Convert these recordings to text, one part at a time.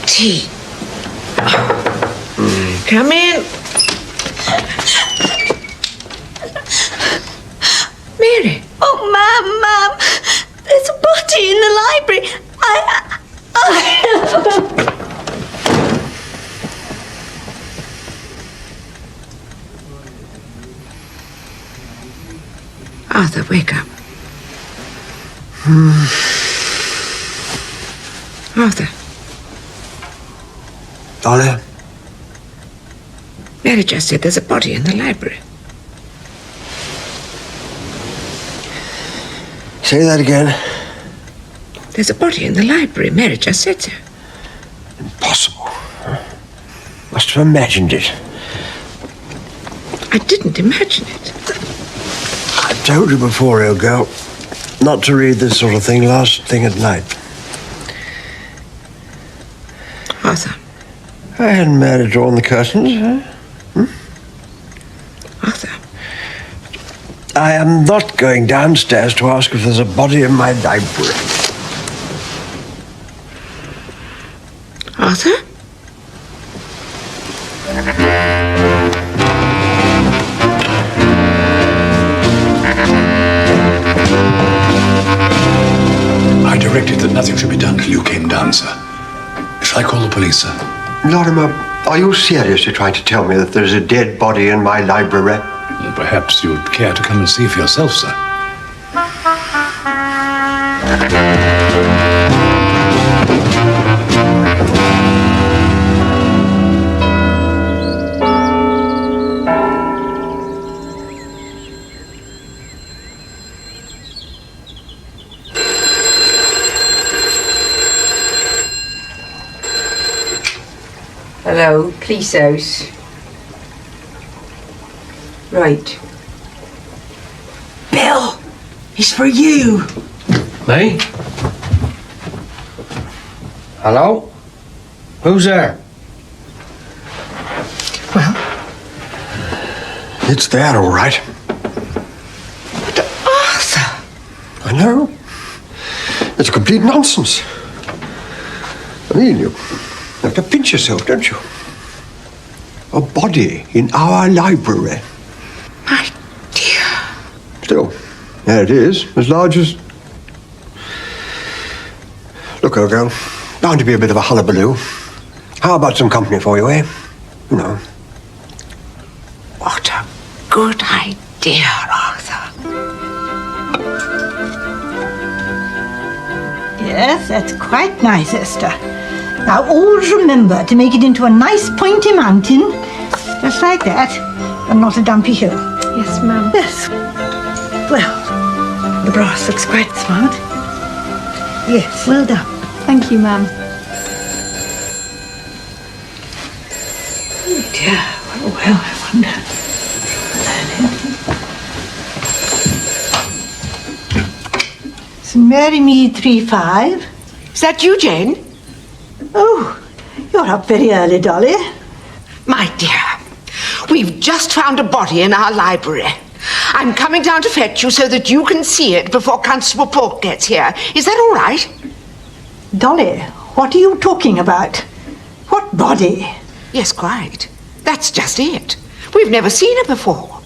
Tea. Come in. Mary. Oh, Ma'am. There's a body in the library. Arthur, wake up. Arthur. Dolly? Mary just said there's a body in the library. Say that again. There's a body in the library. Mary just said so. Impossible. Must have imagined it. I didn't imagine it. I told you before, old girl, not to read this sort of thing last thing at night. Arthur. I hadn't managed to draw the curtains, huh? Arthur. I am not going downstairs to ask if there's a body in my library. Arthur? I directed that nothing should be done till you came down, sir. Shall I call the police, sir? Lorimer, are you seriously trying to tell me that there's a dead body in my library? Well, perhaps you'd care to come and see for yourself, sir. Hello, police house. Right. Bill! It's for you! Me? Hello? Who's there? Well? It's there, all right. But Arthur! I know. It's complete nonsense. I mean, you have to pinch yourself, don't you? A body in our library. My dear. Still, there it is, as large as... Look, old girl, bound to be a bit of a hullabaloo. How about some company for you, eh? You know. What a good idea, Arthur. Yes, that's quite nice, Esther. Now, always remember to make it into a nice pointy mountain, just like that, and not a dumpy hill. Yes, ma'am. Yes. Well, the brass looks quite smart. Yes, well done. Thank you, ma'am. Oh dear, well, I wonder. St. Mary Mead 3-5. Is that you, Jane? Oh, you're up very early, Dolly. My dear, we've just found a body in our library. I'm coming down to fetch you so that you can see it before Constable Polk gets here. Is that all right? Dolly, what are you talking about? What body? Yes, quite. That's just it. We've never seen her before.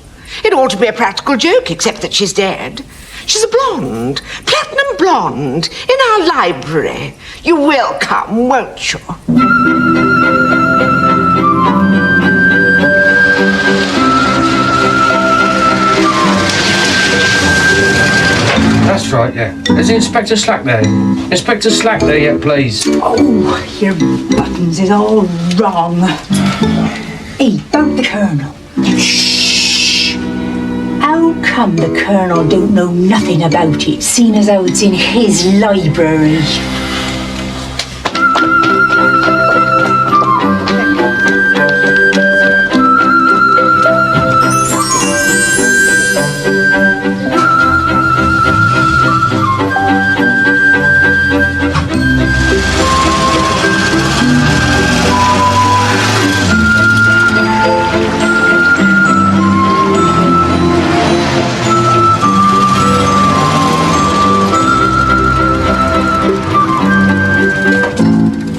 It ought to be a practical joke, except that she's dead. She's a blonde, platinum blonde, in our library. You will come, won't you? there? Is Inspector Slack there? Inspector Slack there yet, please? Oh, your buttons is all wrong. Hey, about the Colonel. Shh. How come the Colonel don't know nothing about it, seeing as how it's in his library?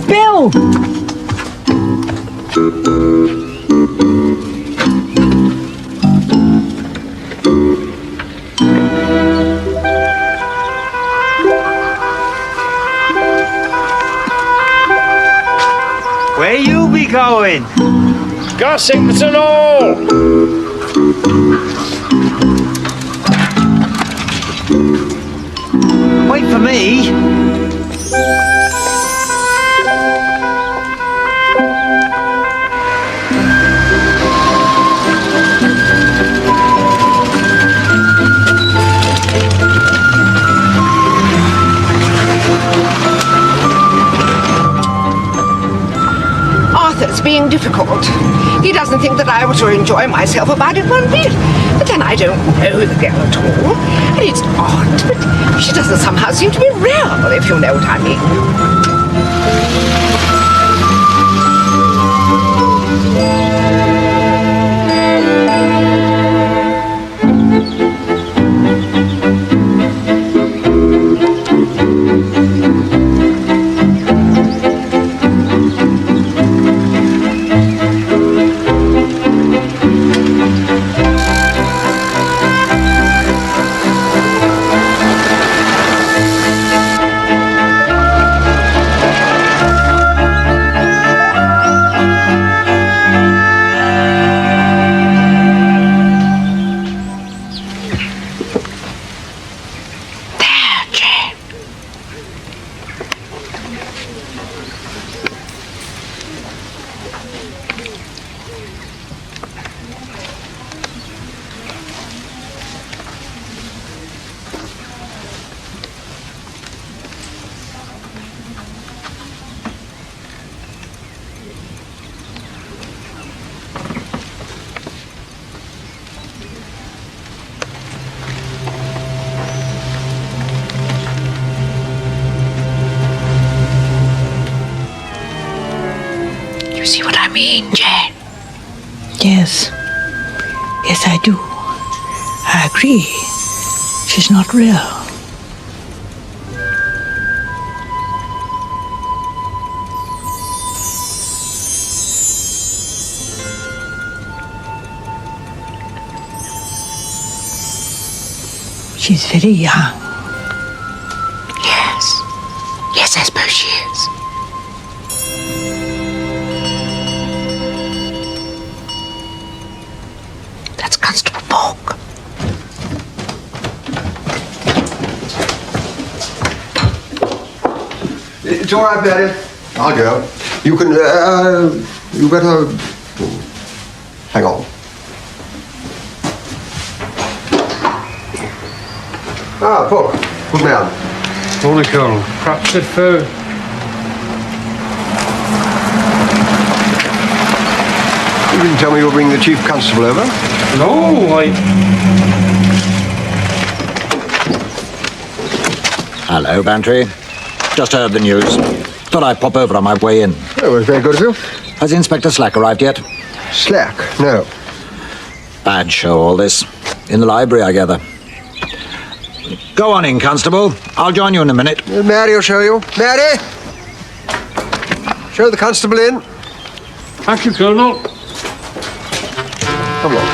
Bill! Where you be going? Gossington Hall! Wait for me. Arthur's being difficult. He doesn't think that I ought to enjoy myself about it one bit. But then I don't know the girl at all. And it's odd, but she doesn't somehow seem to be real, if you know what I mean. You see what I mean, Jane? Yes. Yes, I do. I agree. She's not real. She's very young. Yes. Yes, I suppose she is. That's Constable Borg. It's all right, Mary. I'll go. You can, you better... Hang on. Ah, Paul. Good man. Morning, Colonel. Perhaps if, You didn't tell me you were bringing the Chief Constable over. No, Hello, Bantry. Just heard the news. Thought I'd pop over on my way in. Oh, it was very good of you. Has Inspector Slack arrived yet? Slack? No. Bad show, all this. In the library, I gather. Go on in, Constable. I'll join you in a minute. Mary will show you. Mary! Show the constable in. Thank you, Colonel. Come along.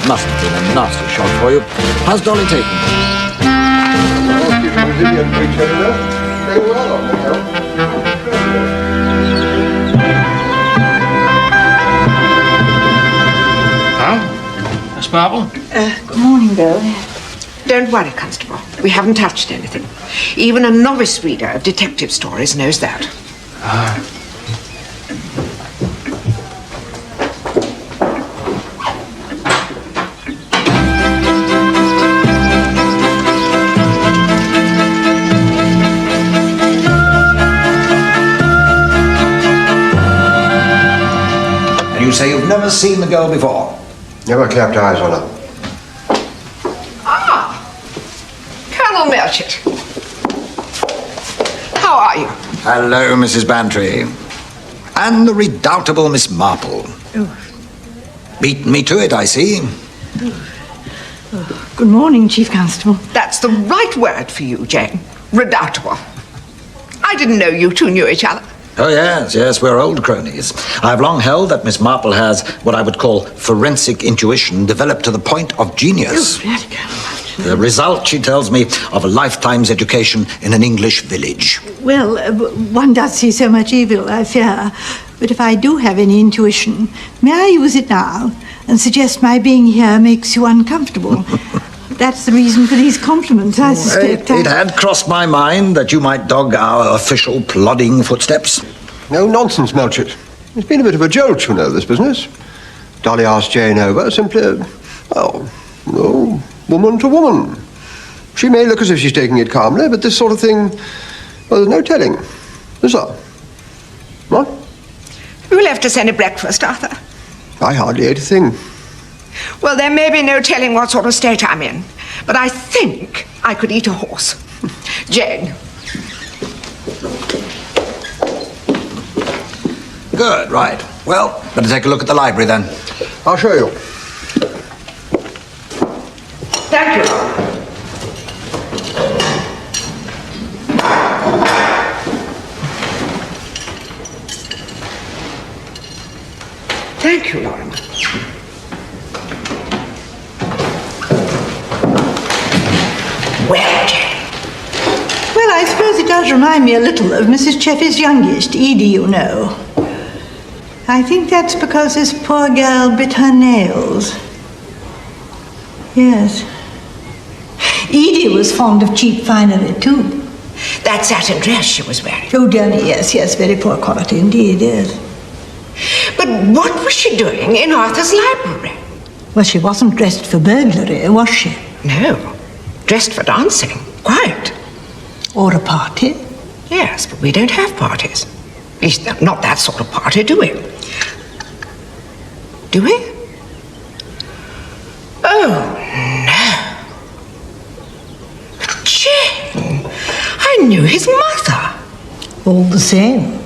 Must have been a nasty shot for you. How's Dolly taken? Very well on the hill. Huh? Miss Marple? Good morning, Bill. Don't worry, Constable. We haven't touched anything. Even a novice reader of detective stories knows that. And you say you've never seen the girl before? Never clapped eyes on her. Colonel Melchett. How are you? Hello, Mrs. Bantry. And the redoubtable Miss Marple. Beaten me to it, I see. Good morning, Chief Constable. That's the right word for you, Jane. Redoubtable. I didn't know you two knew each other. Oh, yes, we're old cronies. I've long held that Miss Marple has what I would call forensic intuition developed to the point of genius. The result, she tells me, of a lifetime's education in an English village. Well, one does see so much evil, I fear. But if I do have any intuition, may I use it now and suggest my being here makes you uncomfortable? That's the reason for these compliments, I suspect. It had crossed my mind that you might dog our official plodding footsteps. No nonsense, Melchett. It's been a bit of a jolt, you know, this business. Dolly asked Jane over, simply, well, no, woman to woman. She may look as if she's taking it calmly, but this sort of thing, well, there's no telling, is there? What? You left us any breakfast, Arthur? I hardly ate a thing. Well, there may be no telling what sort of state I'm in, but I think I could eat a horse. Jane. Good, right. Well, better take a look at the library then. I'll show you. Thank you. Thank you, Lorimer. Well, Jane. Well, I suppose it does remind me a little of Mrs. Cheffy's youngest, Edie, you know. I think that's because this poor girl bit her nails. Yes. Edie was fond of cheap finery, too. That satin dress she was wearing. Oh, dear me, yes, very poor quality indeed, yes. But what was she doing in Arthur's library? Well, she wasn't dressed for burglary, was she? No, dressed for dancing, quite. Or a party? Yes, but we don't have parties. At least not that sort of party, do we? Do we? Oh, no. But Jane, I knew his mother. All the same.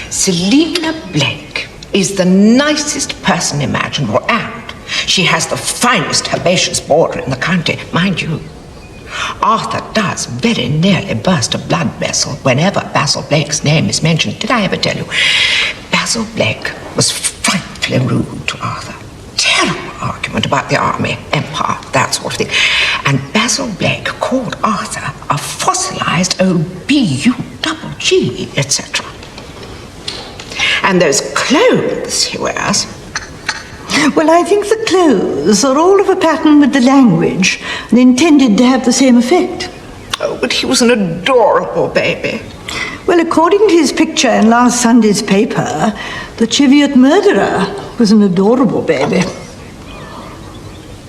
Selina Blake is the nicest person imaginable, and she has the finest herbaceous border in the county, mind you. Arthur does very nearly burst a blood vessel whenever Basil Blake's name is mentioned. Did I ever tell you? Basil Blake was frightfully rude to Arthur. Terrible argument about the army, empire, that sort of thing. And Basil Blake called Arthur a fossilized old B-U-double-G, etc. And those clothes he wears. Well, I think the clothes are all of a pattern with the language and intended to have the same effect. Oh, but he was an adorable baby. Well, according to his picture in last Sunday's paper, the Cheviot murderer was an adorable baby.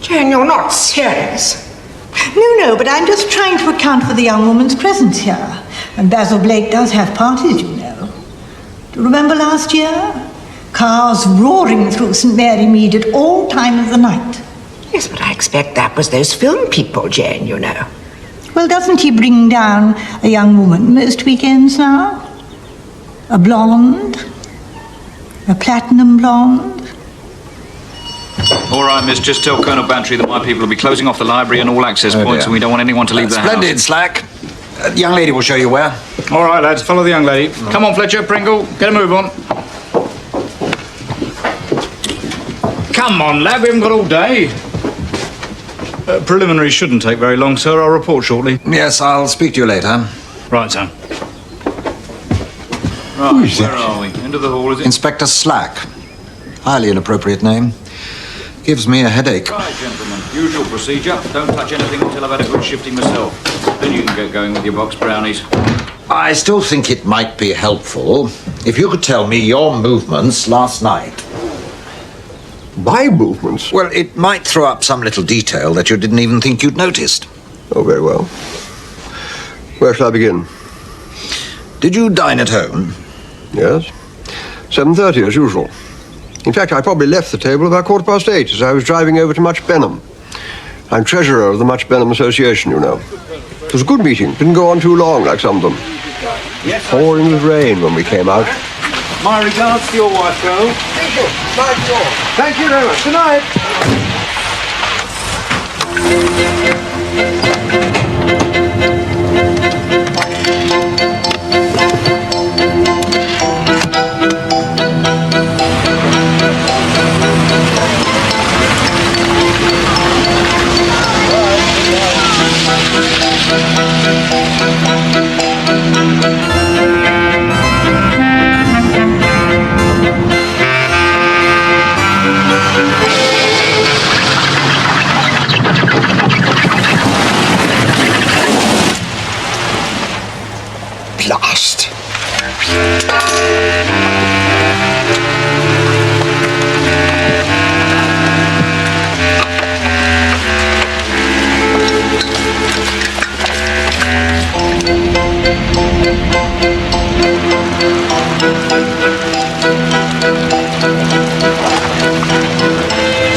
Jane, you're not serious. No, but I'm just trying to account for the young woman's presence here. And Basil Blake does have parties, you know. Do you remember last year? Cars roaring through St. Mary Mead at all time of the night. Yes, but I expect that was those film people, Jane, you know. Well, doesn't he bring down a young woman most weekends now? A blonde? A platinum blonde? All right, miss, just tell Colonel Bantry that my people will be closing off the library and all access points, and we don't want anyone to leave the house. Splendid, Slack. The young lady will show you where. All right, lads, follow the young lady. Come on, Fletcher, Pringle, get a move on. Come on, lad, we haven't got all day. Preliminaries shouldn't take very long, sir. I'll report shortly. Yes, I'll speak to you later. Right, sir. Right, where are we? Into the hall, is it? Inspector Slack. Highly inappropriate name. Gives me a headache. Right, gentlemen. Usual procedure. Don't touch anything until I've had a good shifting myself. Then you can get going with your box brownies. I still think it might be helpful if you could tell me your movements last night. My movements? Well, it might throw up some little detail that you didn't even think you'd noticed. Oh, very well. Where shall I begin? Did you dine at home? Yes. 7:30 as usual. In fact, I probably left the table about 8:15 as I was driving over to Much Benham. I'm treasurer of the Much Benham Association, you know. It was a good meeting. Didn't go on too long like some of them. Pouring with rain when we came out. My regards to your wife, girl. Thank you. Thank you very much. Good night. Blast.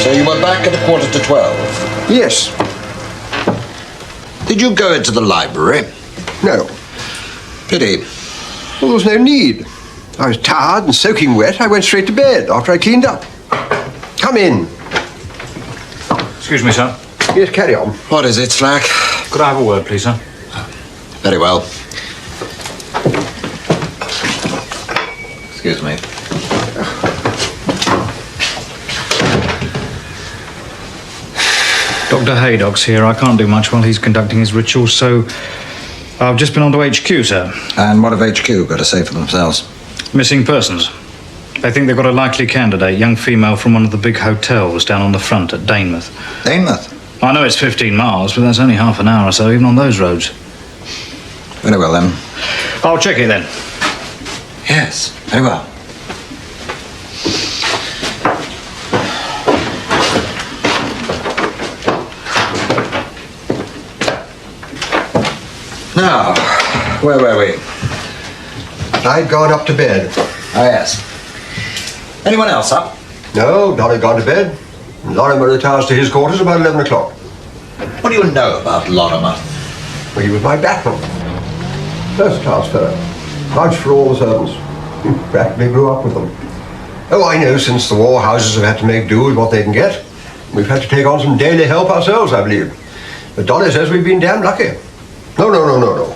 So you were back at 11:45? Yes. Did you go into the library? No. Pity. Well, there was no need. I was tired and soaking wet. I went straight to bed after I cleaned up. Come in. Excuse me, sir. Yes, carry on. What is it, Slack? Could I have a word, please, sir? Very well. Excuse me. Dr. Haydock's here. I can't do much while he's conducting his rituals, so I've just been on to HQ, sir. And what have HQ got to say for themselves? Missing persons. They think they've got a likely candidate, young female from one of the big hotels down on the front at Danemouth. Danemouth? I know it's 15 miles, but that's only half an hour or so, even on those roads. Very well, then. I'll check it then. Yes, very well. Now, where were we? I'd gone up to bed. Oh, yes. Anyone else up? No, Dolly had gone to bed. And Lorimer retires to his quarters about 11 o'clock. What do you know about Lorimer? Well, he was my backman. First-class fellow. Vouched for all the servants. Practically grew up with them. Oh, I know, since the war, houses have had to make do with what they can get. We've had to take on some daily help ourselves, I believe. But Dolly says we've been damn lucky. No.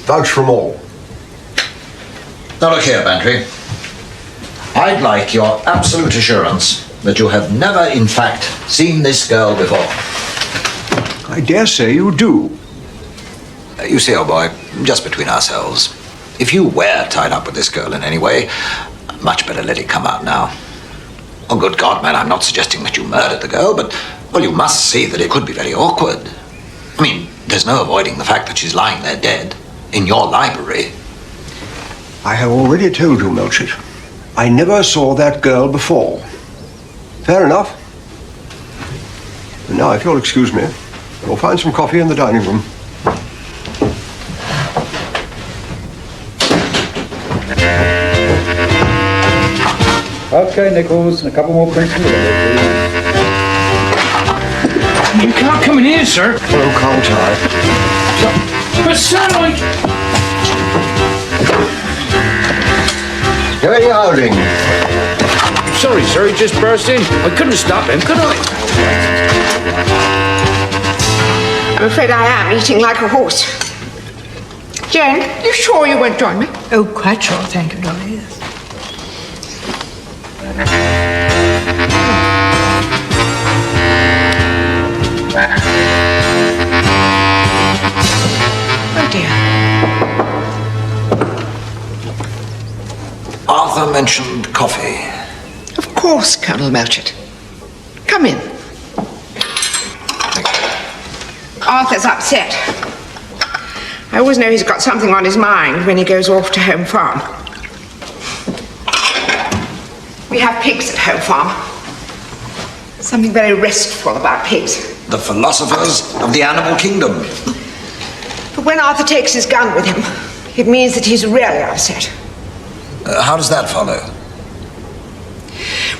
Vouch for them all. Now look here, Bantry. I'd like your absolute assurance that you have never, in fact, seen this girl before. I dare say you do. You see, old boy, just between ourselves, if you were tied up with this girl in any way, much better let it come out now. Oh, good God, man, I'm not suggesting that you murdered the girl, but, well, you must see that it could be very awkward. I mean, there's no avoiding the fact that she's lying there dead in your library. I have already told you, Melchett. I never saw that girl before. Fair enough. And now, if you'll excuse me, we'll find some coffee in the dining room. Okay, Nichols, and a couple more drinks in the window, please. You can't come in here, sir. Oh, can't I? But sir, Very howling. Sorry, sir, he just burst in. I couldn't stop him, could I? I'm afraid I am eating like a horse. Jane, you sure you won't join me? Oh, quite sure, thank you, Dolly, yes. Oh, dear. Arthur mentioned coffee. Of course, Colonel Melchett. Come in. Arthur's upset. I always know he's got something on his mind when he goes off to Home Farm. We have pigs at Home Farm. Something very restful about pigs. The philosophers of the animal kingdom. But when Arthur takes his gun with him, it means that he's really upset. How does that follow?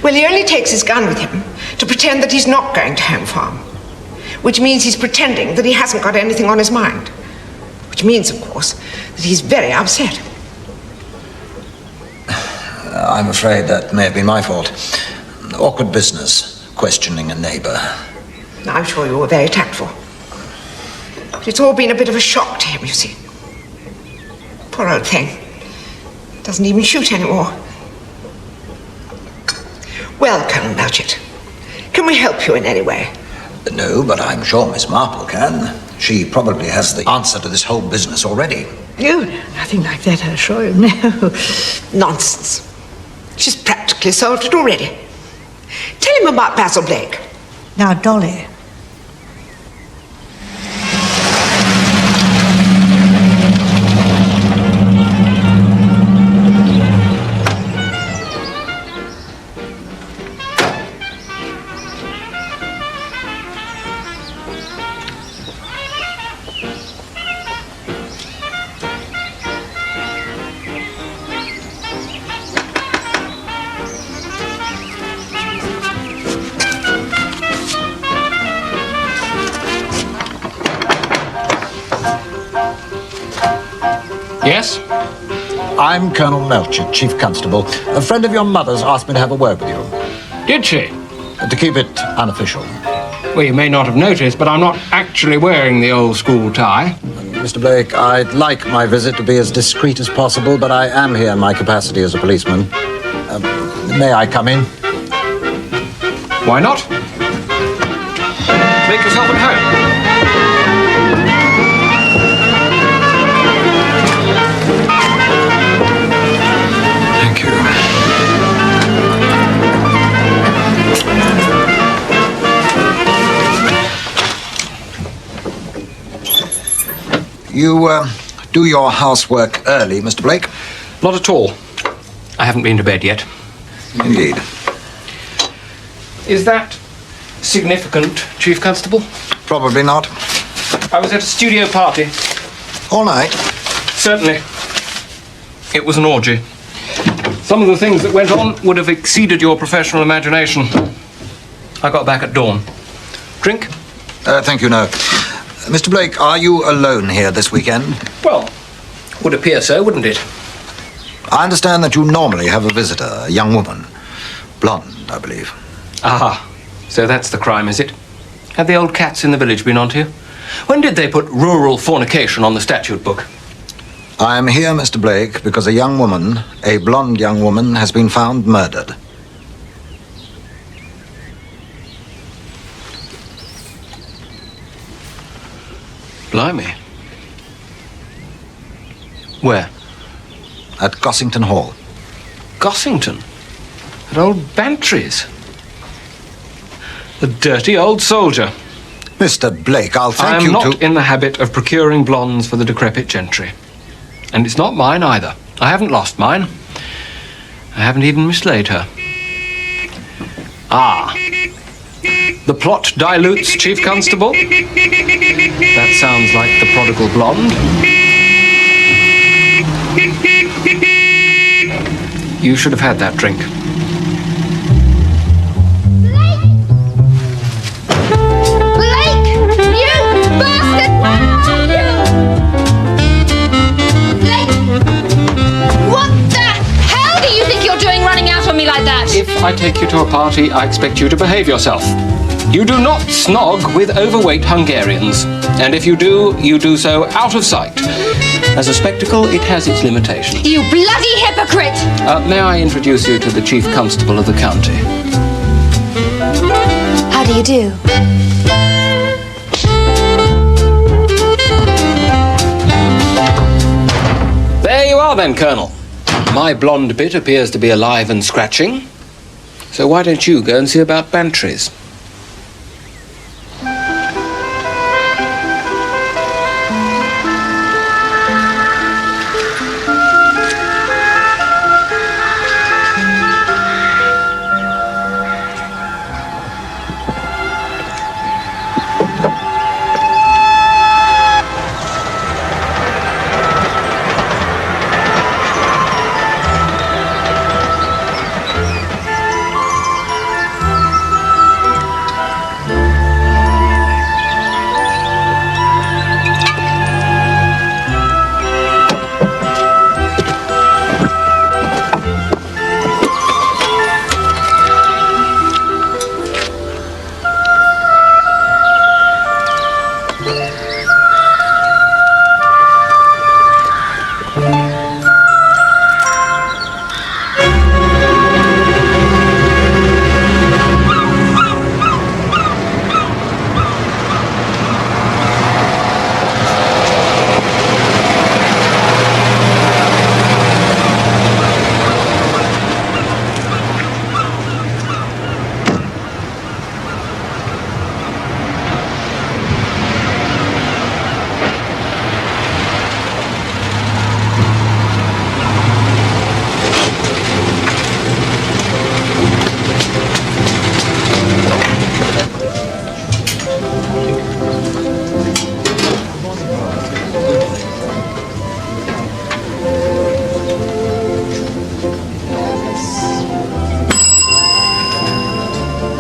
Well, he only takes his gun with him to pretend that he's not going to Home Farm. Which means he's pretending that he hasn't got anything on his mind. Which means, of course, that he's very upset. I'm afraid that may have been my fault. Awkward business, questioning a neighbour. I'm sure you were very tactful. But it's all been a bit of a shock to him, you see. Poor old thing. Doesn't even shoot anymore. Well, Colonel Melchett, can we help you in any way? No, but I'm sure Miss Marple can. She probably has the answer to this whole business already. Oh, no, nothing like that, I assure you. No. Nonsense. She's practically solved it already. Tell him about Basil Blake. Now, Dolly. Yes? I'm Colonel Melchett, Chief Constable. A friend of your mother's asked me to have a word with you. Did she? To keep it unofficial. Well, you may not have noticed, but I'm not actually wearing the old school tie. Mr. Blake, I'd like my visit to be as discreet as possible, but I am here in my capacity as a policeman. May I come in? Why not? Make yourself at home. Thank you. You do your housework early, Mr. Blake? Not at all. I haven't been to bed yet. Indeed. Is that significant, Chief Constable? Probably not. I was at a studio party. All night? Certainly. It was an orgy. Some of the things that went on would have exceeded your professional imagination. I got back at dawn. Drink? Thank you, no. Mr. Blake, are you alone here this weekend? Well, would appear so, wouldn't it? I understand that you normally have a visitor, a young woman. Blonde, I believe. Ah, so that's the crime, is it? Have the old cats in the village been onto you? When did they put rural fornication on the statute book? I am here, Mr. Blake, because a young woman, a blonde young woman, has been found murdered. Blimey. Where? At Gossington Hall. Gossington? At old Bantry's? The dirty old soldier. Mr. Blake, I'll thank you I am not in the habit of procuring blondes for the decrepit gentry. And it's not mine either. I haven't lost mine. I haven't even mislaid her. Ah. The plot dilutes, Chief Constable? That sounds like the prodigal blonde. You should have had that drink. Blake! You bastard! Blake! What the hell do you think you're doing running out on me like that? If I take you to a party, I expect you to behave yourself. You do not snog with overweight Hungarians. And if you do so out of sight. As a spectacle, it has its limitations. You bloody hypocrite! May I introduce you to the Chief Constable of the county? How do you do? There you are then, Colonel. My blonde bit appears to be alive and scratching. So why don't you go and see about Bantry's?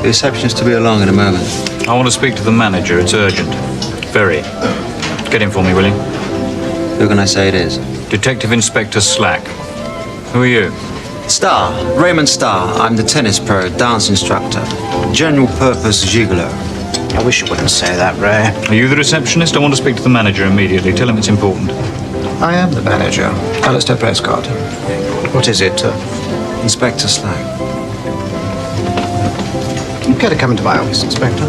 The receptionist will be along in a moment. I want to speak to the manager. It's urgent. Very. Get him for me, will you? Who can I say it is? Detective Inspector Slack. Who are you? Starr. Raymond Starr. I'm the tennis pro, dance instructor. General purpose gigolo. I wish you wouldn't say that, Ray. Are you the receptionist? I want to speak to the manager immediately. Tell him it's important. I am the manager, Alistair Prescott. What is it? Inspector Slack. You care to come into my office, Inspector?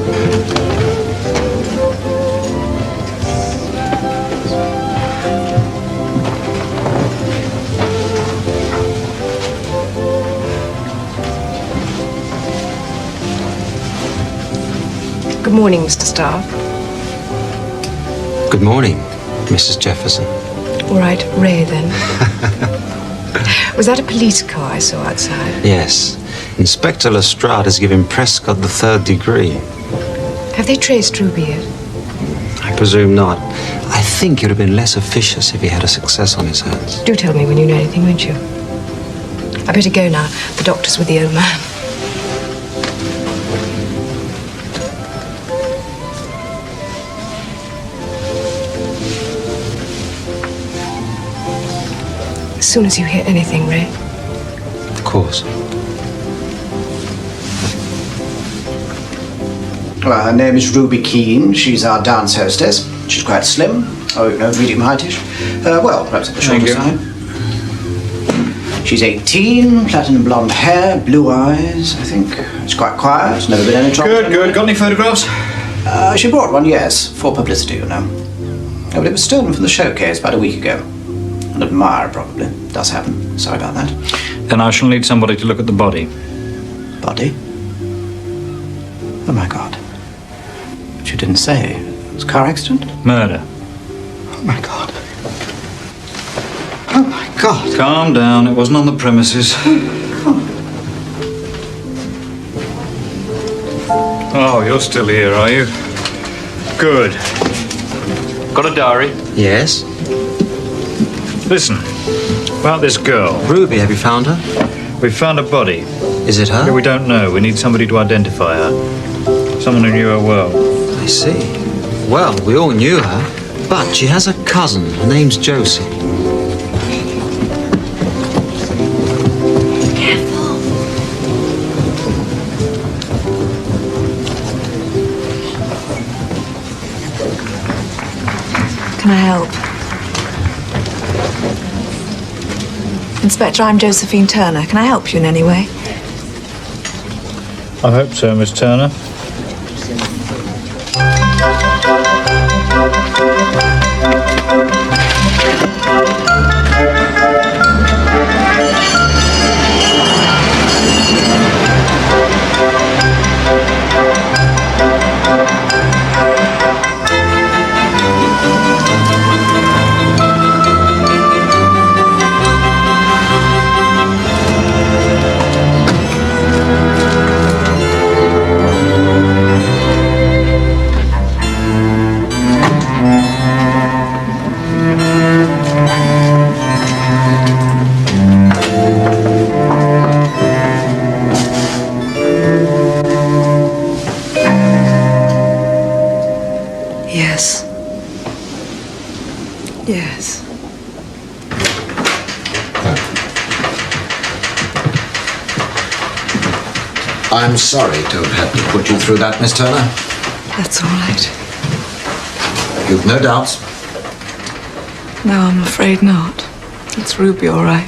Good morning, Mr. Starr. Good morning, Mrs. Jefferson. All right, Ray, then. Was that a police car I saw outside? Yes. Inspector Lestrade has given Prescott the 3rd degree. Have they traced Ruby yet? I presume not. I think it would have been less officious if he had a success on his hands. Do tell me when you know anything, won't you? I better go now. The doctor's with the old man. As soon as you hear anything, Ray. Of course. Well, her name is Ruby Keane. She's our dance hostess. She's quite slim. Oh, no, medium heightish. Well, perhaps at the shorter side. She's 18, platinum blonde hair, blue eyes, I think. She's quite quiet, never been any trouble. Good. Got any photographs? She brought one, yes, for publicity, you know. Oh, but it was stolen from the showcase about a week ago. An admirer, probably. Does happen. Sorry about that. Then I shall need somebody to look at the body. Body? Oh, my God. But you didn't say. It was a car accident? Murder. Oh, my God. Oh, my God. Calm down. It wasn't on the premises. Oh, you're still here, are you? Good. Got a diary? Yes? Listen, about this girl. Ruby, have you found her? We found a body. Is it her? We don't know. We need somebody to identify her. Someone who knew her well. I see. Well, we all knew her, but she has a cousin. Her name's Josie. Careful. Can I help? Inspector, I'm Josephine Turner. Can I help you in any way? I hope so, Miss Turner. Yes. Yes. I'm sorry to have had to put you through that, Miss Turner. That's all right. You've no doubts. No, I'm afraid not. It's Ruby, all right.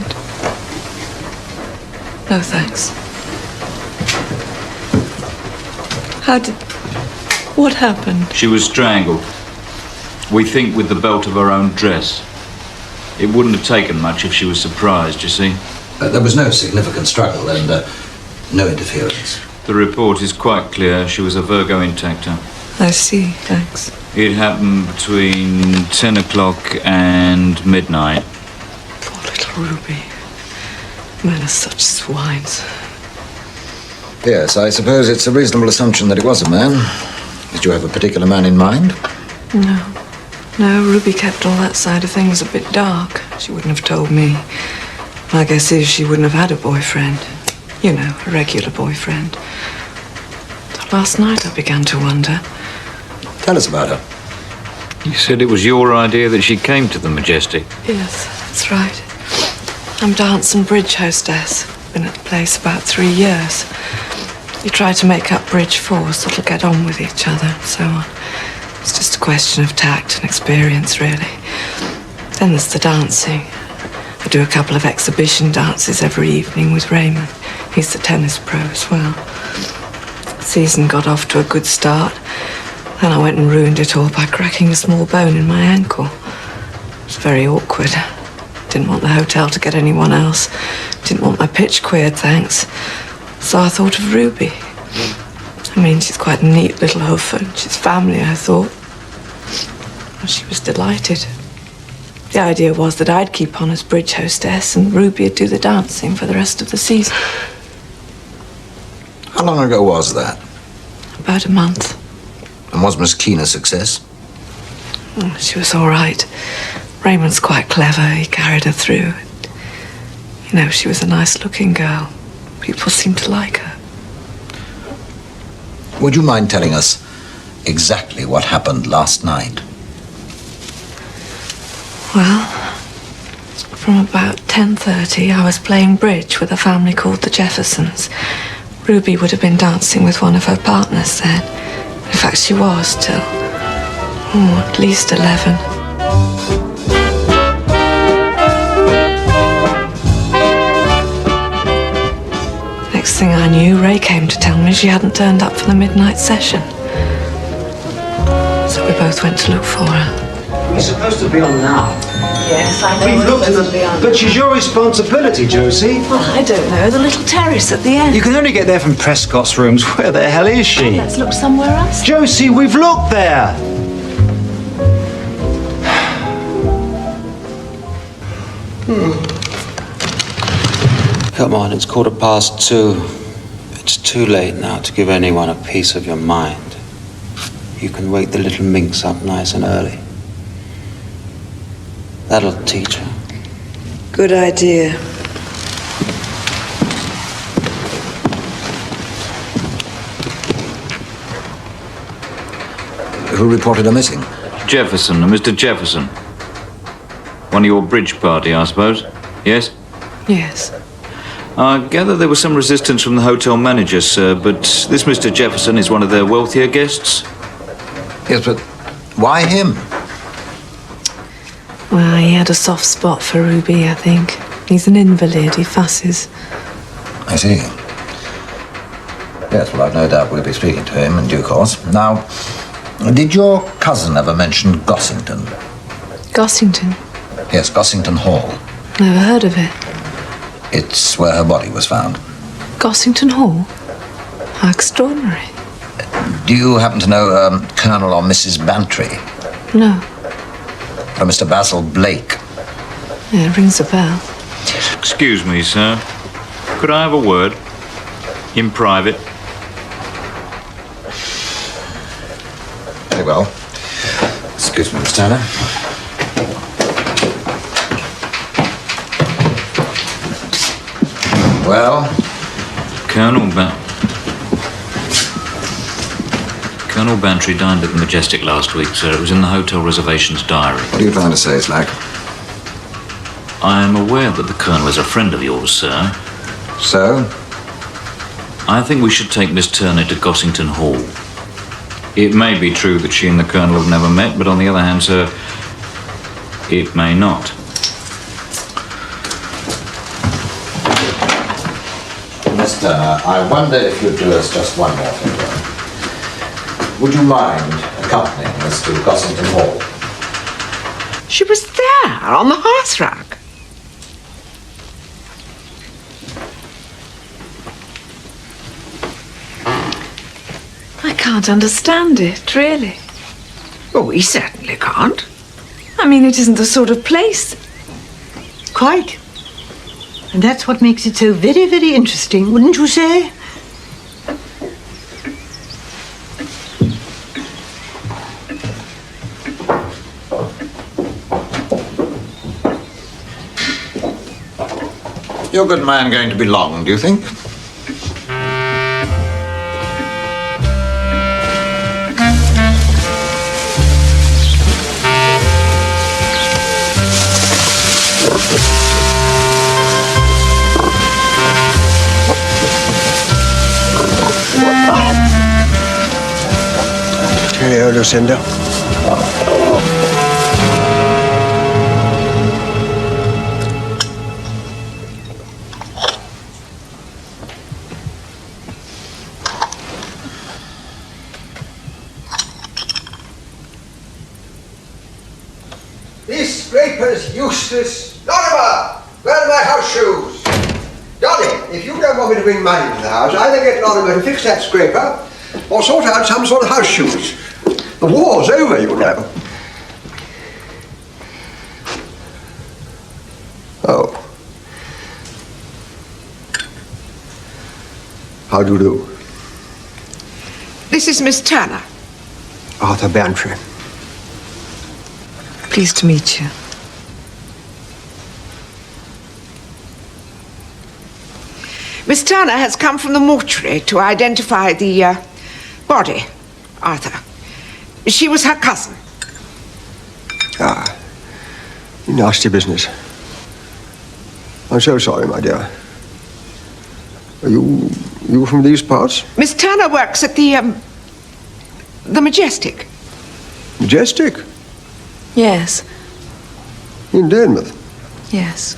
No, thanks. What happened? She was strangled. We think with the belt of her own dress. It wouldn't have taken much if she was surprised, you see. There was no significant struggle and no interference. The report is quite clear. She was a Virgo intacta. I see, thanks. It happened between 10 o'clock and midnight. Poor little Ruby. Men are such swines. Yes, I suppose it's a reasonable assumption that it was a man. Did you have a particular man in mind? No. No, Ruby kept all that side of things a bit dark. She wouldn't have told me. My guess is she wouldn't have had a boyfriend. You know, a regular boyfriend. Last night I began to wonder. Tell us about her. You said it was your idea that she came to the Majestic. Yes, that's right. I'm dance and bridge hostess. Been at the place about 3 years. You try to make up bridge fours that'll get on with each other and so on. It's just a question of tact and experience, really. Then there's the dancing. I do a couple of exhibition dances every evening with Raymond. He's the tennis pro as well. The season got off to a good start. Then I went and ruined it all by cracking a small bone in my ankle. It was very awkward. Didn't want the hotel to get anyone else. Didn't want my pitch queered, thanks. So I thought of Ruby. I mean, she's quite a neat little hoof and she's family, I thought. And she was delighted. The idea was that I'd keep on as bridge hostess and Ruby'd do the dancing for the rest of the season. How long ago was that? About a month. And was Miss Keene a success? She was all right. Raymond's quite clever. He carried her through. You know, she was a nice-looking girl. People seemed to like her. Would you mind telling us exactly what happened last night? Well, from about 10:30, I was playing bridge with a family called the Jeffersons. Ruby would have been dancing with one of her partners then. In fact, she was till, at least 11. Next thing I knew, Ray came to tell me she hadn't turned up for the midnight session. So we both went to look for her. We're supposed to be on now. Yes, I know. We've looked at them, but she's your responsibility, Josie. Well, I don't know. The little terrace at the end. You can only get there from Prescott's rooms. Where the hell is she? Let's look somewhere else. Josie, we've looked there. Come on, it's 2:15. It's too late now to give anyone a piece of your mind. You can wake the little minx up nice and early. That'll teach her. Good idea. Who reported her missing? Jefferson, Mr. Jefferson. One of your bridge party, I suppose. Yes? Yes. I gather there was some resistance from the hotel manager, sir, but this Mr. Jefferson is one of their wealthier guests. Yes, but why him? Well, he had a soft spot for Ruby, I think. He's an invalid. He fusses. I see. Yes, well, I've no doubt we'll be speaking to him in due course. Now, did your cousin ever mention Gossington? Gossington? Yes, Gossington Hall. Never heard of it. It's where her body was found. Gossington Hall? How extraordinary. Do you happen to know Colonel or Mrs. Bantry? No. Or Mr. Basil Blake? Yeah, it rings a bell. Excuse me, sir. Could I have a word? In private? Very well. Excuse me, Miss Turner. Well? Colonel Bantry dined at the Majestic last week, sir. It was in the hotel reservations diary. What are you trying to say, Slack? I am aware that the Colonel is a friend of yours, sir. So? I think we should take Miss Turner to Gossington Hall. It may be true that she and the Colonel have never met, but on the other hand, sir, it may not. Miss Turner, I wonder if you'd do us just one more favor. Would you mind accompanying us to Gossington Hall? She was there on the hearthrug. I can't understand it, really. Well, we certainly can't. I mean, it isn't the sort of place. Quite. And that's what makes it so very, very interesting, wouldn't you say? Your good man going to be long, do you think? Cheerio, Lucinda. This scraper's useless. Lorimer, where are my house shoes? Johnny, if you don't want me to bring money to the house, either get Lorimer to fix that scraper or sort out some sort of house shoes. The war's over, you know. Oh. How do you do? This is Miss Turner. Arthur Bantry. Pleased to meet you. Miss Turner has come from the mortuary to identify the body, Arthur. She was her cousin. Ah, nasty business. I'm so sorry, my dear. Are you from these parts? Miss Turner works at the Majestic. Majestic? Yes. In Denmark? Yes.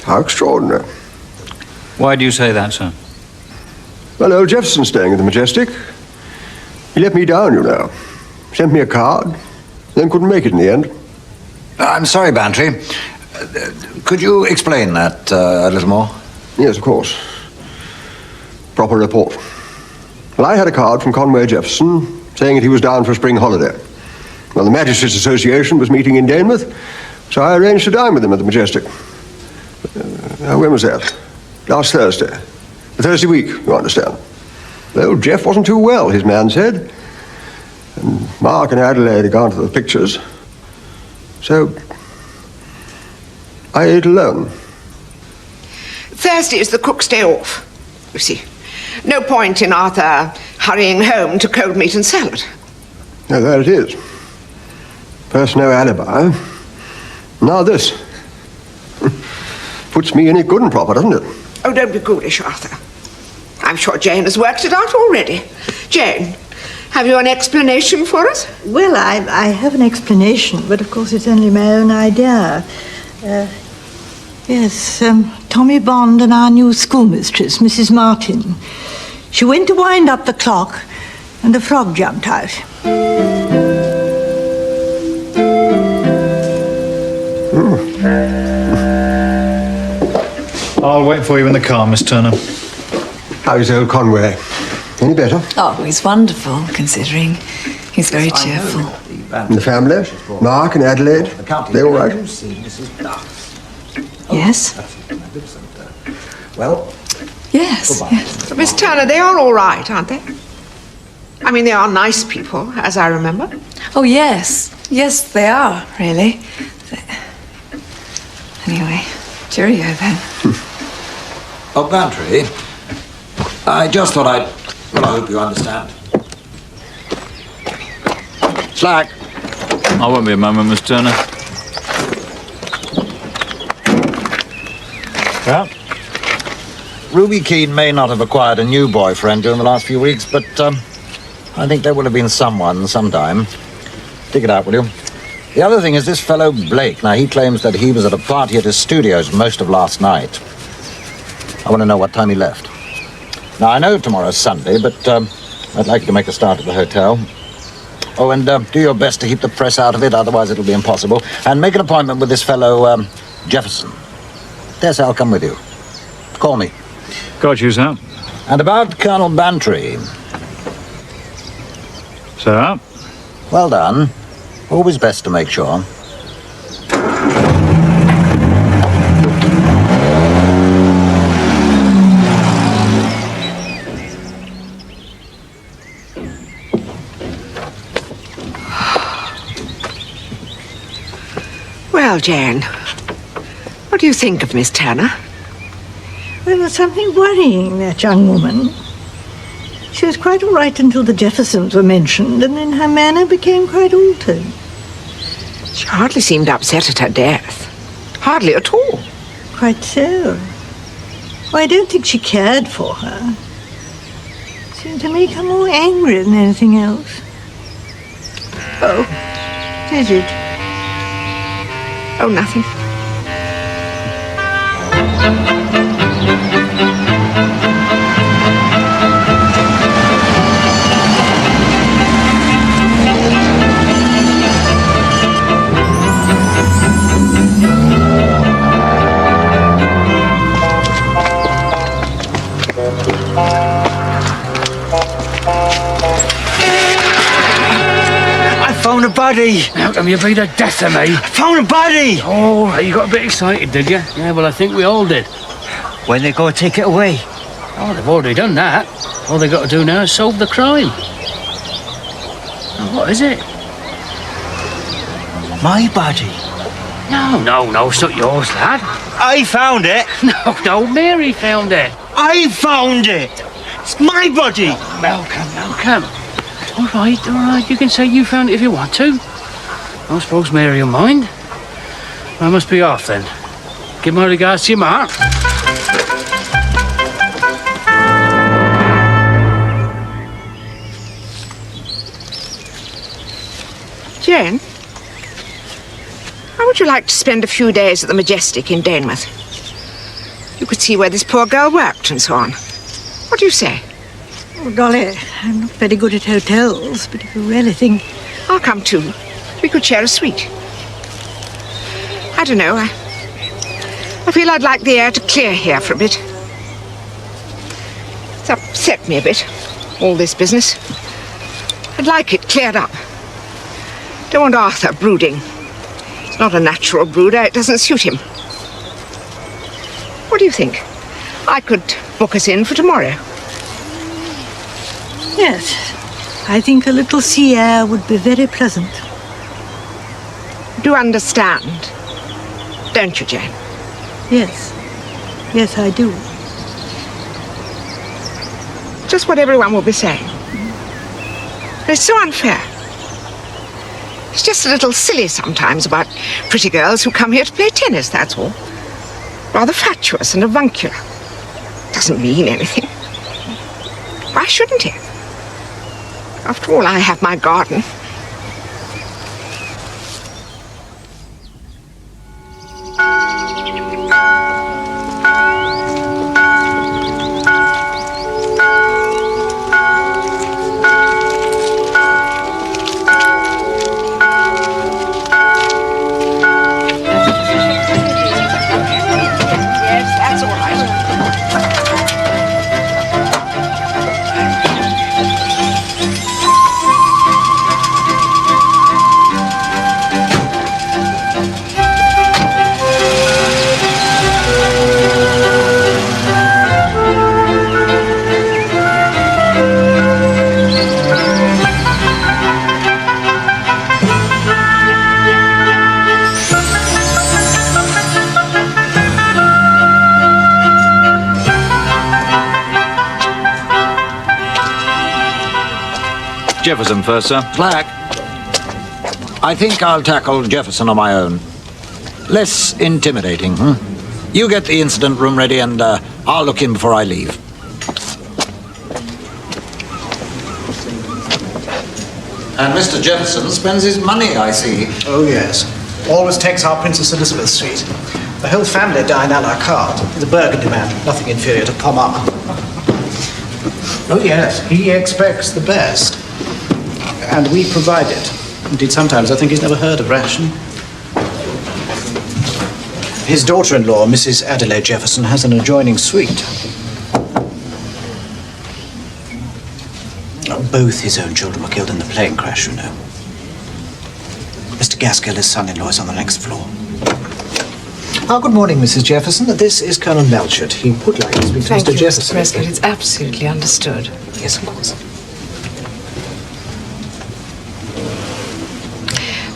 How extraordinary. Why do you say that, sir? Well, old Jefferson's staying at the Majestic. He let me down, you know. Sent me a card, then couldn't make it in the end. I'm sorry, Bantry. Could you explain that a little more? Yes, of course. Proper report. Well, I had a card from Conway Jefferson saying that he was down for a spring holiday. Well, the Magistrates Association was meeting in Denmark, so I arranged to dine with them at the Majestic. When was that? Last Thursday. The Thursday week, you understand. Well, Jeff wasn't too well, his man said. And Mark and Adelaide had gone to the pictures. So I ate alone. Thursday is the cook's day off, you see. No point in Arthur hurrying home to cold meat and salad. No, there it is. First no alibi. Now this. Puts me in it good and proper, doesn't it? Oh, don't be ghoulish, Arthur. I'm sure Jane has worked it out already. Jane, have you an explanation for us? Well, I have an explanation, but of course it's only my own idea. Yes, Tommy Bond and our new schoolmistress, Mrs. Martin. She went to wind up the clock, and the frog jumped out. I'll wait for you in the car, Miss Turner. How's old Conway? Any better? Oh, he's wonderful, considering he's very cheerful. And the family? Mark and Adelaide? They all right? Yes? Well? Yes, yes. But Miss Turner, they are all right, aren't they? I mean, they are nice people, as I remember. Oh, yes. Yes, they are, really. Anyway, cheerio then. Oh, Bantry, I just thought I hope you understand. Slack. I won't be a moment, Miss Turner. Yeah? Ruby Keene may not have acquired a new boyfriend during the last few weeks, but I think there will have been someone sometime. Dig it out, will you? The other thing is this fellow Blake. Now, he claims that he was at a party at his studios most of last night. I want to know what time he left. Now, I know tomorrow's Sunday, but I'd like you to make a start at the hotel. Oh, and do your best to keep the press out of it, otherwise it'll be impossible. And make an appointment with this fellow, Jefferson. Yes, I'll come with you. Call me. Got you, sir. And about Colonel Bantry. Sir? Well done. Always best to make sure. Well, Jane, what do you think of Miss Turner? Well, there's something worrying that young woman. She was quite all right until the Jeffersons were mentioned, and then her manner became quite altered. She hardly seemed upset at her death. Hardly at all. Quite so. Well, I don't think she cared for her. It seemed to make her more angry than anything else. Oh, did it? Oh, nothing. I found a body. How come you beat the death of me? I found a body. Oh, you got a bit excited, did you? Yeah, well, I think we all did. When they go take it away? Oh, they've already done that. All they've got to do now is solve the crime. Now, what is it? My body. No, it's not yours, lad. I found it. No, Mary found it. I found it. It's my body. Malcolm. All right, you can say you found it if you want to. I suppose Mary will mind. I must be off then. Give my regards to your ma. Jane, how would you like to spend a few days at the Majestic in Danemouth? You could see where this poor girl worked and so on. What do you say? Oh, Dolly, I'm not very good at hotels, but if you really think... I'll come too. We could share a suite. I don't know. I feel I'd like the air to clear here for a bit. It's upset me a bit, all this business. I'd like it cleared up. Don't want Arthur brooding. He's not a natural brooder. It doesn't suit him. What do you think? I could book us in for tomorrow. Yes, I think a little sea air would be very pleasant. Do understand, don't you, Jane? Yes. Yes, I do. Just what everyone will be saying. It's so unfair. It's just a little silly sometimes about pretty girls who come here to play tennis, that's all. Rather fatuous and avuncular. Doesn't mean anything. Why shouldn't it? After all, I have my garden. Jefferson first, sir. Black. I think I'll tackle Jefferson on my own. Less intimidating, You get the incident room ready and I'll look in before I leave. And Mr. Jefferson spends his money, I see. Oh, yes. Always takes our Princess Elizabeth suite. The whole family dine à la carte. The Burgundy man, nothing inferior to Pommard. Oh, yes, he expects the best. And we provide it. Indeed, sometimes I think he's never heard of ration. His daughter-in-law, Mrs. Adelaide Jefferson, has an adjoining suite. Both his own children were killed in the plane crash, you know. Mr. Gaskell, his son-in-law, is on the next floor. Good morning, Mrs. Jefferson. This is Colonel Melchett. He would like to speak to Thank Mr. you, Jefferson. Mr. Prescott. It's absolutely understood. Yes, of course.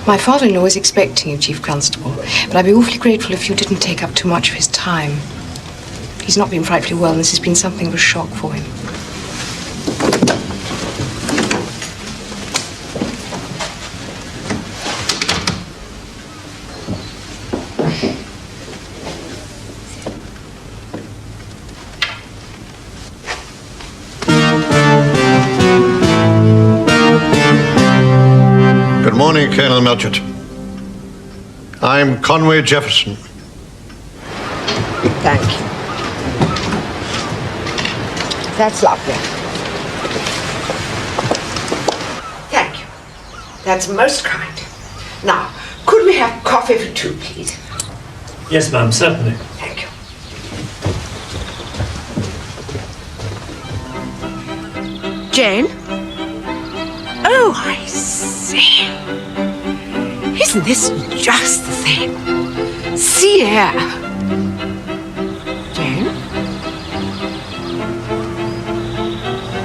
My father-in-law is expecting you, Chief Constable, but I'd be awfully grateful if you didn't take up too much of his time. He's not been frightfully well, and this has been something of a shock for him. morning, Colonel Melchett. I'm Conway Jefferson. Thank you. That's lovely. Thank you. That's most kind. Now, could we have coffee for two, please? Yes, ma'am, certainly. Thank you. Jane? Oh, I see. Isn't this just the thing? Sea air. Jane?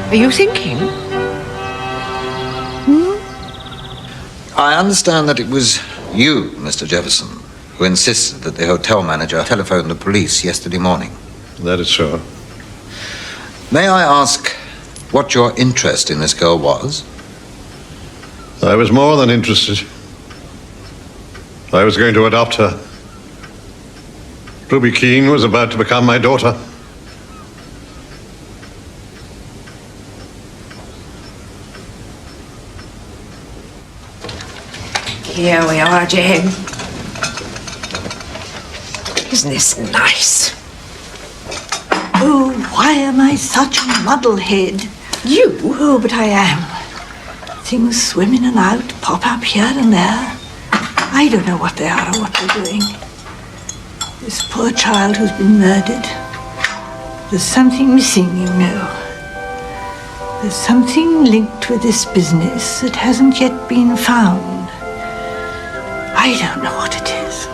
Are you thinking? I understand that it was you, Mr. Jefferson, who insisted that the hotel manager telephoned the police yesterday morning. That is so. May I ask what your interest in this girl was? I was more than interested. I was going to adopt her. Ruby Keene was about to become my daughter. Here we are, Jane. Isn't this nice? Oh, why am I such a muddlehead? You? Oh, but I am. Things swim in and out, pop up here and there. I don't know what they are or what they're doing. This poor child who's been murdered. There's something missing, you know. There's something linked with this business that hasn't yet been found. I don't know what it is.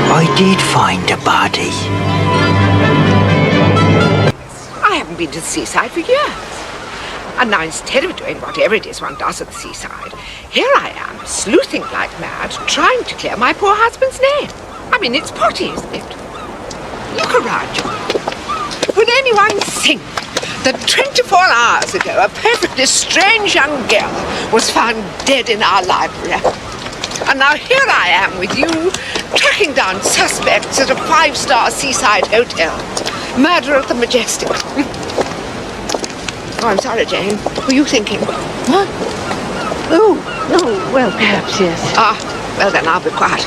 I did find a body. I haven't been to the seaside for years. And now instead of doing whatever it is one does at the seaside, here I am, sleuthing like mad, trying to clear my poor husband's name. I mean, it's potty, isn't it? Look around you. Would anyone think that 24 hours ago a perfectly strange young girl was found dead in our library? And now here I am with you, tracking down suspects at a 5-star seaside hotel. Murder at the Majestic. Oh, I'm sorry, Jane. Were you thinking? What? Oh, well, perhaps, yes. Ah, well then, I'll be quiet.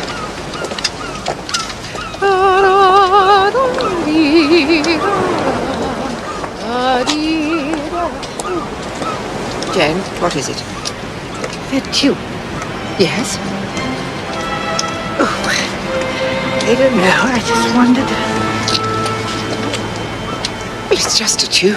Jane, what is it? That you. Yes? Oh, I don't know. I just wondered. Well, it's just a tune.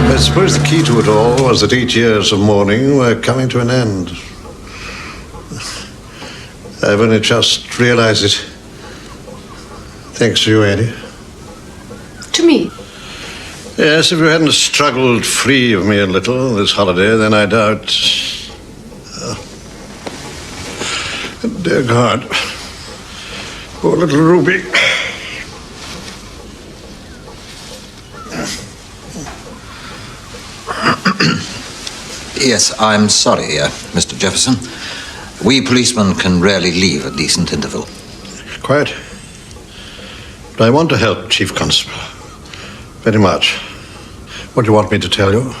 I suppose the key to it all was that 8 years of mourning were coming to an end. I've only just realized it. Thanks to you, Annie. To me? Yes, if you hadn't struggled free of me a little this holiday, then I doubt... dear God. Poor little Ruby. Yes, I'm sorry, Mr. Jefferson. We policemen can rarely leave a decent interval. Quite. But I want to help, Chief Constable. Very much. What do you want me to tell you?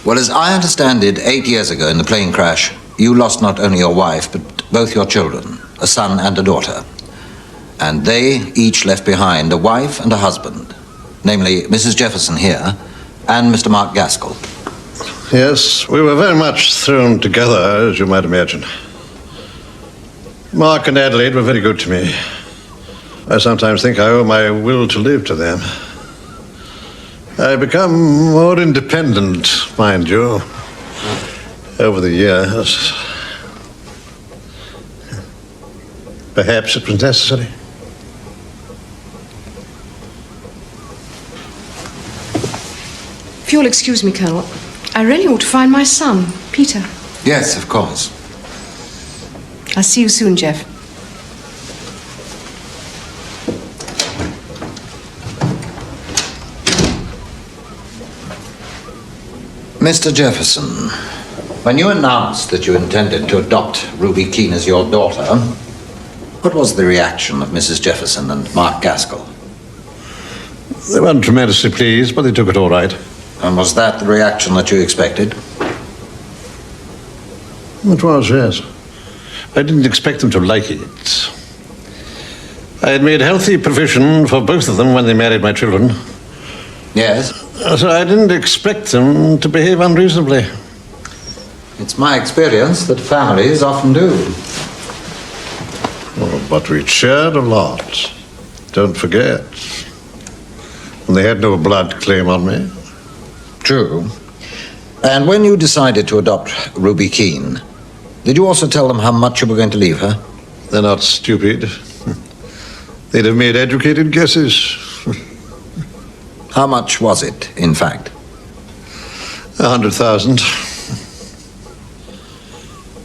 Well, as I understand it, 8 years ago in the plane crash, you lost not only your wife, but both your children, a son and a daughter. And they each left behind a wife and a husband, namely Mrs. Jefferson here and Mr. Mark Gaskell. Yes, we were very much thrown together, as you might imagine. Mark and Adelaide were very good to me. I sometimes think I owe my will to live to them. I've become more independent, mind you, over the years. Perhaps it was necessary. If you'll excuse me, Colonel, I really ought to find my son, Peter. Yes, of course. I'll see you soon, Jeff. Mr. Jefferson, when you announced that you intended to adopt Ruby Keene as your daughter, what was the reaction of Mrs. Jefferson and Mark Gaskell? They weren't tremendously pleased, but they took it all right. And was that the reaction that you expected? It was, yes. I didn't expect them to like it. I had made healthy provision for both of them when they married my children. Yes? So I didn't expect them to behave unreasonably. It's my experience that families often do. Oh, but we shared a lot. Don't forget. And they had no blood claim on me. True. And when you decided to adopt Ruby Keene, did you also tell them how much you were going to leave her? They're not stupid. They'd have made educated guesses. How much was it, in fact? 100,000.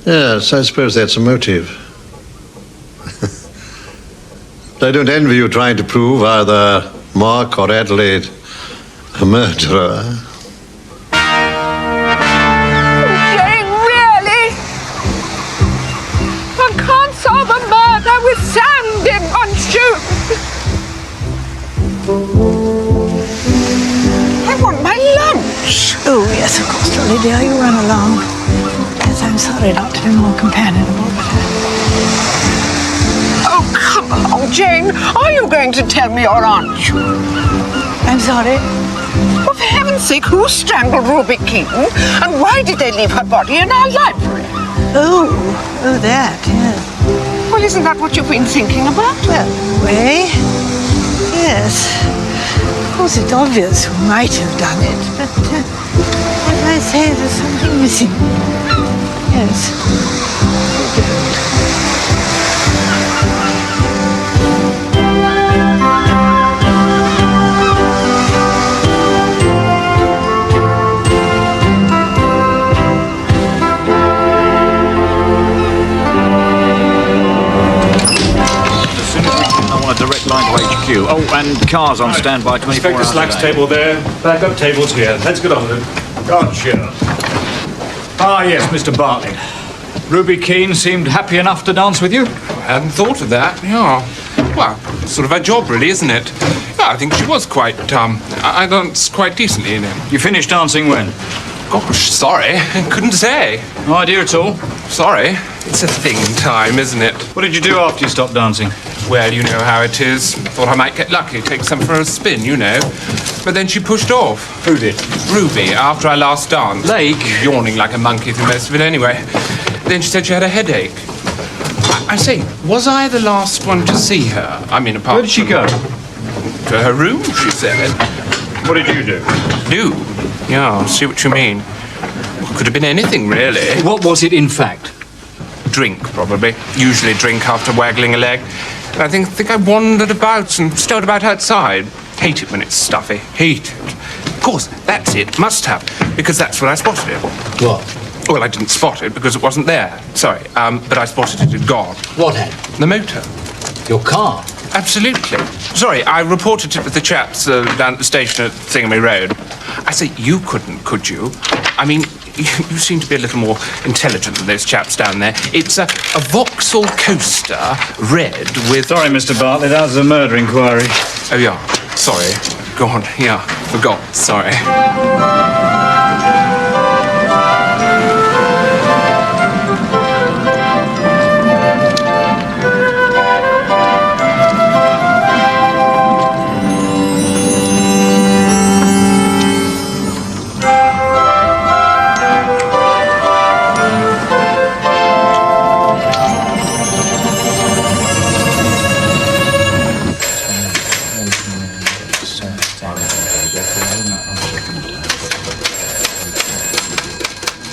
Yes, I suppose that's a motive. But I don't envy you trying to prove either Mark or Adelaide a murderer. Jane, really? I can't solve a murder with sand in one shoe. I want my lunch. Oh, yes, of course, Dolly dear, you run along. Yes, I'm sorry not to be more companionable, but... Oh, come along, Jane. Are you going to tell me or aren't you? I'm sorry. Well, for heaven's sake, who strangled Ruby Keene? And why did they leave her body in our library? Oh, that, yes. Well, isn't that what you've been thinking about? Well, way, yes. Of course, it's obvious who might have done it, but as I say, there's something missing. Yes. Direct line to HQ. Oh, and cars on standby 24 Inspector hours Slack's a day. table there. Backup table's here. Let's get on with it. Gotcha. Ah, yes, Mr. Bartley. Ruby Keene seemed happy enough to dance with you? I hadn't thought of that, yeah. Well, sort of her job, really, isn't it? Yeah, I think she was quite, I danced quite decently, you know. You finished dancing when? Gosh, sorry. Couldn't say. No idea at all? Sorry. It's a thing time, isn't it? What did you do after you stopped dancing? Well, you know how it is. Thought I might get lucky, take some for a spin, you know. But then she pushed off. Who did? Ruby, after I last danced. Lake? Yawning like a monkey through most of it anyway. Then she said she had a headache. I say, was I the last one to see her? I mean, apart Where did she go? To her room, she said. What did you do? Do? Yeah, I see what you mean. Well, could have been anything, really. What was it, in fact? Drink, probably. Usually drink after waggling a leg. And I think I wandered about and stirred about outside. Hate it when it's stuffy. Hate it. Of course, that's it. Must have. Because that's when I spotted it. What? Well, I didn't spot it because it wasn't there. Sorry. But I spotted it had gone. What had? The motor. Your car? Absolutely. Sorry, I reported it with the chaps down at the station at Thingamy Road. I say, you couldn't, could you? I mean, you seem to be a little more intelligent than those chaps down there. It's a Vauxhall coaster, red with... Sorry, Mr. Bartley, that was a murder inquiry. Oh, yeah. Sorry. Go on. Yeah, forgot. Sorry.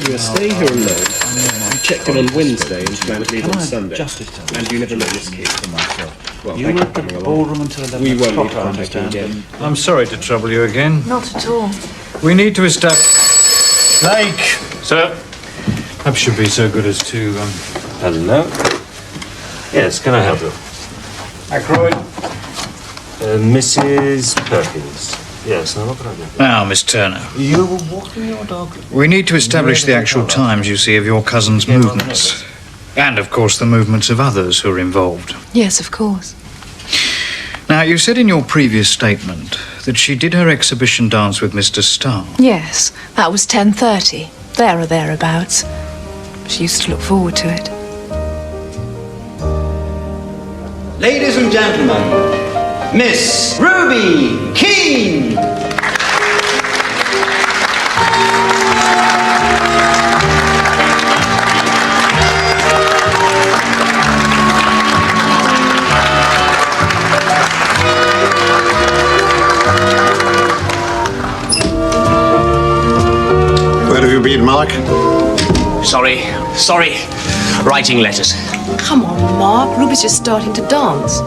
You were staying here alone. You checked in on Wednesday and planned to leave on Sunday. And you never met Miss King. Well, You were at the ballroom until 11 We won't need to o'clock, I contact you understand. again. I'm sorry to trouble you again. Not at all. We need to establish... Blake! Sir? Perhaps you'd be so good as to... Hello. Yes, can I help you? Ackroyd? Mrs. Perkins. Yes, now what can I do? Now, Miss Turner. You were walking your dog? We need to establish the actual times, you see, of your cousin's movements. And, of course, the movements of others who are involved. Yes, of course. Now, you said in your previous statement that she did her exhibition dance with Mr. Starr. Yes, that was 10:30. There or thereabouts. She used to look forward to it. Ladies and gentlemen, Miss Ruby Keane! Where have you been, Mark? Sorry. Writing letters. Come on, Mark. Ruby's just starting to dance.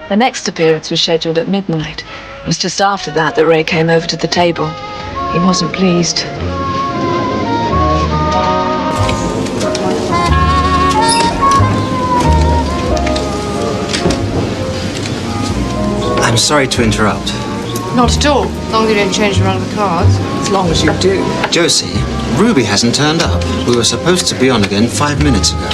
The next appearance was scheduled at midnight. It was just after that that Ray came over to the table. He wasn't pleased. I'm sorry to interrupt. Not at all. As long as you don't change the run of the cards. As long as you do. Josie, Ruby hasn't turned up. We were supposed to be on again 5 minutes ago.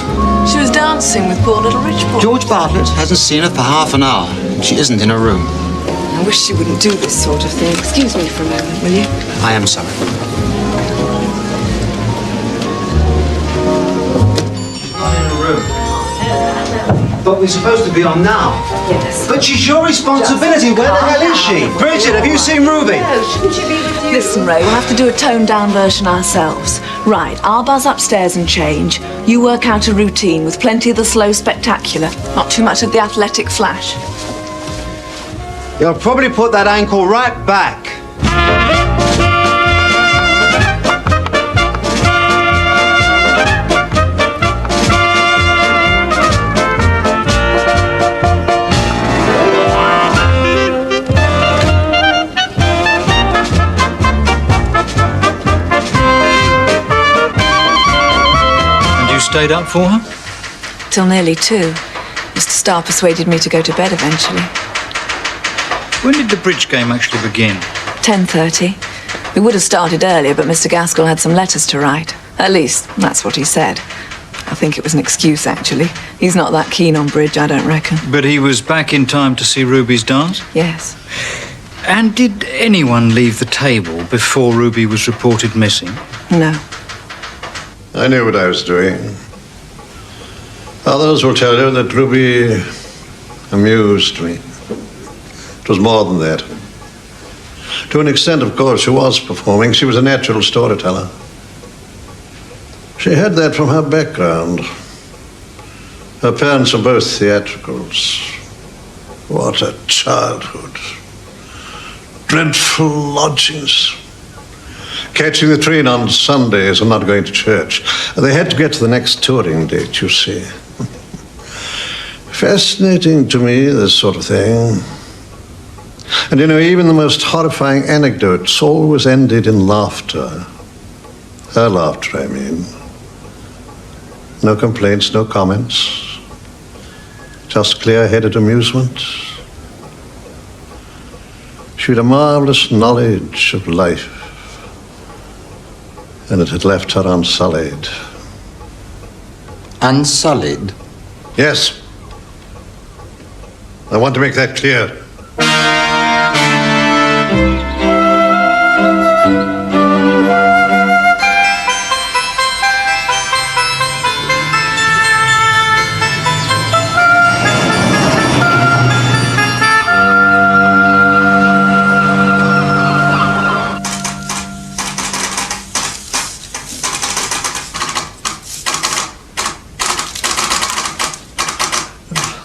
She was dancing with poor little Richport. George Bartlett hasn't seen her for half an hour, and she isn't in her room. I wish she wouldn't do this sort of thing. Excuse me for a moment, will you? I am sorry. But we're supposed to be on now. Yes. But she's your responsibility. Where the hell is she? Bridget, have you seen Ruby? No, shouldn't she be with you? Listen, Ray, we'll have to do a toned-down version ourselves. Right, I'll buzz upstairs and change. You work out a routine with plenty of the slow spectacular. Not too much of the athletic flash. You'll probably put that ankle right back. Stayed up for her? Till nearly 2. Mr. Starr persuaded me to go to bed eventually. When did the bridge game actually begin? 10:30. We would have started earlier, but Mr. Gaskell had some letters to write. At least, that's what he said. I think it was an excuse, actually. He's not that keen on bridge, I don't reckon. But he was back in time to see Ruby's dance? Yes. And did anyone leave the table before Ruby was reported missing? No. I knew what I was doing. Others will tell you that Ruby amused me. It was more than that. To an extent, of course, she was performing. She was a natural storyteller. She had that from her background. Her parents were both theatricals. What a childhood. Dreadful lodgings. catching the train on Sundays and not going to church. They had to get to the next touring date, you see. Fascinating to me, this sort of thing. And you know, even the most horrifying anecdotes always ended in laughter. Her laughter, I mean. No complaints, no comments. Just clear-headed amusement. She had a marvelous knowledge of life, and it had left her unsullied. Unsullied? Yes. I want to make that clear.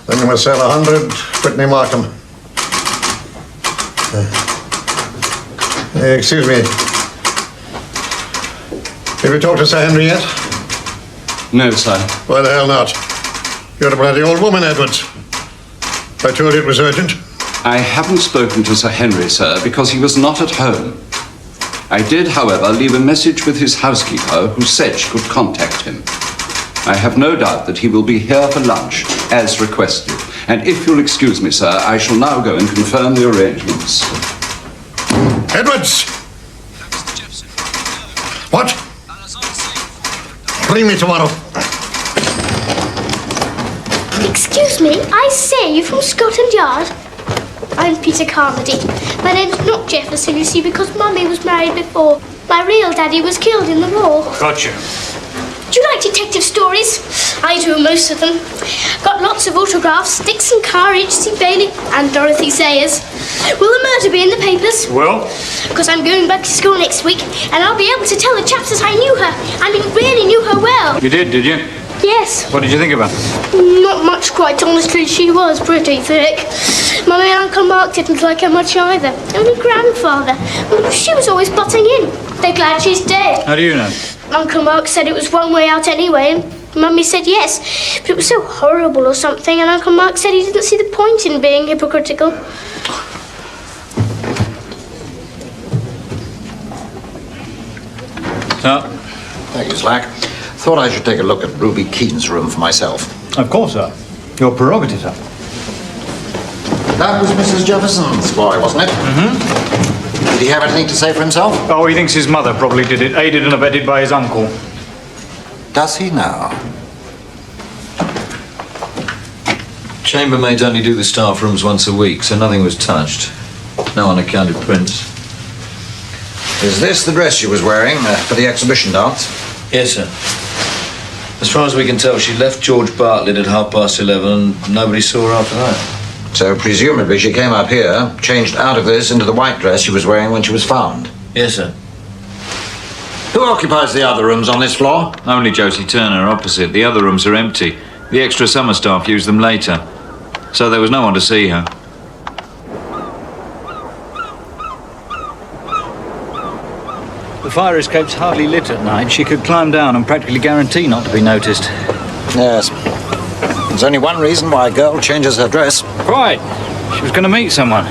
Then you must sell 100, Brittany Markham. Excuse me. Have you talked to Sir Henry yet? No, sir. Why the hell not? You're a bloody old woman, Edwards. I told you it was urgent. I haven't spoken to Sir Henry, sir, because he was not at home. I did, however, leave a message with his housekeeper, who said she could contact him. I have no doubt that he will be here for lunch, as requested. And if you'll excuse me, sir, I shall now go and confirm the arrangements. Edwards! What? Bring me tomorrow. Excuse me, I say, you from Scotland Yard? I'm Peter Carmody. My name's not Jefferson, you see, because Mummy was married before. My real daddy was killed in the war. Gotcha. Do you like detective stories? I do, most of them. Got lots of autographs, Dixon Carr, H.C. Bailey, and Dorothy Sayers. Will the murder be in the papers? Well? Because I'm going back to school next week, and I'll be able to tell the chaps that I knew her. I mean, really knew her well. You did you? Yes. What did you think of her? Not much, quite honestly. She was pretty thick. Mummy and Uncle Mark didn't like her much either. Only Grandfather. She was always butting in. They're glad she's dead. How do you know? Uncle Mark said it was one way out anyway, and Mummy said yes. But it was so horrible or something, and Uncle Mark said he didn't see the point in being hypocritical. Sir? Thank you, Slack. Thought I should take a look at Ruby Keane's room for myself. Of course, sir. Your prerogative, sir. That was Mrs. Jefferson's boy, wasn't it? Mm-hmm. Did he have anything to say for himself? Oh, he thinks his mother probably did it, aided and abetted by his uncle. Does he now? Chambermaids only do the staff rooms once a week, so nothing was touched. No unaccounted prints. Is this the dress she was wearing for the exhibition dance? Yes, sir. As far as we can tell, she left George Bartlett at 11:30 and nobody saw her after that. So presumably she came up here, changed out of this into the white dress she was wearing when she was found. Yes, sir. Who occupies the other rooms on this floor? Only Josie Turner opposite. The other rooms are empty. The extra summer staff use them later. So there was no one to see her. The fire escape's hardly lit at night. She could climb down and practically guarantee not to be noticed. Yes. There's only one reason why a girl changes her dress. Quite. She was going to meet someone.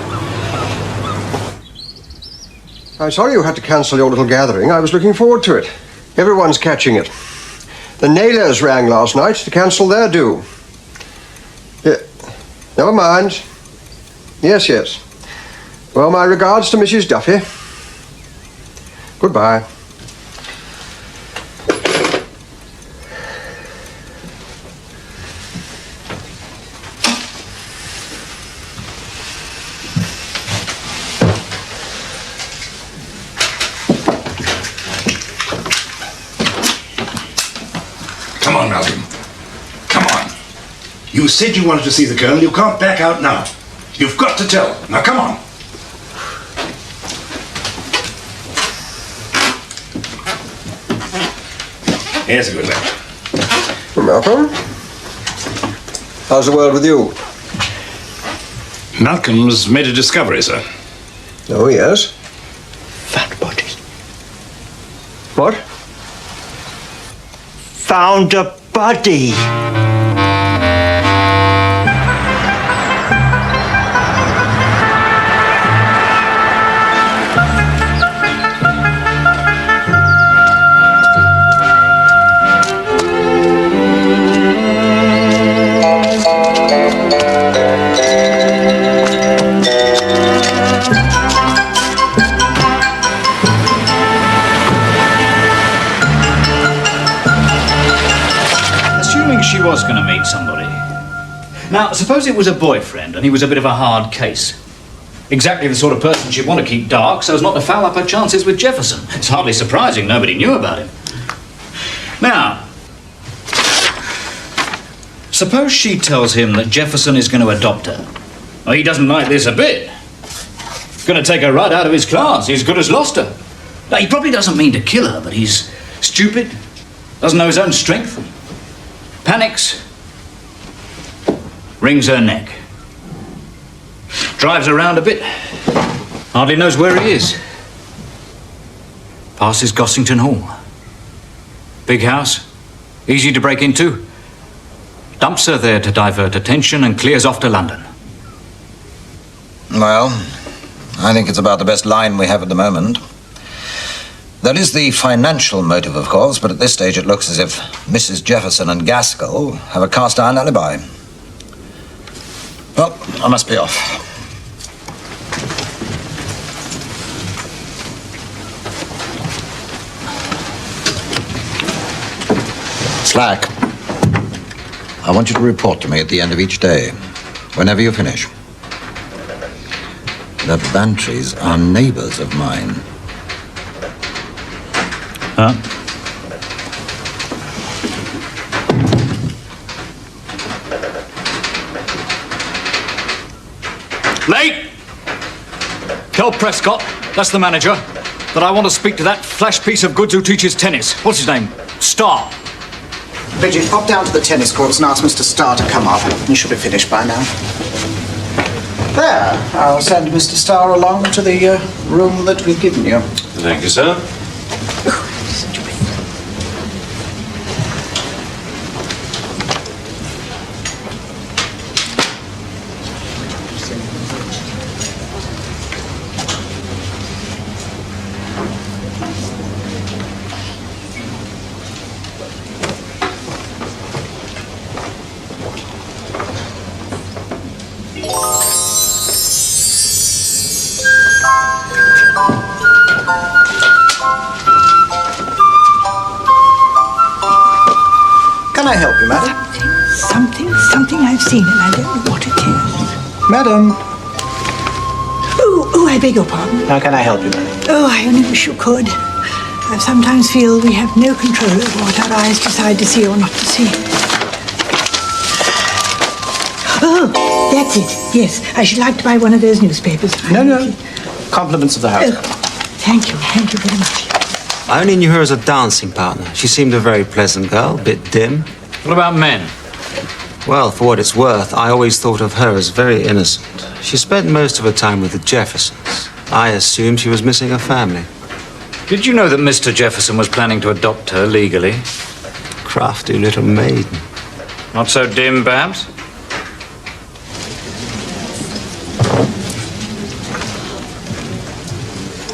I'm sorry you had to cancel your little gathering. I was looking forward to it. Everyone's catching it. The Naylors rang last night to cancel their due. Yeah. Never mind. Yes, yes. Well, my regards to Mrs. Duffy. Goodbye. Come on, Malcolm. Come on. You said you wanted to see the Colonel. You can't back out now. You've got to tell. Now, come on. Here's a good lad. Malcolm? How's the world with you? Malcolm's made a discovery, sir. Oh, yes? Fat bodies. What? Found a body. She was going to meet somebody. Now, suppose it was a boyfriend and he was a bit of a hard case. Exactly the sort of person she'd want to keep dark so as not to foul up her chances with Jefferson. It's hardly surprising nobody knew about him. Now, suppose she tells him that Jefferson is going to adopt her. Well, he doesn't like this a bit. Going to take her right out of his class. He's good as lost her. Now, he probably doesn't mean to kill her, but he's stupid, doesn't know his own strength. Panics, wrings her neck, drives around a bit, hardly knows where he is. Passes Gossington Hall. Big house, easy to break into. Dumps her there to divert attention and clears off to London. Well, I think it's about the best line we have at the moment. There is the financial motive, of course, but at this stage it looks as if Mrs. Jefferson and Gaskell have a cast-iron alibi. Well, I must be off. Slack, I want you to report to me at the end of each day, whenever you finish. The Bantrys are neighbors of mine. Huh? Late! Tell Prescott, that's the manager, that I want to speak to that flash piece of goods who teaches tennis. What's his name? Starr. Bridget, pop down to the tennis courts and ask Mr. Starr to come up. He should be finished by now. There, I'll send Mr. Starr along to the room that we've given you. Thank you, sir. Can I help you, madam? Something I've seen and I don't know what it is. Madam. Oh, I beg your pardon. How can I help you, madam? Oh, I only wish you could. I sometimes feel we have no control over what our eyes decide to see or not to see. Oh, that's it. Yes, I should like to buy one of those newspapers. No. Compliments of the house. Oh, thank you very much. I only knew her as a dancing partner. She seemed a very pleasant girl, a bit dim. What about men? Well, for what it's worth, I always thought of her as very innocent. She spent most of her time with the Jeffersons. I assumed she was missing a family. Did you know that Mr. Jefferson was planning to adopt her legally? Crafty little maiden. Not so dim, perhaps?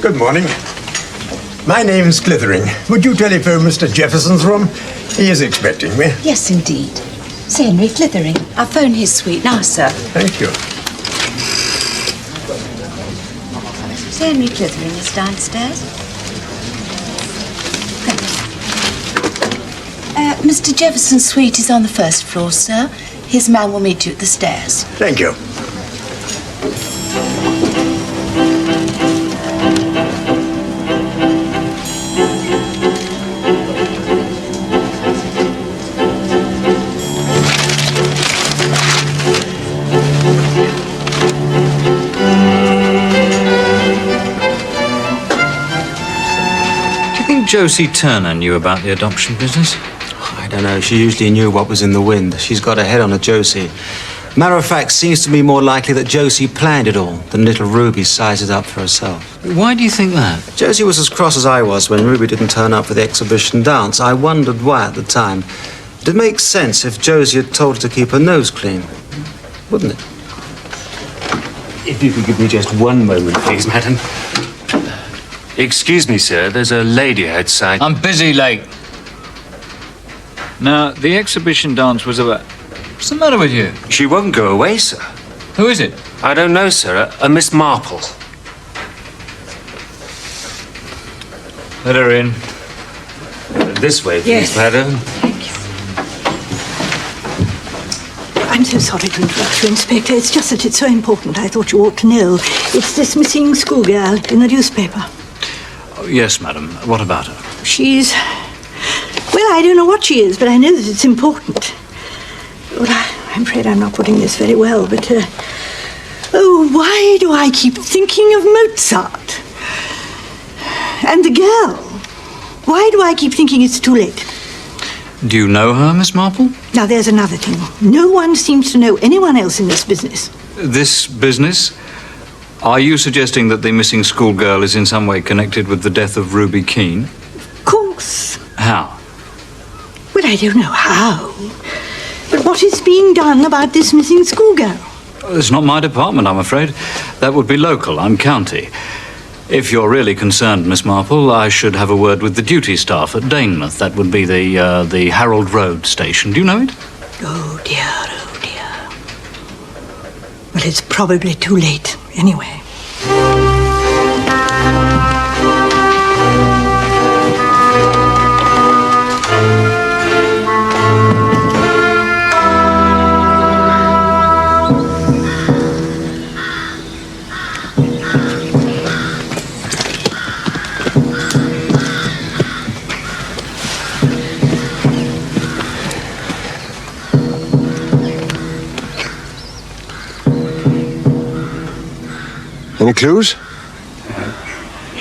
Good morning. My name's Clithering. Would you telephone Mr. Jefferson's room? He is expecting me. Yes, indeed. Sir Henry Clithering. I'll phone his suite now, sir. Thank you. Sir Henry Clithering is downstairs. Thank you. Mr. Jefferson's suite is on the first floor, sir. His man will meet you at the stairs. Thank you. Josie Turner knew about the adoption business? I don't know. She usually knew what was in the wind. She's got her head on a Josie. Matter of fact, seems to me more likely that Josie planned it all than little Ruby sized it up for herself. Why do you think that? Josie was as cross as I was when Ruby didn't turn up for the exhibition dance. I wondered why at the time. It'd make sense if Josie had told her to keep her nose clean, wouldn't it? If you could give me just one moment, please, madam. Excuse me, sir. There's a lady outside. I'm busy, late. Now, the exhibition dance was about... What's the matter with you? She won't go away, sir. Who is it? I don't know, sir. A Miss Marple. Let her in. This way, please, Yes. madam. I'm so sorry to interrupt you, Inspector. It's just that it's so important. I thought you ought to know. It's this missing schoolgirl in the newspaper. Oh, yes, madam. What about her? She's... Well, I don't know what she is, but I know that it's important. Well, I'm afraid I'm not putting this very well, but... Oh, why do I keep thinking of Mozart? And the girl. Why do I keep thinking it's too late? Do you know her, Miss Marple? Now, there's another thing. No one seems to know anyone else in this business. This business? Are you suggesting that the missing schoolgirl is in some way connected with the death of Ruby Keene? Of course. How? Well, I don't know how. But what is being done about this missing schoolgirl? It's not my department, I'm afraid. That would be local. I'm county. If you're really concerned, Miss Marple, I should have a word with the duty staff at Danemouth. That would be the Harold Road station. Do you know it? Oh, dear, oh, dear. Well, it's probably too late, anyway. Any clues?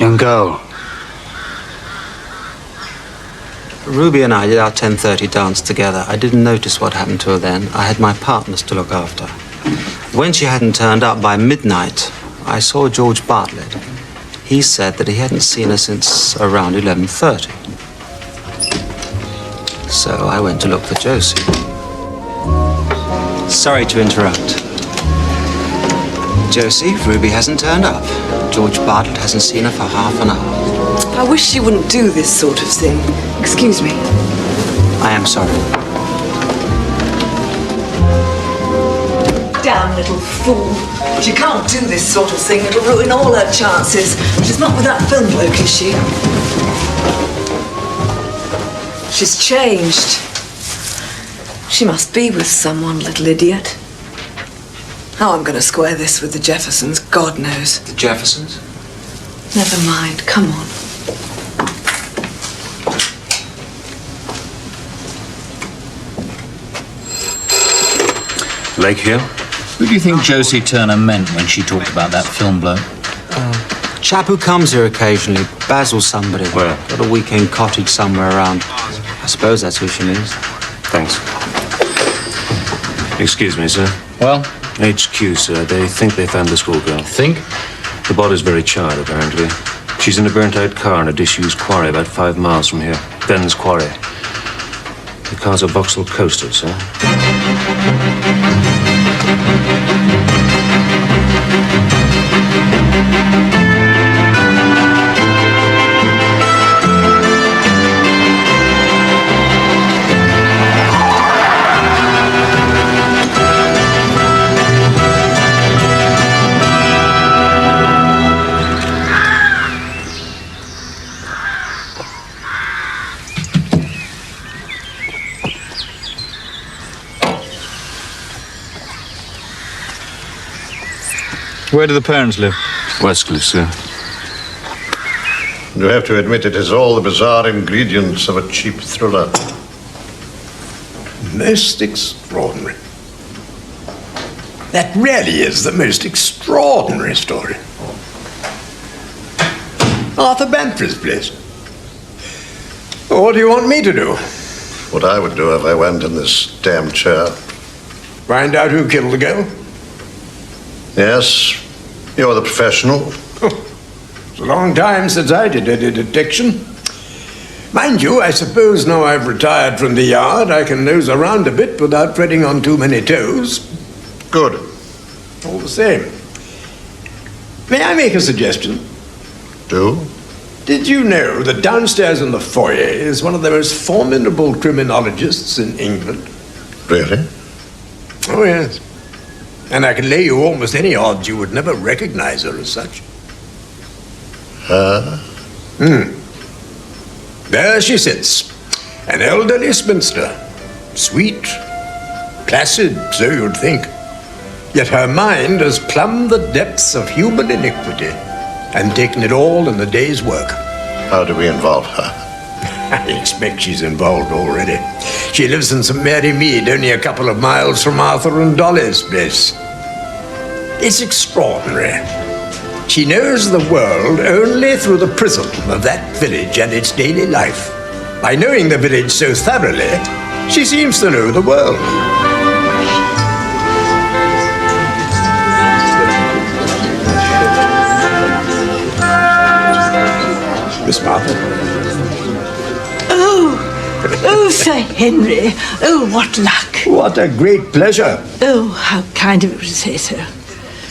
Young girl. Ruby and I did our 10:30 dance together. I didn't notice what happened to her then. I had my partners to look after. When she hadn't turned up by midnight, I saw George Bartlett. He said that he hadn't seen her since around 11:30. So I went to look for Josie. Sorry to interrupt. Josie, Ruby hasn't turned up. George Bartlett hasn't seen her for half an hour. I wish she wouldn't do this sort of thing. Excuse me. I am sorry. Damn little fool. She can't do this sort of thing. It'll ruin all her chances. She's not with that film bloke, is she? She's changed. She must be with someone, little idiot. How I'm going to square this with the Jeffersons, God knows. The Jeffersons? Never mind. Come on. Lake Hill? Who do you think Josie Turner meant when she talked about that film bloke? Chap who comes here occasionally. Basil somebody. Where? Got a weekend cottage somewhere around. I suppose that's who she means. Thanks. Excuse me, sir. Well? HQ, sir. They think they found the schoolgirl. Think? The body's very charred, apparently. She's in a burnt-out car in a disused quarry about 5 miles from here. Ben's Quarry. The car's a Vauxhall Coaster, sir. Where do the parents live? Westcliff, sir. You have to admit it has all the bizarre ingredients of a cheap thriller. Most extraordinary. That really is the most extraordinary story. Arthur Bantry's place. What do you want me to do? What I would do if I went in this damn chair. Find out who killed the girl? Yes, you're the professional. It's a long time since I did any detection. Mind you, I suppose now I've retired from the yard, I can nose around a bit without treading on too many toes. Good. All the same. May I make a suggestion? Do? Did you know that downstairs in the foyer is one of the most formidable criminologists in England? Really? Oh, yes. And I can lay you almost any odds you would never recognize her as such. Her? There she sits, an elderly spinster. Sweet, placid, so you'd think. Yet her mind has plumbed the depths of human iniquity and taken it all in the day's work. How do we involve her? I expect she's involved already. She lives in St. Mary Mead, only a couple of miles from Arthur and Dolly's place. It's extraordinary. She knows the world only through the prism of that village and its daily life. By knowing the village so thoroughly, she seems to know the world. Miss Marple. Oh, Sir Henry. Oh, what luck. What a great pleasure. Oh, how kind of you to say so.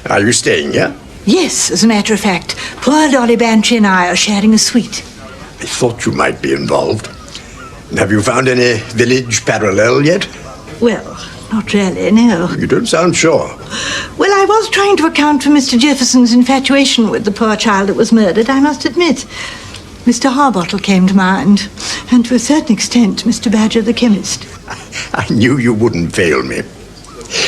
Are you staying here? Yes, as a matter of fact. Poor Dolly Bantry and I are sharing a suite. I thought you might be involved. Have you found any village parallel yet? Well, not really, no. You don't sound sure. Well, I was trying to account for Mr. Jefferson's infatuation with the poor child that was murdered, I must admit. Mr. Harbottle came to mind, and to a certain extent, Mr. Badger the chemist. I knew you wouldn't fail me.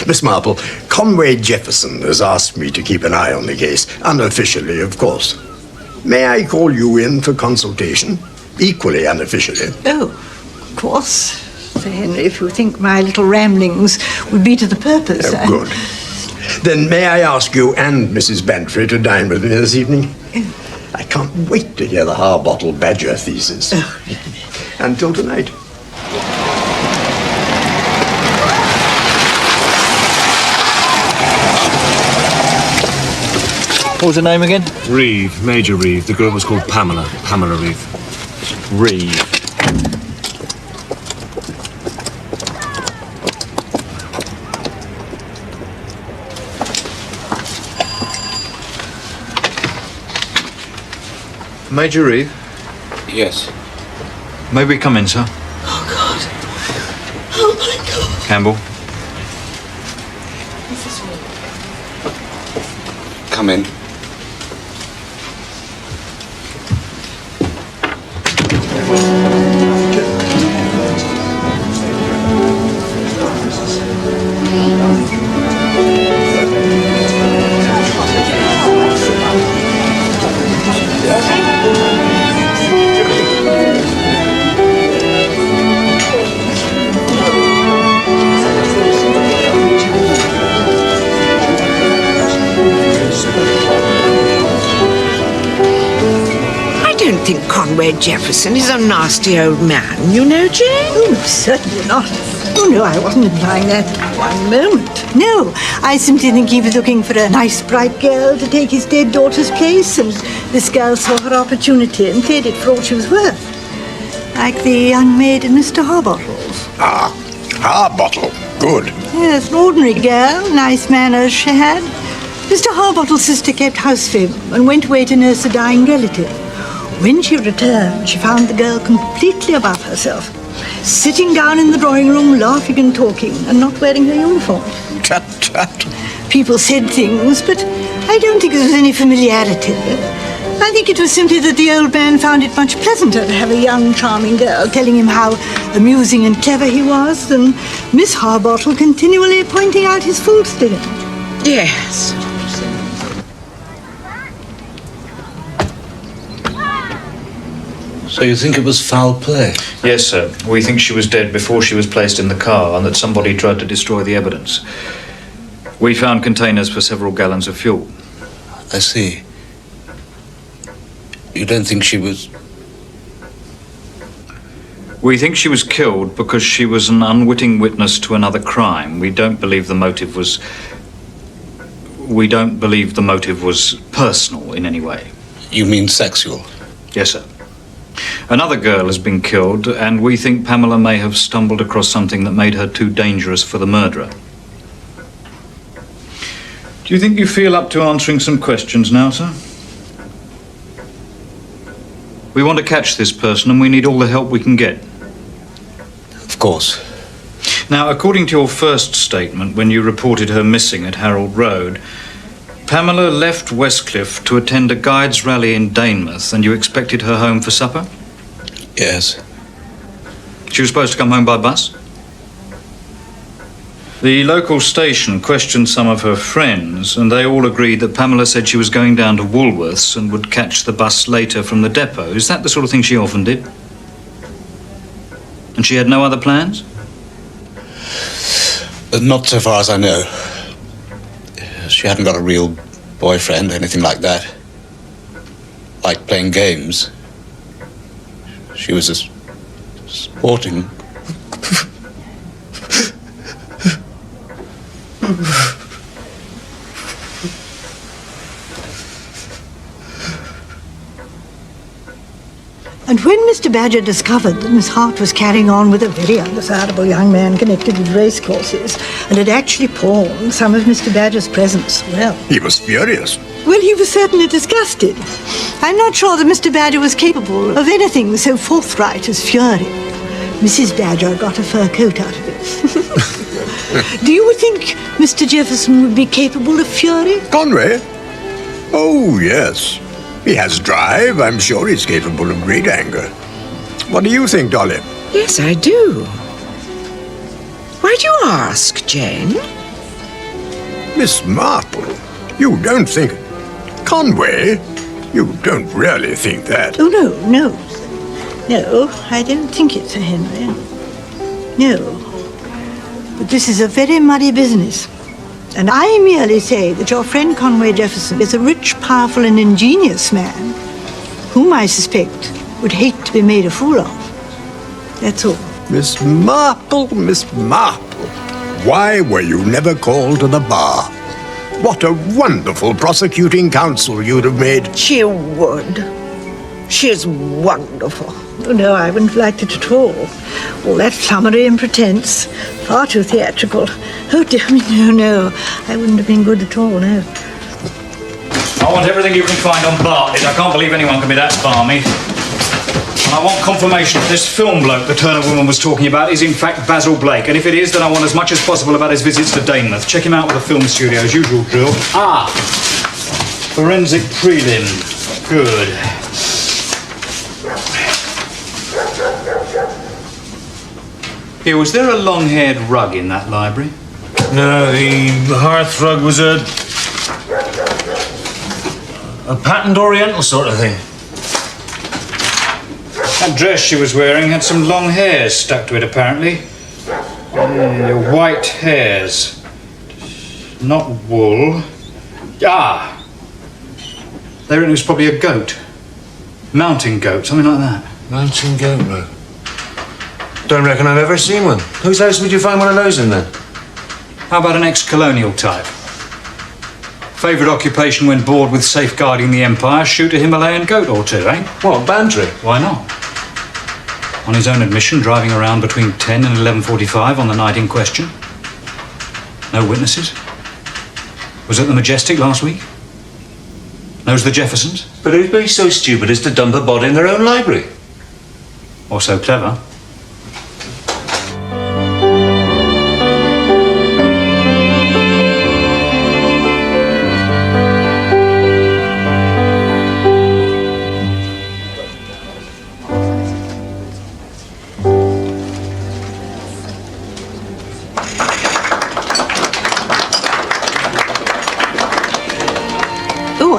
Miss Marple, Conway Jefferson has asked me to keep an eye on the case, unofficially, of course. May I call you in for consultation? Equally unofficially. Oh, of course. Sir Henry, if you think my little ramblings would be to the purpose. Oh, good. Then may I ask you and Mrs. Bantry to dine with me this evening? I can't wait to hear the Harbottle Badger thesis. Until tonight. What was her name again? Reeve, Major Reeve. The girl was called Pamela. Pamela Reeve. Reeve. Major Reeve? Yes. May we come in, sir? Oh, God. Oh, my God. Campbell? Come in. I don't think Conway Jefferson is a nasty old man, you know, Jane. Oh, certainly not. Oh, no, I wasn't implying that one moment. No, I simply think he was looking for a nice, bright girl to take his dead daughter's place, and this girl saw her opportunity and paid it for all she was worth. Like the young maid in Mr. Harbottle's. Ah, Harbottle. Good. Yes, an ordinary girl, nice manners she had. Mr. Harbottle's sister kept house for him and went away to nurse a dying relative. When she returned, she found the girl completely above herself, sitting down in the drawing room, laughing and talking, and not wearing her uniform. Tut, tut. People said things, but I don't think there was any familiarity. I think it was simply that the old man found it much pleasanter to have a young, charming girl telling him how amusing and clever he was than Miss Harbottle continually pointing out his faults to him. Yes. So you think it was foul play? Yes, sir. We think she was dead before she was placed in the car and that somebody tried to destroy the evidence. We found containers for several gallons of fuel. I see. You don't think she was... We think she was killed because she was an unwitting witness to another crime. We don't believe the motive was personal in any way. You mean sexual? Yes, sir. Another girl has been killed, and we think Pamela may have stumbled across something that made her too dangerous for the murderer. Do you think you feel up to answering some questions now, sir? We want to catch this person, and we need all the help we can get. Of course. Now, according to your first statement, when you reported her missing at Harold Road, Pamela left Westcliff to attend a guides rally in Danemouth, and you expected her home for supper? Yes. She was supposed to come home by bus? The local station questioned some of her friends, and they all agreed that Pamela said she was going down to Woolworths and would catch the bus later from the depot. Is that the sort of thing she often did? And she had no other plans? Not so far as I know. She hadn't got a real boyfriend, anything like that. Like playing games. She was a sporting. And when Mr. Badger discovered that Miss Hart was carrying on with a very undesirable young man connected with racecourses and had actually pawned some of Mr. Badger's presents, well... He was furious. Well, he was certainly disgusted. I'm not sure that Mr. Badger was capable of anything so forthright as fury. Mrs. Badger got a fur coat out of it. Do you think Mr. Jefferson would be capable of fury? Conway? Oh, yes. He has drive. I'm sure he's capable of great anger. What do you think, Dolly? Yes, I do. Why do you ask, Jane? Miss Marple, you don't think... Conway, you don't really think that. Oh, no. No, I don't think it, Sir Henry. No. But this is a very muddy business. And I merely say that your friend Conway Jefferson is a rich, powerful, and ingenious man whom I suspect would hate to be made a fool of. That's all. Miss Marple, why were you never called to the bar? What a wonderful prosecuting counsel you'd have made. She would. She's wonderful. Oh, no, I wouldn't have liked it at all. All that flummery and pretense. Far too theatrical. Oh, dear me, no. I wouldn't have been good at all, no. I want everything you can find on Bartlett. I can't believe anyone can be that balmy. And I want confirmation that this film bloke the Turner woman was talking about is in fact Basil Blake. And if it is, then I want as much as possible about his visits to Danemouth. Check him out with the film studio, as usual drill. Forensic prelim. Good. Here, was there a long-haired rug in that library? No, the hearth rug was a patterned oriental sort of thing. That dress she was wearing had some long hairs stuck to it, apparently. White hairs. Not wool. There it was, probably a goat. Mountain goat, something like that. Mountain goat rug. Don't reckon I've ever seen one. Whose house would you find one of those in, then? How about an ex-colonial type? Favourite occupation when bored with safeguarding the empire, shoot a Himalayan goat or two, eh? What, Bantry? Why not? On his own admission, driving around between 10 and 11:45 on the night in question. No witnesses. Was at the Majestic last week. Knows the Jeffersons. But who'd be so stupid as to dump a body in their own library? Or so clever.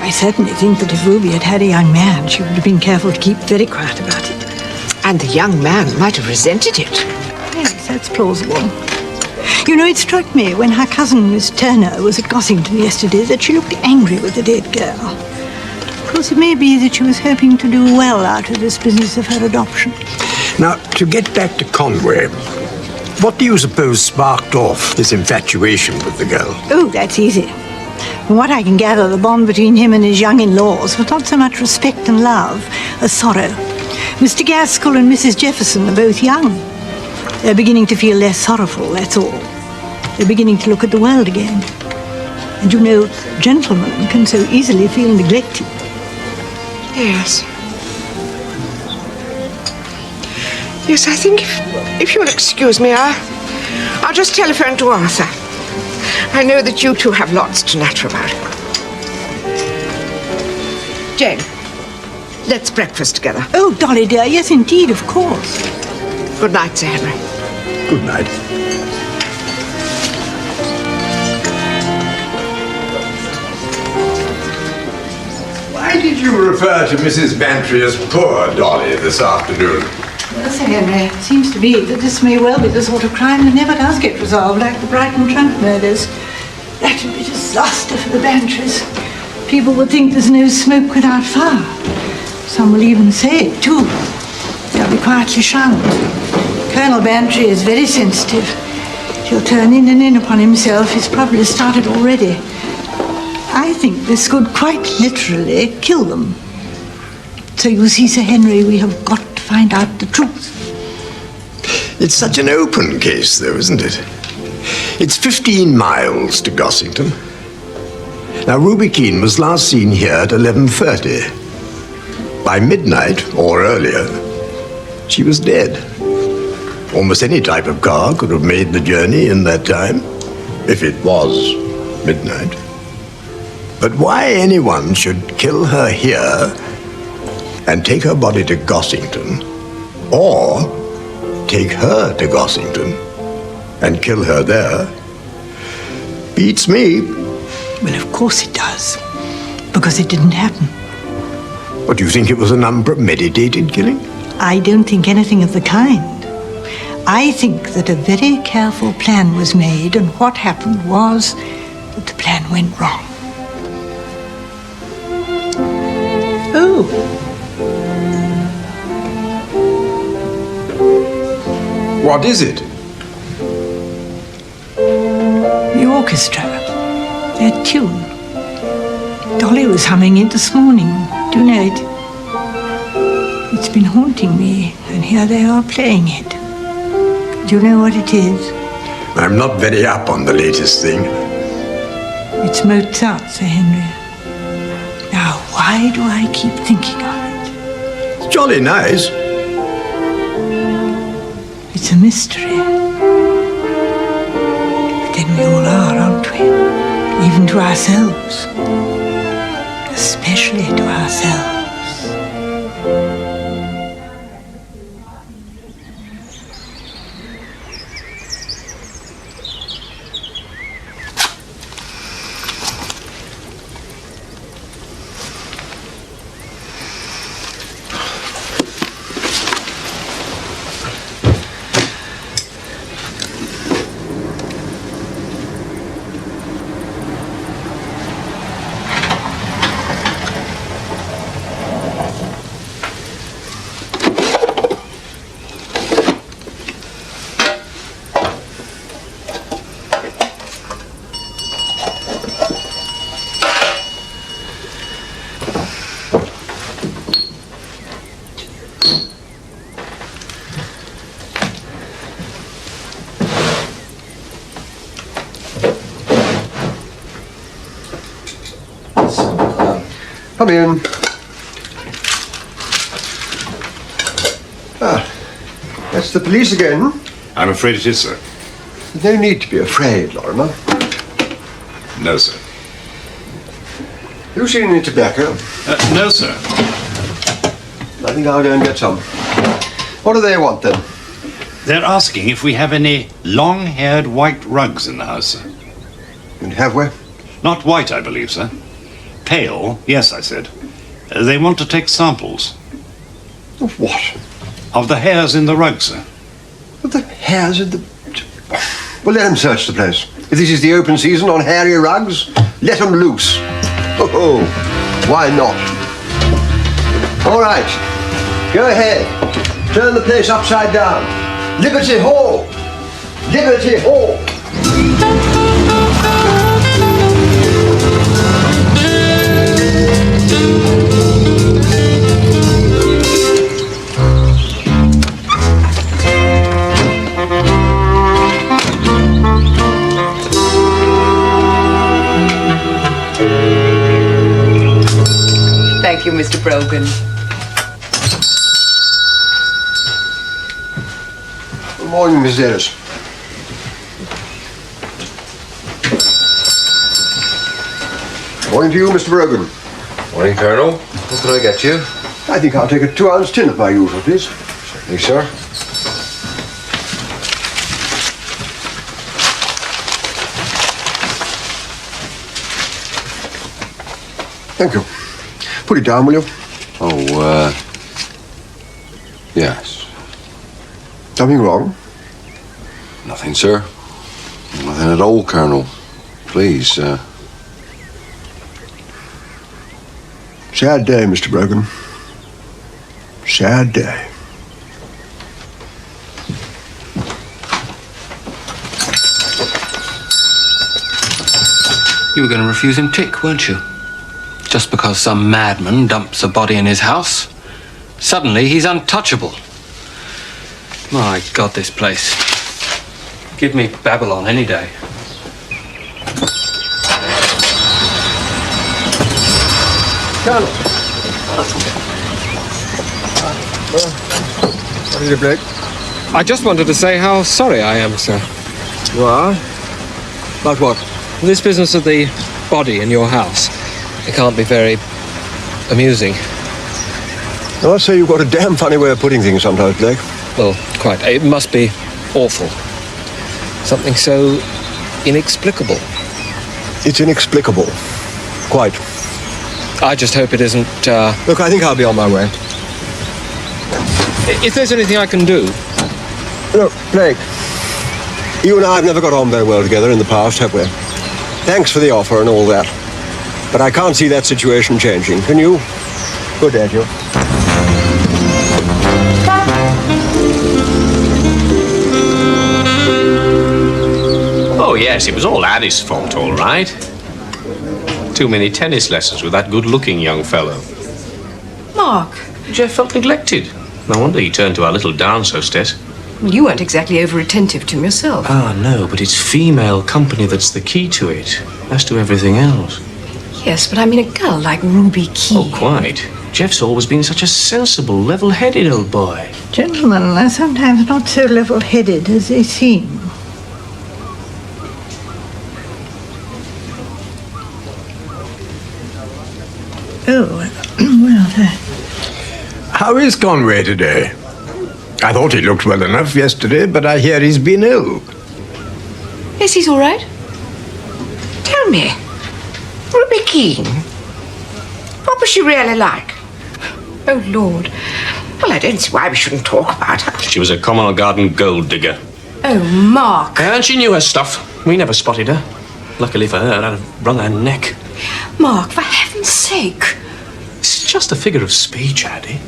I certainly think that if Ruby had had a young man, she would have been careful to keep very quiet about it. And the young man might have resented it. Yes, that's plausible. You know, it struck me when her cousin, Miss Turner, was at Gossington yesterday that she looked angry with the dead girl. Of course, it may be that she was hoping to do well out of this business of her adoption. Now, to get back to Conway, what do you suppose sparked off this infatuation with the girl? Oh, that's easy. From what I can gather, the bond between him and his young in-laws was not so much respect and love as sorrow. Mr. Gaskell and Mrs. Jefferson are both young. They're beginning to feel less sorrowful, that's all. They're beginning to look at the world again. And you know, gentlemen can so easily feel neglected. Yes. Yes, I think if you'll excuse me, I'll just telephone to Arthur. I know that you two have lots to natter about. Jane, let's breakfast together. Oh, Dolly dear, yes indeed, of course. Good night, Sir Henry. Good night. Why did you refer to Mrs. Bantry as poor Dolly this afternoon? Well, Sir Henry, it seems to me that this may well be the sort of crime that never does get resolved, like the Brighton trunk murders. That would be disaster for the Bantrys. People would think there's no smoke without fire. Some will even say it, too. They'll be quietly shunned. Colonel Bantry is very sensitive. He'll turn in and in upon himself. He's probably started already. I think this could quite literally kill them. So you see, Sir Henry, we have got to find out the truth. It's such an open case, though, isn't it? It's 15 miles to Gossington. Now, Ruby Keene was last seen here at 11:30. By midnight, or earlier, she was dead. Almost any type of car could have made the journey in that time, if it was midnight. But why anyone should kill her here and take her body to Gossington, or take her to Gossington and kill her there, beats me. Well, of course it does, because it didn't happen. What, do you think it was an unpremeditated killing? I don't think anything of the kind. I think that a very careful plan was made, and what happened was that the plan went wrong. Oh. What is it? The orchestra. That tune. Dolly was humming it this morning. Do you know it? It's been haunting me, and here they are playing it. Do you know what it is? I'm not very up on the latest thing. It's Mozart, Sir Henry. Now, why do I keep thinking of it? It's jolly nice. It's a mystery. But then we all are, aren't we? Even to ourselves. Especially to ourselves. Come in. Ah, that's the police again. I'm afraid it is, sir. There's no need to be afraid, Lorimer. No, sir. You seen any tobacco? No, sir. I think I'll go and get some. What do they want, then? They're asking if we have any long-haired white rugs in the house, sir. And have we? Not white, I believe, sir. Pale, yes, I said. They want to take samples. Of what? Of the hairs in the rug, sir. Of the hairs in the... Well, let them search the place. If this is the open season on hairy rugs, let them loose. Oh, why not? All right, go ahead. Turn the place upside down. Liberty Hall! Liberty Hall! Thank you, Mr. Brogan. Good morning, Miss Ellis. Morning to you, Mr. Brogan. Morning, Colonel. What can I get you? I think I'll take a 2-ounce tin of my usual, please. Certainly, sir. Thank you. Put it down, will you? Oh, yes. Something wrong? Nothing, sir. Nothing at all, Colonel. Please, Sad day, Mr. Brogan. Sad day. You were going to refuse him tick, weren't you? Just because some madman dumps a body in his house, suddenly he's untouchable. My God, this place. Give me Babylon any day. Colonel. What is it, Blake? I just wanted to say how sorry I am, sir. You are? About what? This business of the body in your house. It can't be very amusing. I must say you've got a damn funny way of putting things sometimes, Blake. Well, quite. It must be awful. Something so inexplicable. It's inexplicable. Quite. I just hope it isn't, Look, I think I'll be on my way. If there's anything I can do... Look, Blake, you and I have never got on very well together in the past, have we? Thanks for the offer and all that. But I can't see that situation changing. Can you? Good day, Joe. Oh, yes, it was all Addie's fault, all right. Too many tennis lessons with that good-looking young fellow. Mark. Jeff felt neglected. No wonder he turned to our little dance hostess. You weren't exactly over-attentive to him yourself. Ah, no, but it's female company that's the key to it, as to everything else. Yes, but I mean a girl like Ruby Keene. Oh, quite. Jeff's always been such a sensible, level-headed old boy. Gentlemen are sometimes not so level-headed as they seem. How is Conway today? I thought he looked well enough yesterday, but I hear he's been ill. Yes, he's all right. Tell me, Ruby Keene, what was she really like? Oh, Lord. Well, I don't see why we shouldn't talk about her. She was a common garden gold digger. Oh, Mark. And she knew her stuff. We never spotted her. Luckily for her, I'd have wrung her neck. Mark, for heaven's sake. It's just a figure of speech, Addie.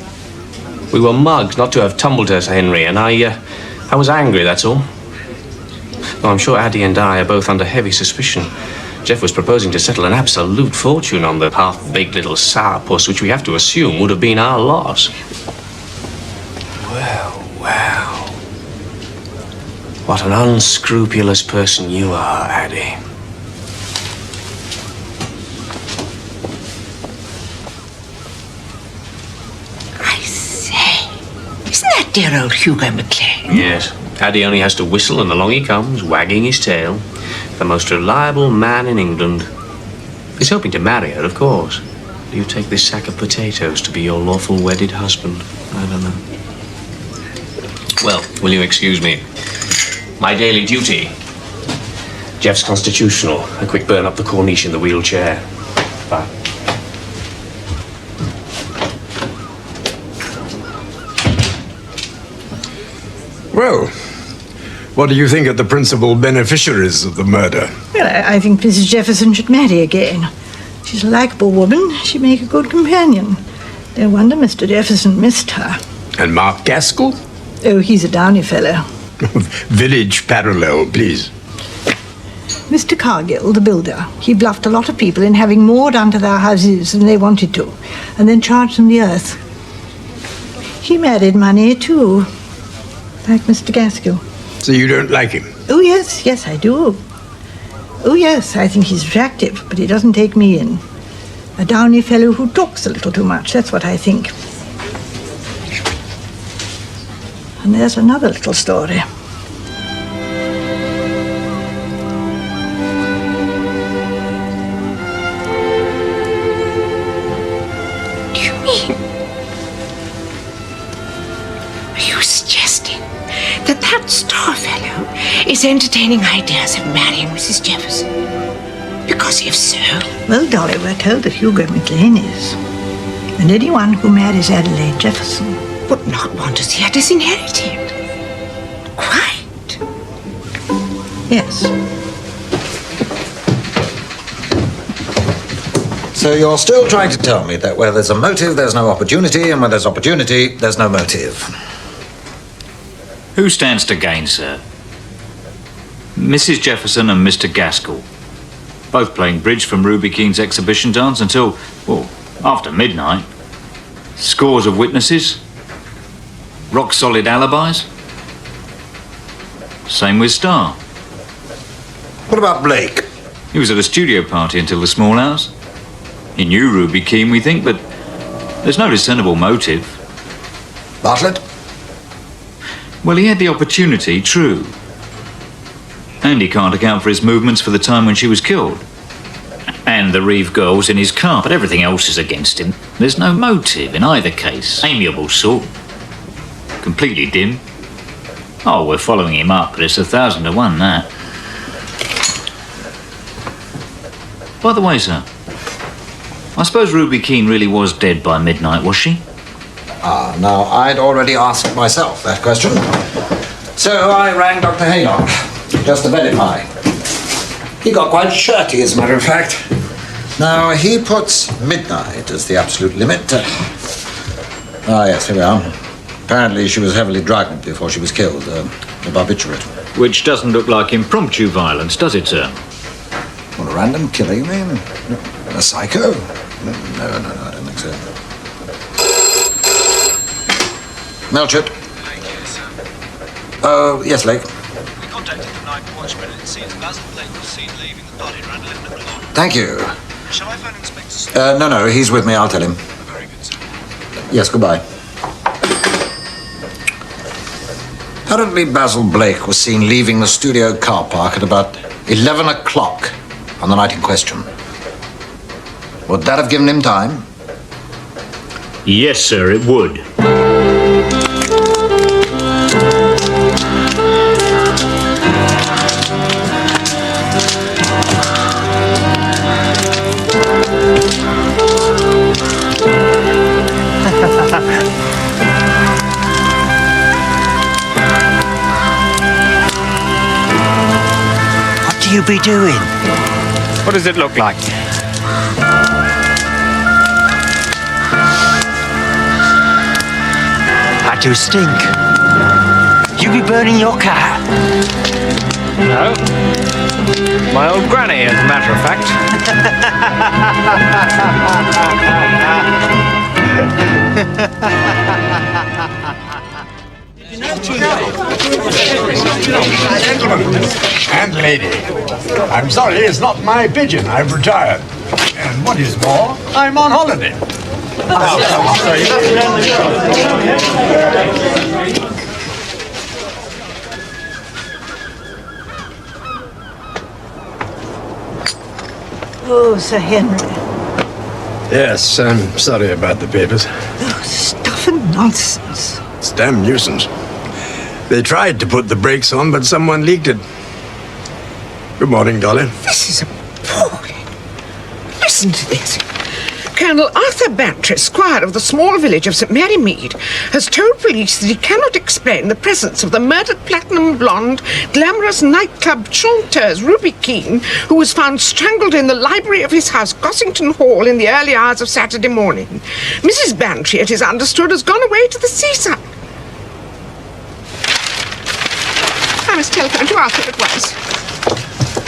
We were mugged not to have tumbled her, Sir Henry, and I was angry, that's all. Though I'm sure Addie and I are both under heavy suspicion. Jeff was proposing to settle an absolute fortune on the half-baked little sourpuss, which we have to assume would have been our loss. Well, well. What an unscrupulous person you are, Addie. Isn't that dear old Hugo McLean? Yes. Addie only has to whistle and along he comes, wagging his tail. The most reliable man in England. He's hoping to marry her, of course. Do you take this sack of potatoes to be your lawful wedded husband? I don't know. Well, will you excuse me? My daily duty. Jeff's constitutional. A quick burn up the corniche in the wheelchair. Bye. Well, what do you think of the principal beneficiaries of the murder? Well, I think Mrs. Jefferson should marry again. She's a likable woman. She'd make a good companion. No wonder Mr. Jefferson missed her. And Mark Gaskell? Oh, he's a downy fellow. Village parallel, please. Mr. Cargill, the builder, he bluffed a lot of people in having more done to their houses than they wanted to, and then charged them the earth. He married money, too, like Mr. Gaskell. So you don't like him? Oh, yes, yes, I do. Oh, yes, I think he's attractive, but he doesn't take me in. A downy fellow who talks a little too much, that's what I think. And there's another little story. Do you mean? Are you suggesting that that star fellow is entertaining ideas of marrying Mrs. Jefferson? Because if so... Well, Dolly, we're told that Hugo McLean is. And anyone who marries Adelaide Jefferson would not want to see her disinherited. Quite. Yes. So you're still trying to tell me that where there's a motive, there's no opportunity, and where there's opportunity, there's no motive. Who stands to gain, sir? Mrs. Jefferson and Mr. Gaskell. Both playing bridge from Ruby Keane's exhibition dance until, well, after midnight. Scores of witnesses. Rock-solid alibis. Same with Starr. What about Blake? He was at a studio party until the small hours. He knew Ruby Keane, we think, but there's no discernible motive. Bartlett? Well, he had the opportunity, true. And he can't account for his movements for the time when she was killed. And the Reeve girl's in his car, but everything else is against him. There's no motive in either case. Amiable sort. Completely dim. Oh, we're following him up, but it's 1,000 to 1, that. By the way, sir, I suppose Ruby Keane really was dead by midnight, was she? Ah, now, I'd already asked myself that question. So I rang Dr. Haydock, just to verify. He got quite shirty, as a matter of fact. Now, he puts midnight as the absolute limit. Yes, here we are. Apparently she was heavily drugged before she was killed. A barbiturate. Which doesn't look like impromptu violence, does it, sir? What, a random killer, you mean? A psycho? No, I don't think so. Melchett? Oh, yes, Lake. We contacted the night watchman and it seems Basil Blake was seen leaving the body around 11 o'clock. Thank you. Shall I phone Inspector? No, he's with me. I'll tell him. Very good, sir. Yes, goodbye. Apparently Basil Blake was seen leaving the studio car park at about 11 o'clock on the night in question. Would that have given him time? Yes, sir, it would. What do you be doing? What does it look like? That do stink. You be burning your car? No. My old granny, as a matter of fact. And lady, I'm sorry, it's not my pigeon. I've retired. And what is more, I'm on holiday. Oh, Sir Henry. Yes, I'm sorry about the papers. Oh, stuff and nonsense. It's a damn nuisance. They tried to put the brakes on, but someone leaked it. Good morning, Dolly. This is appalling. Listen to this. Colonel Arthur Bantry, squire of the small village of St Mary Mead, has told police that he cannot explain the presence of the murdered platinum blonde, glamorous nightclub chanteuse Ruby Keene, who was found strangled in the library of his house, Gossington Hall, in the early hours of Saturday morning. Mrs. Bantry, it is understood, has gone away to the seaside. I must telephone to Arthur at once.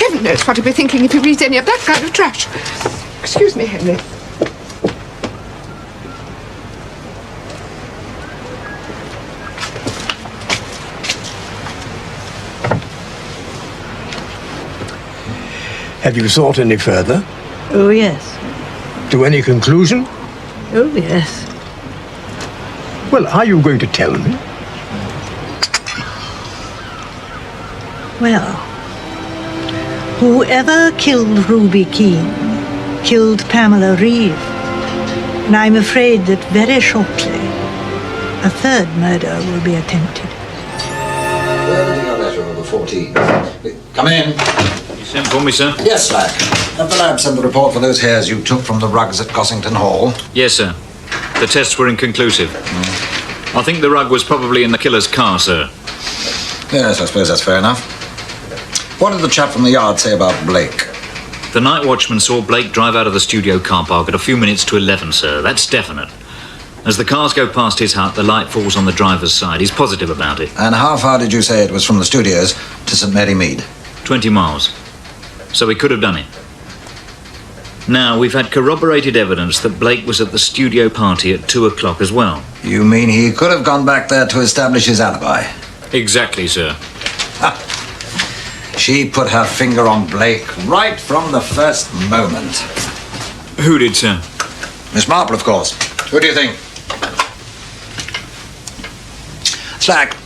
Heaven knows what he'll be thinking if he reads any of that kind of trash. Excuse me, Henry. Have you thought any further? Oh, yes. To any conclusion? Oh, yes. Well, are you going to tell me? Well, whoever killed Ruby Keene killed Pamela Reeve. And I'm afraid that very shortly a third murder will be attempted. Where your letter of the 14th? Come in. You sent for me, sir? Yes, Slack. Have the lab sent the report for those hairs you took from the rugs at Gossington Hall? Yes, sir. The tests were inconclusive. I think the rug was probably in the killer's car, sir. Yes, I suppose that's fair enough. What did the chap from the yard say about Blake? The night watchman saw Blake drive out of the studio car park at a few minutes to 11, sir. That's definite. As the cars go past his hut, the light falls on the driver's side. He's positive about it. And how far did you say it was from the studios to St Mary Mead? 20 miles. So he could have done it. Now, we've had corroborated evidence that Blake was at the studio party at 2 o'clock as well. You mean he could have gone back there to establish his alibi? Exactly, sir. She put her finger on Blake right from the first moment. Who did, sir? Miss Marple, of course. Who do you think? Slack,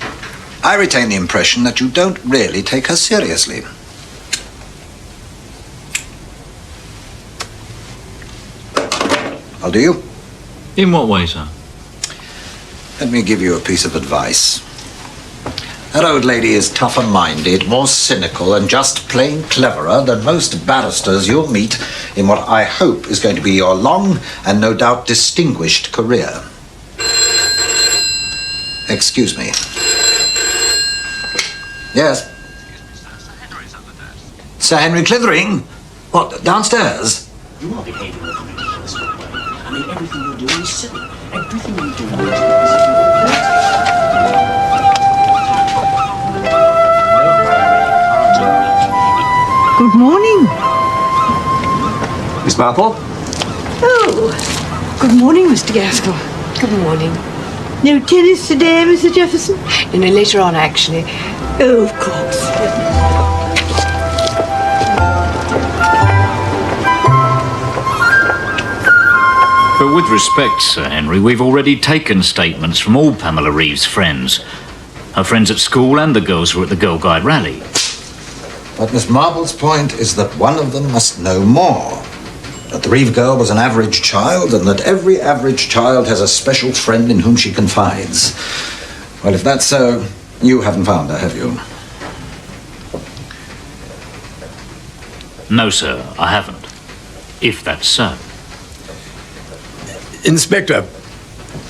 I retain the impression that you don't really take her seriously. I'll do you. In what way, sir? Let me give you a piece of advice. That old lady is tougher-minded, more cynical, and just plain cleverer than most barristers you'll meet in what I hope is going to be your long and no doubt distinguished career. Excuse me. Yes? Sir Henry Clithering? What, downstairs? You are behaving with an ridiculous way. I mean, everything you're doing is silly. Everything you're doing is Good morning. Miss Marple? Oh, good morning, Mr. Gaskell. Good morning. No tennis today, Mr. Jefferson? No, later on, actually. Oh, of course. But with respect, Sir Henry, we've already taken statements from all Pamela Reeve's friends. Her friends at school and the girls who were at the Girl Guide rally. But Miss Marble's point is that one of them must know more. That the Reeve girl was an average child, and that every average child has a special friend in whom she confides. Well, if that's so, you haven't found her, have you? No, sir, I haven't. If that's so. Inspector,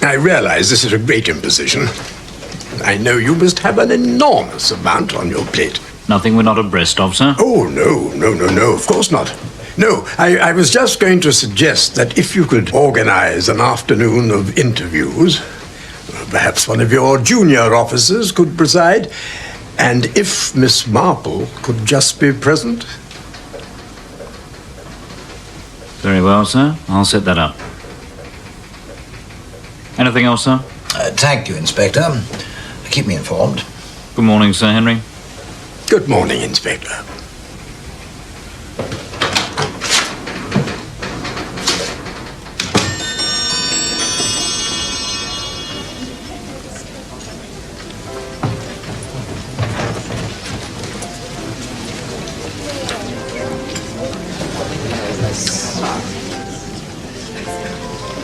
I realize this is a great imposition. I know you must have an enormous amount on your plate. Nothing we're not abreast of, sir? Oh, no, of course not. No, I was just going to suggest that if you could organize an afternoon of interviews, perhaps one of your junior officers could preside, and if Miss Marple could just be present. Very well, sir. I'll set that up. Anything else, sir? Thank you, Inspector. Keep me informed. Good morning, Sir Henry. Good morning, Inspector.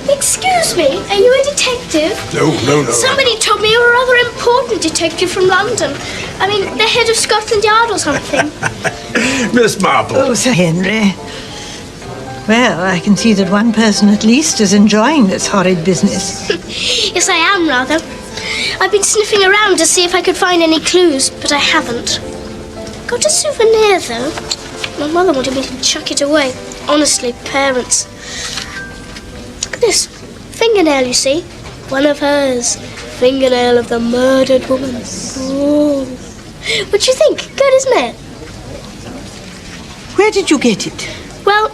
Excuse me, are you a detective? No. Somebody told me you're a rather important detective from London. I mean, the head of Scotland Yard or something. Miss Marple. Oh, Sir Henry. Well, I can see that one person at least is enjoying this horrid business. Yes, I am, rather. I've been sniffing around to see if I could find any clues, but I haven't. Got a souvenir, though. My mother wanted me to chuck it away. Honestly, parents. Look at this. Fingernail, you see? One of hers. Fingernail of the murdered woman. Oh. What do you think? Good, isn't it? Where did you get it? Well,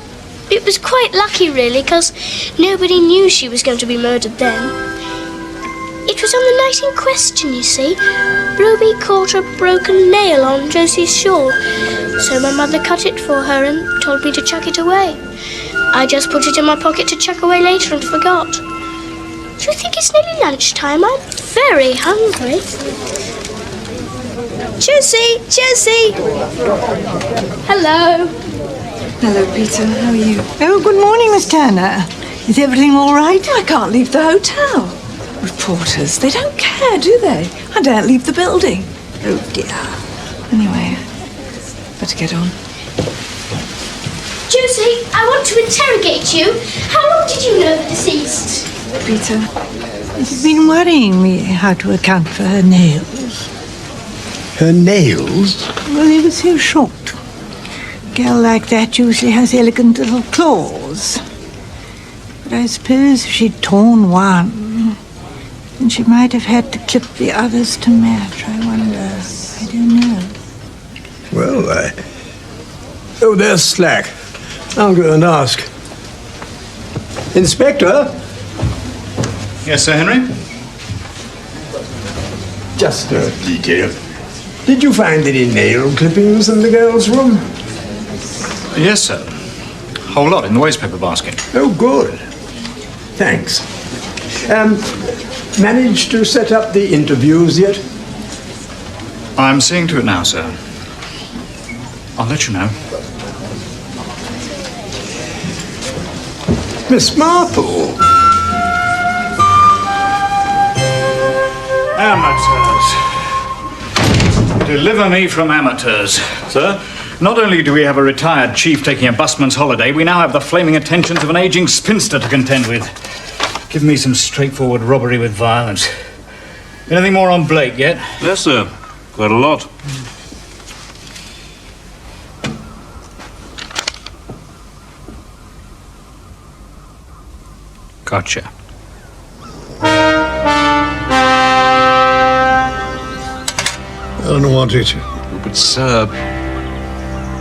it was quite lucky, really, because nobody knew she was going to be murdered then. It was on the night in question, you see. Ruby caught a broken nail on Josie's shawl, so my mother cut it for her and told me to chuck it away. I just put it in my pocket to chuck away later and forgot. Do you think it's nearly lunchtime? I'm very hungry. Josie! Josie! Hello. Hello, Peter. How are you? Oh, good morning, Miss Turner. Is everything all right? I can't leave the hotel. Reporters, they don't care, do they? I daren't leave the building. Oh, dear. Anyway, better get on. Josie, I want to interrogate you. How long did you know the deceased? Peter? It's been worrying me how to account for her nails. Her nails? Well, they were so short. A girl like that usually has elegant little claws. But I suppose if she'd torn one, then she might have had to clip the others to match. I wonder. I don't know. Well, oh, there's Slack. I'll go and ask. Inspector? Yes, Sir Henry? Just a detail. Did you find any nail clippings in the girl's room? Yes, sir. Whole lot in the wastepaper basket. Oh, good. Thanks. Managed to set up the interviews yet? I'm seeing to it now, sir. I'll let you know. Miss Marple. Amateurs. Deliver me from amateurs. Sir, not only do we have a retired chief taking a busman's holiday, we now have the flaming attentions of an aging spinster to contend with. Give me some straightforward robbery with violence. Anything more on Blake yet? Yes, sir. Quite a lot. Gotcha. I don't want it. But, sir...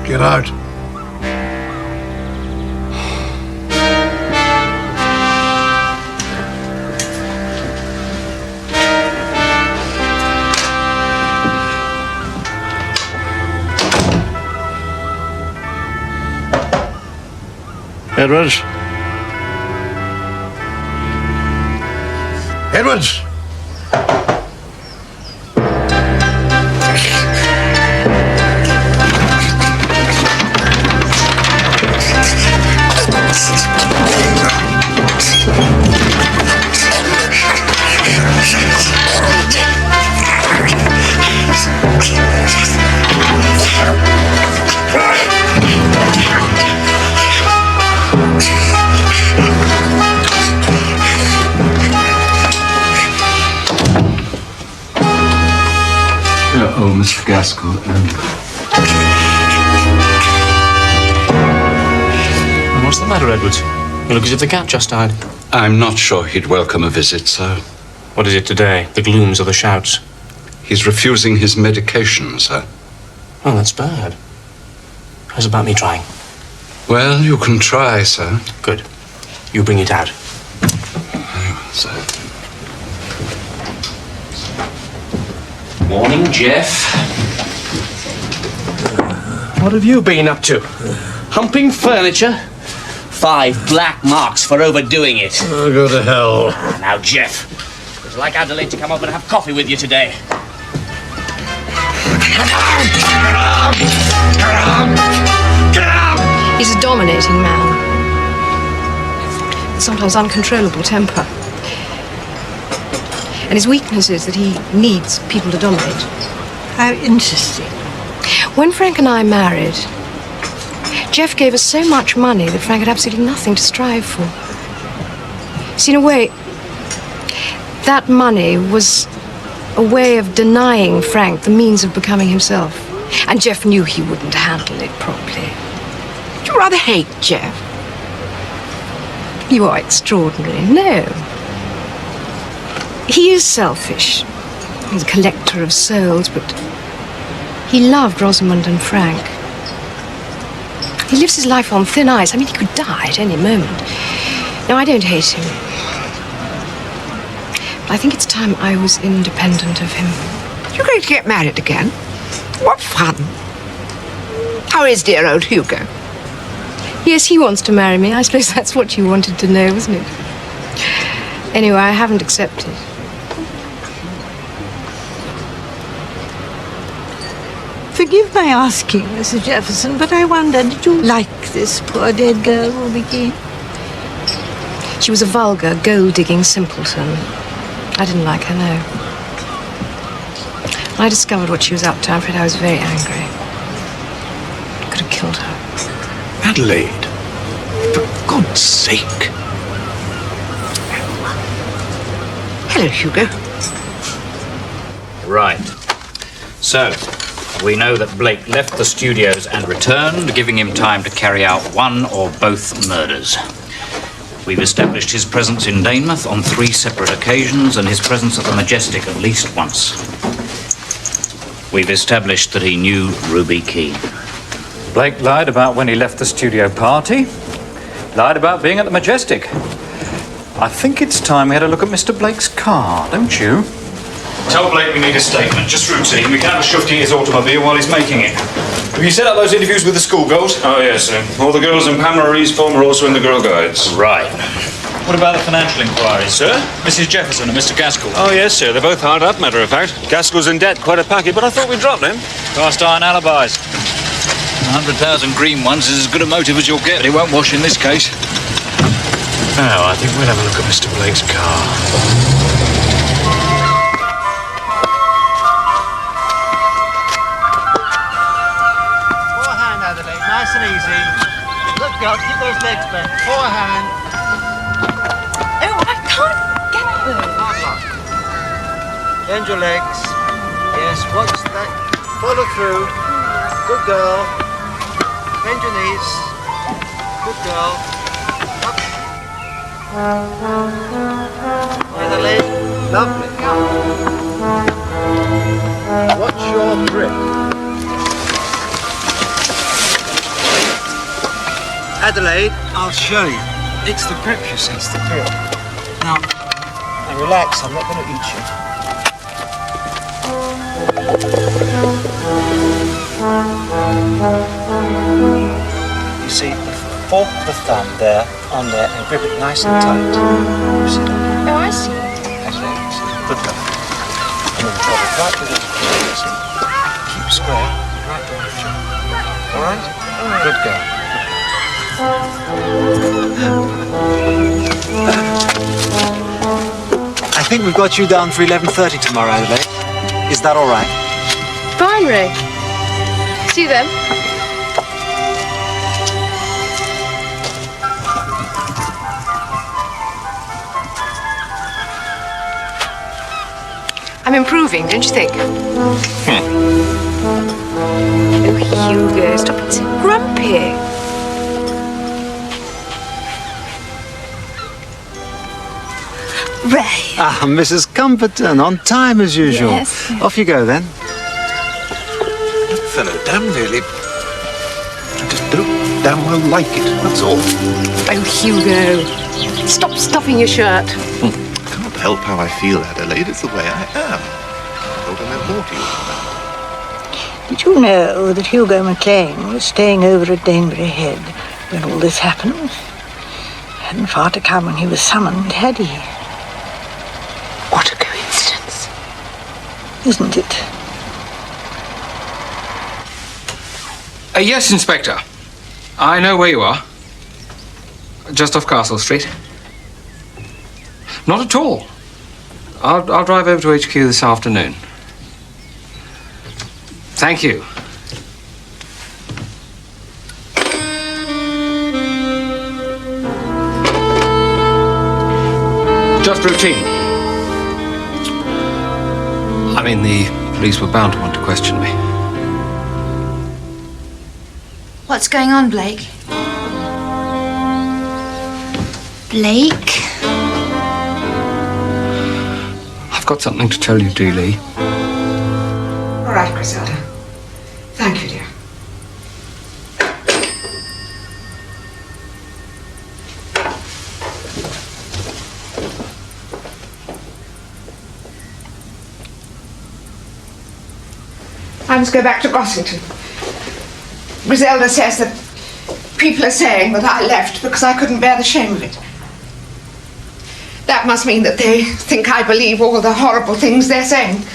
Get out. Edwards? Edwards! Oh, Mr. Gaskell. What's the matter, Edwards? You look as if the cat just died. I'm not sure he'd welcome a visit, sir. What is it today? The glooms or the shouts? He's refusing his medication, sir. Oh, that's bad. How's about me trying? Well, you can try, sir. Good. You bring it out. Very well, sir. Morning, Jeff. What have you been up to? Humping furniture? 5 black marks for overdoing it. Oh, go to hell. Now, Jeff, it's like Adelaide to come over and have coffee with you today. He's a dominating man. With sometimes uncontrollable temper. And his weakness is that he needs people to dominate. How interesting. When Frank and I married, Jeff gave us so much money that Frank had absolutely nothing to strive for. See, in a way, that money was a way of denying Frank the means of becoming himself. And Jeff knew he wouldn't handle it properly. Do you rather hate Jeff? You are extraordinary. No. He is selfish. He's a collector of souls, but he loved Rosamond and Frank. He lives his life on thin ice. I mean, he could die at any moment. No, I don't hate him. But I think it's time I was independent of him. You're going to get married again? What fun. How is dear old Hugo? Yes, he wants to marry me. I suppose that's what you wanted to know, wasn't it? Anyway, I haven't accepted. Forgive my asking, Mrs. Jefferson, but I wonder, did you like this poor dead girl, Ruby Keene? She was a vulgar, gold-digging simpleton. I didn't like her, no. When I discovered what she was up to, I'm afraid I was very angry. I could have killed her. Adelaide, for God's sake. Hello, Hugo. Right. So, we know that Blake left the studios and returned, giving him time to carry out one or both murders. We've established his presence in Danemouth on 3 separate occasions and his presence at the Majestic at least once. We've established that he knew Ruby Keene. Blake lied about when he left the studio party. Lied about being at the Majestic. I think it's time we had a look at Mr. Blake's car, don't you? Tell Blake we need a statement, just routine. We can't have a shufti in his automobile while he's making it. Have you set up those interviews with the schoolgirls? Oh, yes, sir. All the girls in Pamela Reed's form are also in the Girl Guides. Right. What about the financial inquiries? Sir? Mrs. Jefferson and Mr. Gaskell. Oh, yes, sir. They're both hard up, matter of fact. Gaskell's in debt, quite a packet, but I thought we dropped him. Cast iron alibis. 100,000 green ones is as good a motive as you'll get, but it won't wash in this case. Now, I think we'll have a look at Mr. Blake's car. Forehand, Adelaide. Nice and easy. Good girl. Keep those legs bent. Forehand. Oh, I can't get them. Hard luck. Bend your legs. Yes, watch that. Follow through. Good girl. Bend your knees. Good girl. Up. Adelaide. Lovely. Watch your grip. Adelaide, I'll show you. It's the grip, you see. It's the grip. Now relax. I'm not going to eat you. You see, fork the thumb there, on there, and grip it nice and tight. You see that? Oh, I see. Adelaide, you see. Good girl. And then drop it right to the see. Keep square, right direction. All right? Good girl. I think we've got you down for 11:30 tomorrow, Adelaide. Is that all right? Fine, Ray. See you then. I'm improving, don't you think? Oh, Hugo, stop being so grumpy. Ray. Ah, Mrs. Cumberton, on time as usual. Yes. Off you go then. That fellow damn nearly. I just don't damn well like it, that's all. Oh, Hugo, stop stuffing your shirt. I can't help how I feel, Adelaide. It's the way I am. I thought I meant more to you. Did you know that Hugo McLean was staying over at Danebury Head when all this happened? Hadn't far to come when he was summoned, had he? What a coincidence. Isn't it? Yes, Inspector. I know where you are. Just off Castle Street. Not at all. I'll drive over to HQ this afternoon. Thank you. routine. I mean, the police were bound to want to question me. What's going on, Blake? Blake? I've got something to tell you, Dee Lee. All right, Griselda. Thank you, dear. I must go back to Gossington. Griselda says that people are saying that I left because I couldn't bear the shame of it. That must mean that they think I believe all the horrible things they're saying.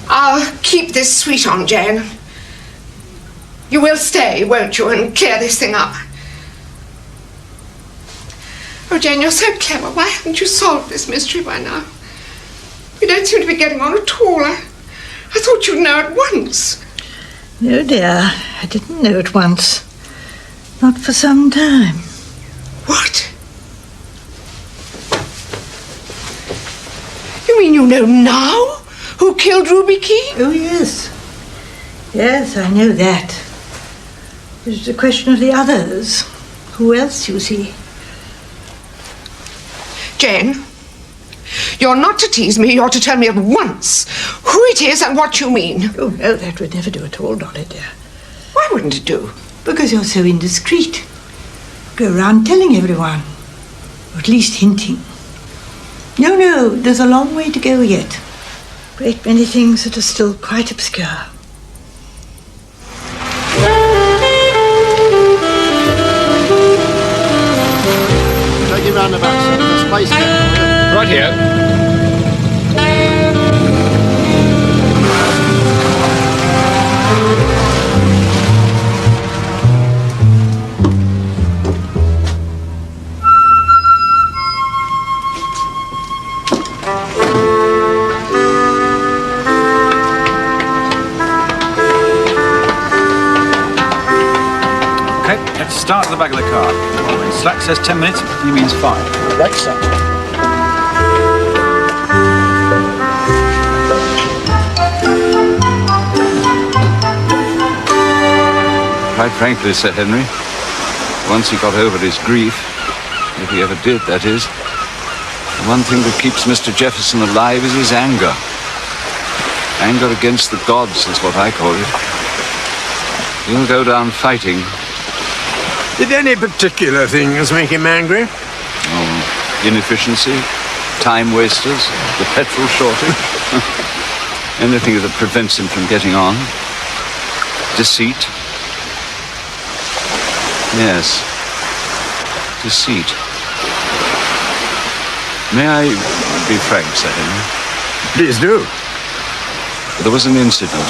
I'll keep this sweet on, Jane. You will stay, won't you, and clear this thing up? Oh, Jane, you're so clever. Why haven't you solved this mystery by now? You don't seem to be getting on at all. I thought you'd know at once. No, dear, I didn't know at once. Not for some time. What? You mean you know now who killed Ruby Key? Oh, yes. Yes, I know that. It's a question of the others. Who else, you see? Jane, you're not to tease me, you're to tell me at once who it is and what you mean. Oh, no, that would never do at all, Dolly, dear. Why wouldn't it do? Because you're so indiscreet. Go around telling everyone. Or at least hinting. No, there's a long way to go yet. Great many things that are still quite obscure. Take you round the back, sir. There's a space there. Right here. Okay, let's start at the back of the car. When Slack says 10 minutes, he means 5. Right, sir. Quite frankly, Sir Henry, once he got over his grief, if he ever did, that is, the one thing that keeps Mr. Jefferson alive is his anger. Anger against the gods is what I call it. He'll go down fighting. Did any particular things make him angry? Oh, inefficiency, time wasters, the petrol shortage. Anything that prevents him from getting on. Deceit. Yes, deceit. May I be frank, Sir Henry? Please do. There was an incident.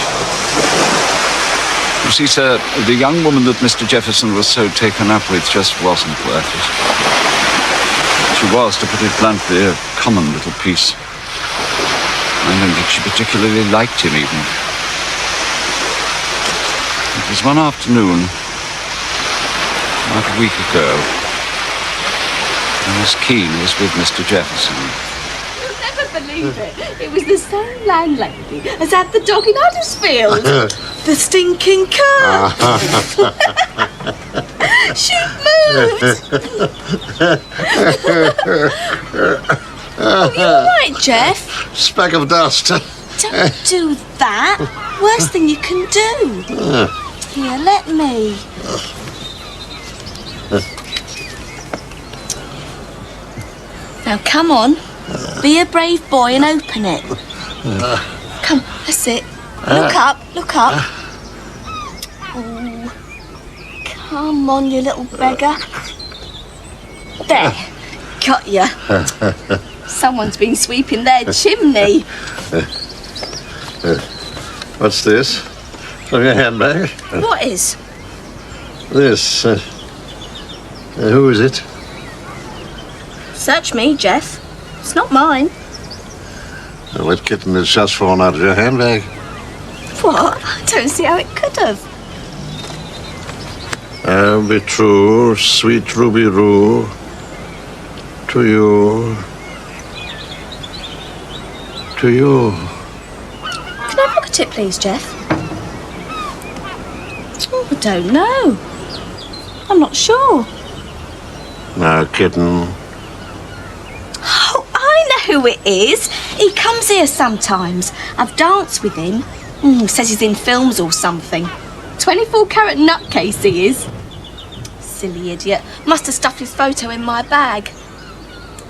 You see, sir, the young woman that Mr. Jefferson was so taken up with just wasn't worth it. She was, to put it bluntly, a common little piece. I don't think she particularly liked him, even. It was one afternoon, about a week ago, and Miss Keene was with Mr. Jefferson. You'll never believe it. It was the same landlady as had the dog in Huddersfield. The stinking cat. She moved. Oh, you all right, Jeff? Speck of dust. Don't do that. Worst thing you can do. Here, let me. Now, come on. Be a brave boy and open it. Come, that's it. Look up, look up. Oh, come on, you little beggar. There, got ya. Someone's been sweeping their chimney. What's this? From your handbag? What is? This. Who is it? Search me, Jeff. It's not mine. Well, that kitten has just fallen out of your handbag. What? I don't see how it could have. Be true, sweet Ruby Roo. To you. To you. Can I look at it, please, Jeff? Oh, I don't know. I'm not sure. No, kitten. Oh, I know who it is. He comes here sometimes. I've danced with him. Says he's in films or something. 24-carat nutcase he is. Silly idiot. Must have stuffed his photo in my bag.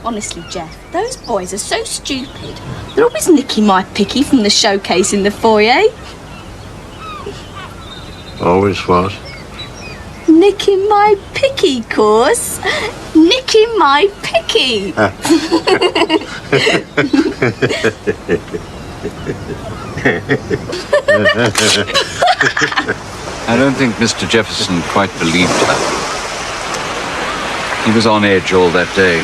Honestly, Jeff, those boys are so stupid. They're always nicking my picky from the showcase in the foyer. Always what? Nicking my picky, course. Nicking my picky. I don't think Mr. Jefferson quite believed her. He was on edge all that day.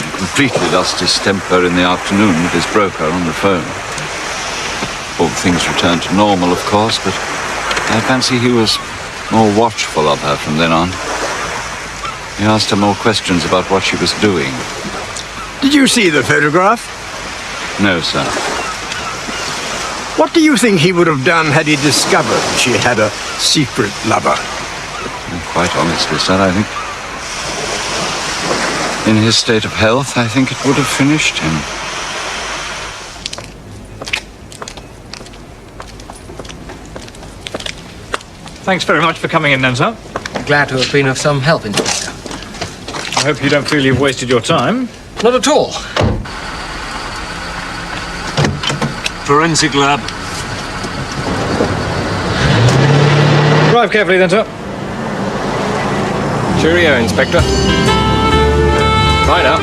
He completely lost his temper in the afternoon with his broker on the phone. All things returned to normal, of course, but I fancy he was more watchful of her from then on. He asked her more questions about what she was doing. Did you see the photograph? No, sir. What do you think he would have done had he discovered she had a secret lover? Quite honestly, sir, I think in his state of health, I think it would have finished him. Thanks very much for coming in then, sir. Glad to have been of some help, Inspector. I hope you don't feel you've wasted your time. Not at all. Forensic lab. Drive carefully then, sir. Cheerio, Inspector. Bye now.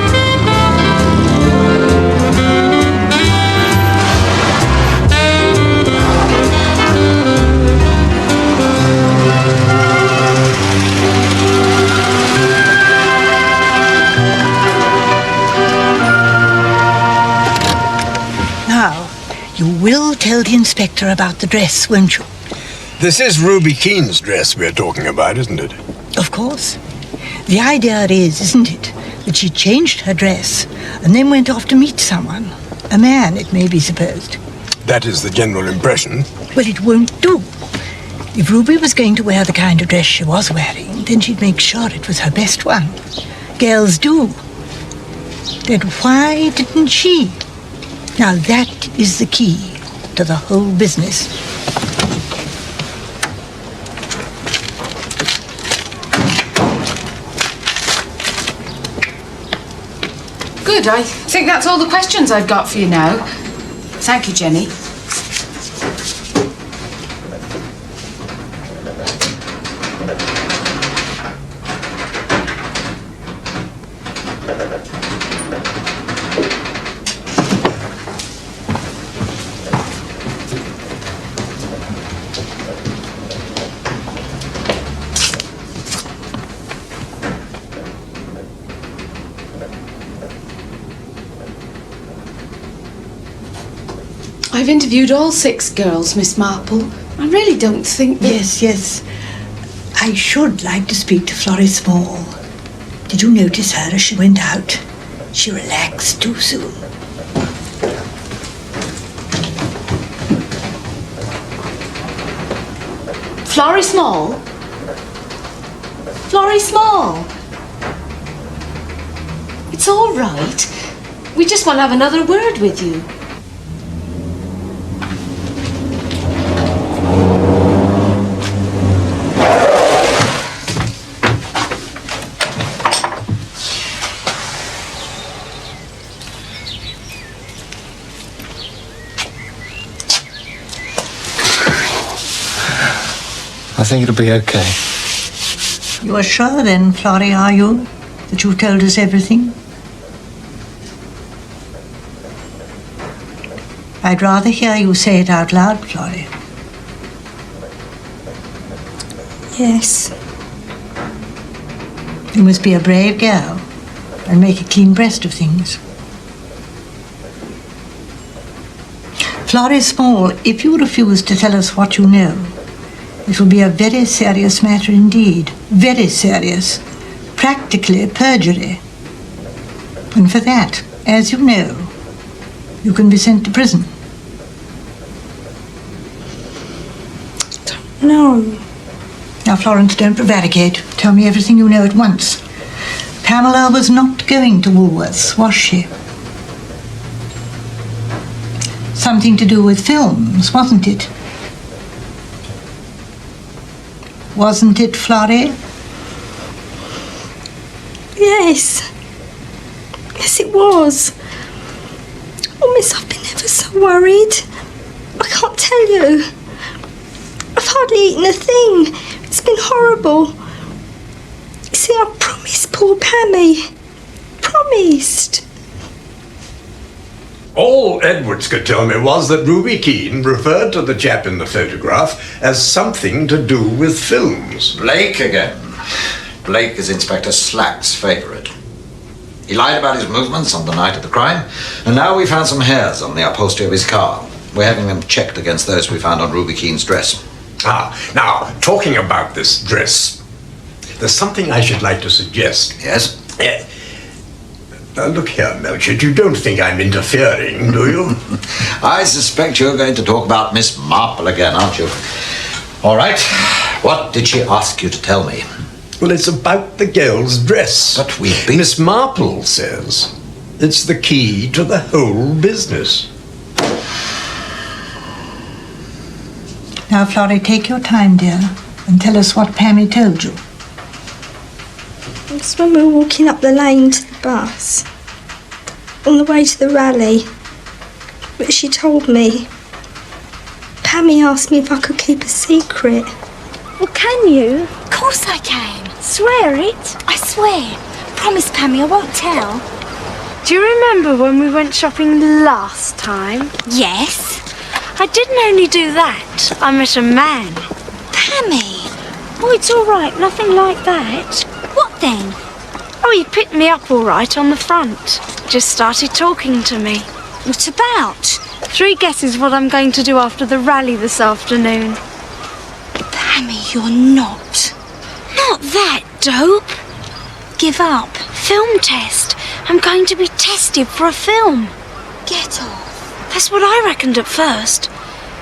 Now, you will tell the inspector about the dress, won't you? This is Ruby Keane's dress we're talking about, isn't it? Of course. The idea is, isn't it, that she changed her dress and then went off to meet someone. A man, it may be supposed. That is the general impression. Well, it won't do. If Ruby was going to wear the kind of dress she was wearing, then she'd make sure it was her best one. Girls do. Then why didn't she? Now that is the key to the whole business. Good. I think that's all the questions I've got for you now. Thank you, Jenny. I've interviewed all 6 girls, Miss Marple. I really don't think that... Yes. I should like to speak to Florrie Small. Did you notice her as she went out? She relaxed too soon. Florrie Small? Florrie Small? It's all right. We just want to have another word with you. I think it'll be okay. You are sure then, Florrie, are you, that you've told us everything? I'd rather hear you say it out loud, Florrie. Yes. You must be a brave girl and make a clean breast of things. Florrie Small, if you refuse to tell us what you know, it will be a very serious matter indeed. Very serious. Practically perjury. And for that, as you know, you can be sent to prison. No. Now, Florence, don't prevaricate. Tell me everything you know at once. Pamela was not going to Woolworths, was she? Something to do with films, wasn't it? Wasn't it, Florrie? Yes. Yes, it was. Oh, miss, I've been ever so worried. I can't tell you. I've hardly eaten a thing. It's been horrible. You see, I promised poor Pammy. Promised. All Edwards could tell me was that Ruby Keene referred to the chap in the photograph as something to do with films. Blake again. Blake is Inspector Slack's favourite. He lied about his movements on the night of the crime, and now we found some hairs on the upholstery of his car. We're having them checked against those we found on Ruby Keene's dress. Now, talking about this dress, there's something I should like to suggest. Yes? Now, look here, Melchett, you don't think I'm interfering, do you? I suspect you're going to talk about Miss Marple again, aren't you? All right. What did she ask you to tell me? Well, it's about the girl's dress. But we've been... Miss Marple says it's the key to the whole business. Now, Florrie, take your time, dear, and tell us what Pammy told you. It's when we were walking up the lane to the bus, on the way to the rally. But she told me. Pammy asked me if I could keep a secret. Well, can you? Of course I can. Swear it. I swear. Promise, Pammy, I won't tell. Do you remember when we went shopping last time? Yes. I didn't only do that. I met a man. Pammy. Oh, it's all right. Nothing like that. What then? Oh, he picked me up all right on the front. Just started talking to me. What about? 3 guesses what I'm going to do after the rally this afternoon. Pammy, you're not. Not that dope. Give up. Film test. I'm going to be tested for a film. Get off. That's what I reckoned at first.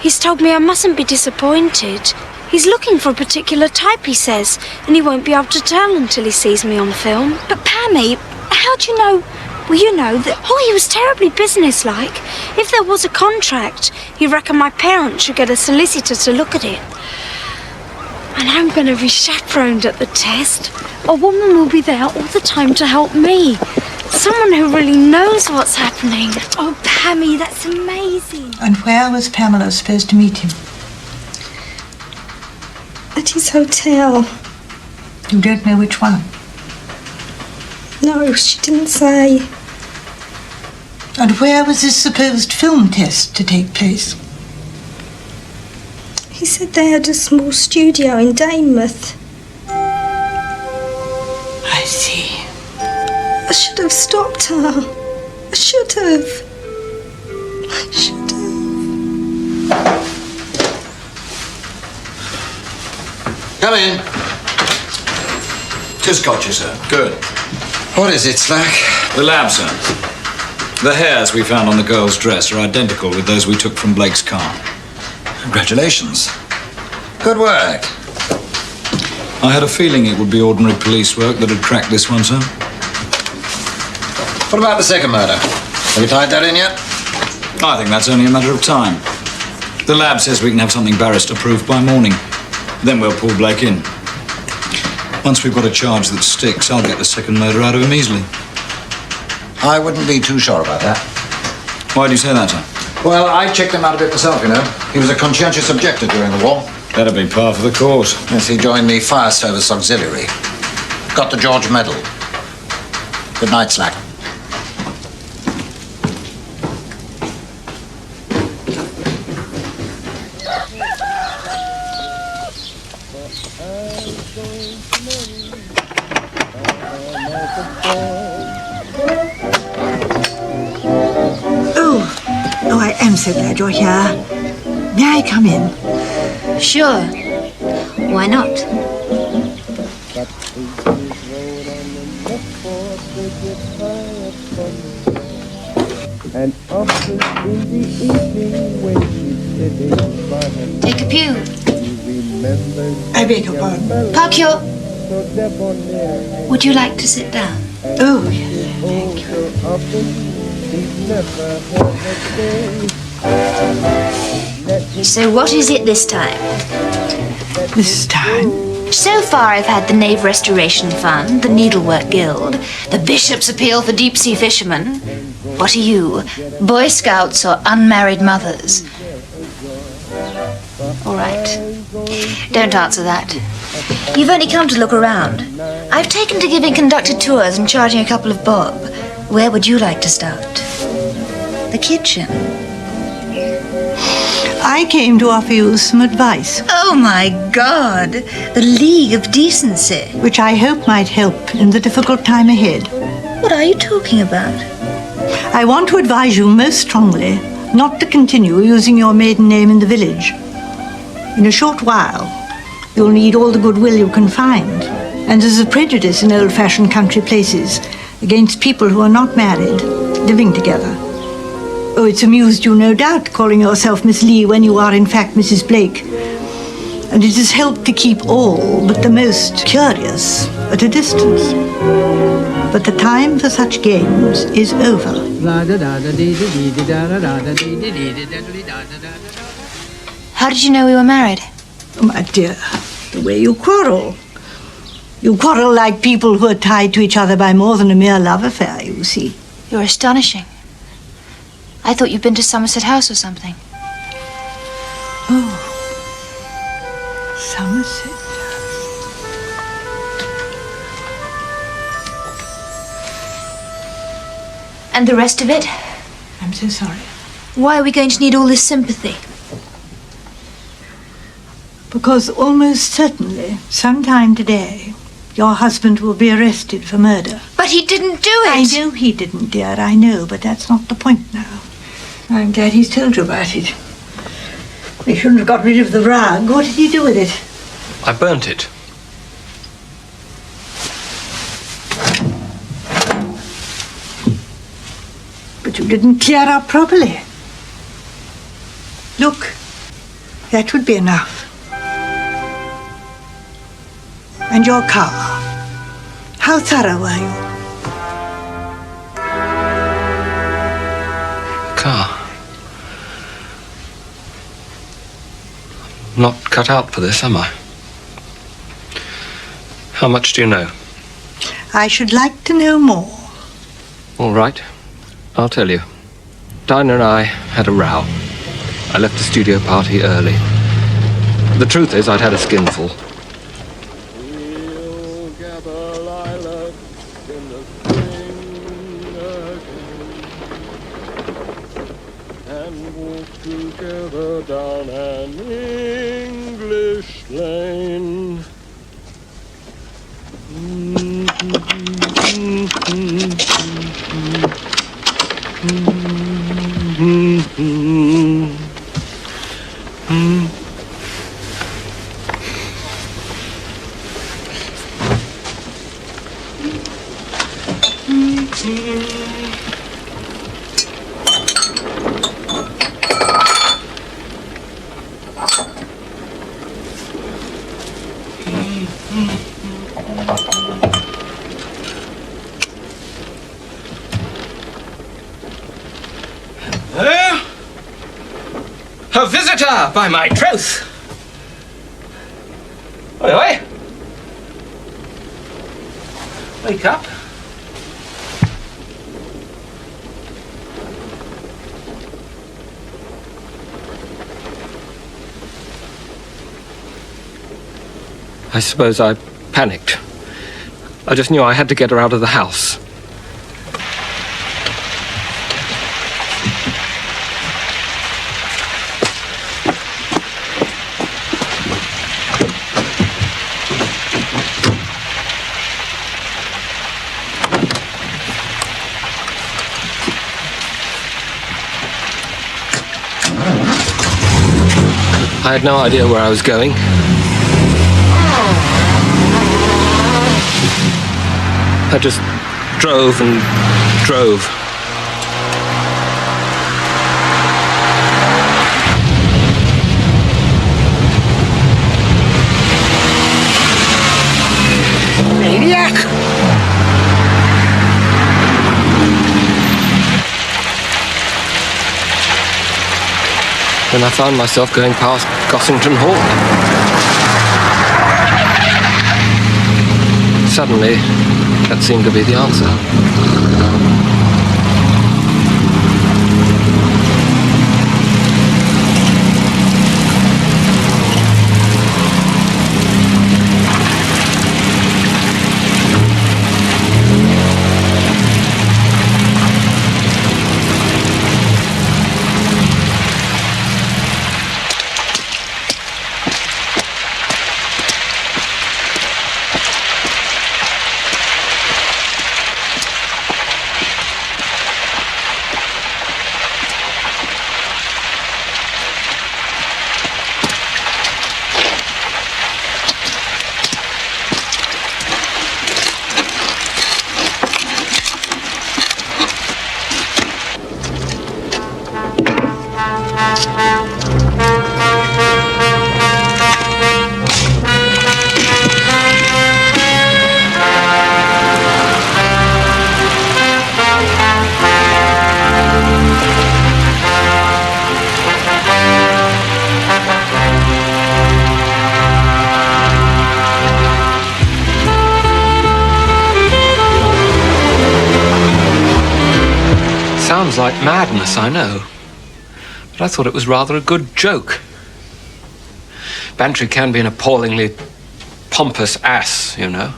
He's told me I mustn't be disappointed. He's looking for a particular type, he says, and he won't be able to tell until he sees me on film. But Pammy, how do you know? Well, you know that... Oh, he was terribly businesslike. If there was a contract, he reckoned my parents should get a solicitor to look at it. And I'm going to be chaperoned at the test. A woman will be there all the time to help me. Someone who really knows what's happening. Oh, Pammy, that's amazing. And where was Pamela supposed to meet him? At his hotel. You don't know which one? No, she didn't say. And where was this supposed film test to take place? He said they had a small studio in Daymonth. I see. I should have stopped her. I should have. I should have. Come in. Just got you, sir. Good. What is it, Slack? The lab, sir. The hairs we found on the girl's dress are identical with those we took from Blake's car. Congratulations. Good work. I had a feeling it would be ordinary police work that had cracked this one, sir. What about the second murder? Have you tied that in yet? I think that's only a matter of time. The lab says we can have something barrister-proof by morning. Then we'll pull Blake in. Once we've got a charge that sticks, I'll get the second murder out of him easily. I wouldn't be too sure about that. Why do you say that, sir? Well, I checked him out a bit myself, you know. He was a conscientious objector during the war. That'd be par for the course. Yes, he joined the Fire Service Auxiliary. Got the George Medal. Good night, Slack. Oh, I am so glad you're here. May I come in? Sure. Why not? And often in the evening when she's sitting by her Take a pew. I beg your pardon. Park your... Would you like to sit down? Oh, yes, thank you. So what is it this time? This time? So far I've had the Nave Restoration Fund, the Needlework Guild, the Bishop's Appeal for Deep-Sea Fishermen. What are you, Boy Scouts or unmarried mothers? All right. Don't answer that. You've only come to look around. I've taken to giving conducted tours and charging a couple of bob. Where would you like to start? The kitchen. I came to offer you some advice. Oh, my God. The League of Decency. Which I hope might help in the difficult time ahead. What are you talking about? I want to advise you most strongly not to continue using your maiden name in the village. In a short while, you'll need all the goodwill you can find. And there's a prejudice in old-fashioned country places against people who are not married, living together. Oh, it's amused you, no doubt, calling yourself Miss Lee when you are, in fact, Mrs. Blake. And it has helped to keep all but the most curious at a distance. But the time for such games is over. How did you know we were married? Oh, my dear, the way you quarrel. You quarrel like people who are tied to each other by more than a mere love affair, you see. You're astonishing. I thought you'd been to Somerset House or something. Oh, Somerset. And the rest of it? I'm so sorry. Why are we going to need all this sympathy? Because almost certainly, sometime today, your husband will be arrested for murder. But he didn't do it! I know he didn't, dear, I know, but that's not the point now. I'm glad he's told you about it. He shouldn't have got rid of the rug. What did he do with it? I burnt it. But you didn't clear up properly. Look, that would be enough. And your car. How thorough were you? Car. I'm not cut out for this, am I? How much do you know? I should like to know more. All right. I'll tell you. Dinah and I had a row. I left the studio party early. The truth is, I'd had a skinful. Together down an English lane. A visitor, by my troth! Oi, oi! Wake up. I suppose I panicked. I just knew I had to get her out of the house. I had no idea where I was going. I just drove and drove. when I found myself going past Gossington Hall. Suddenly, that seemed to be the answer. Sounds like madness, I know. But I thought it was rather a good joke. Bantry can be an appallingly pompous ass, you know.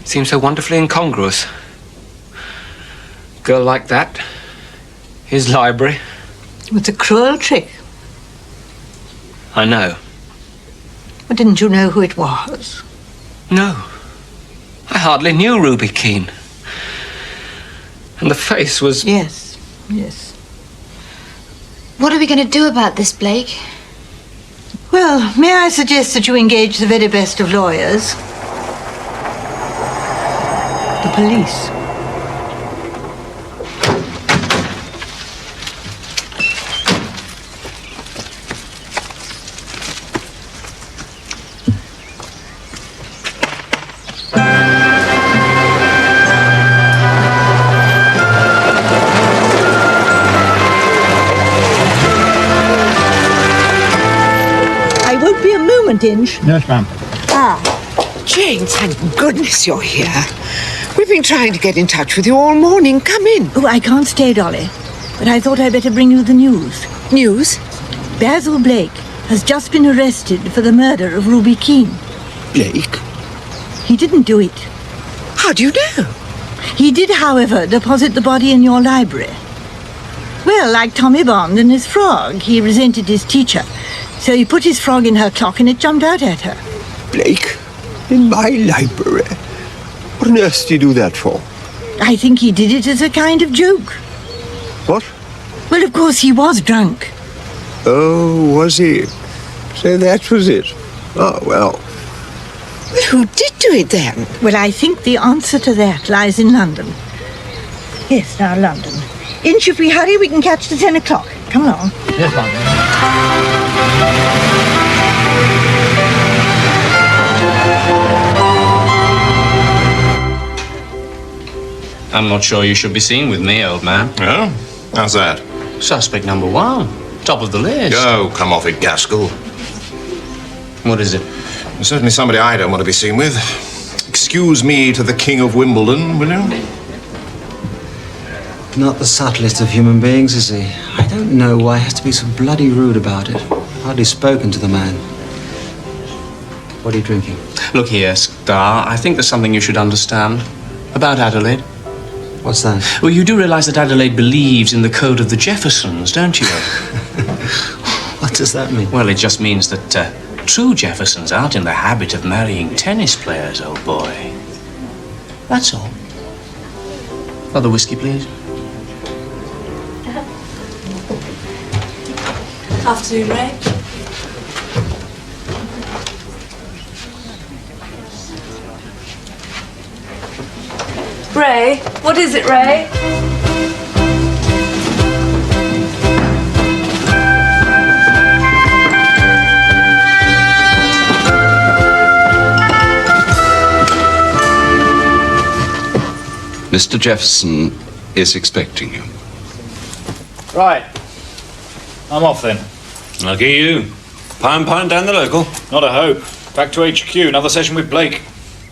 It seems so wonderfully incongruous. Girl like that, his library. It's a cruel trick. I know. But didn't you know who it was? No. I hardly knew Ruby Keene. And the face was... Yes, yes. What are we going to do about this, Blake? Well, may I suggest that you engage the very best of lawyers? The police. Inch. Yes, ma'am. Jane, thank goodness you're here. We've been trying to get in touch with you all morning. Come in. Oh, I can't stay, Dolly. But I thought I'd better bring you the news. News? Basil Blake has just been arrested for the murder of Ruby Keene. Blake? He didn't do it. How do you know? He did, however, deposit the body in your library. Well, like Tommy Bond and his frog, he resented his teacher. So he put his frog in her clock and it jumped out at her. Blake, in my library? What on earth did he do that for? I think he did it as a kind of joke. What? Well, of course, he was drunk. Oh, was he? So that was it. Oh, well. Well, who did do it then? Well, I think the answer to that lies in London. Yes, now London. Inch, if we hurry, we can catch the 10 o'clock. Come along. Yes, ma'am. I'm not sure you should be seen with me, old man. Oh? How's that? Suspect number one. Top of the list. Oh, come off it, Gaskell. What is it? Certainly somebody I don't want to be seen with. Excuse me to the King of Wimbledon, will you? Not the subtlest of human beings, is he? I don't know why he has to be so bloody rude about it. Hardly spoken to the man. What are you drinking? Look here, Star. I think there's something you should understand about Adelaide. What's that? Well, you do realize that Adelaide believes in the code of the Jeffersons, don't you? What does that mean? Well, it just means that true Jeffersons aren't in the habit of marrying tennis players, old boy. That's all. Another whiskey, please. Afternoon, Ray. Ray, what is it, Ray? Mr. Jefferson is expecting you. Right. I'm off then. Lucky you. Pound down the local. Not a hope. Back to HQ, another session with Blake.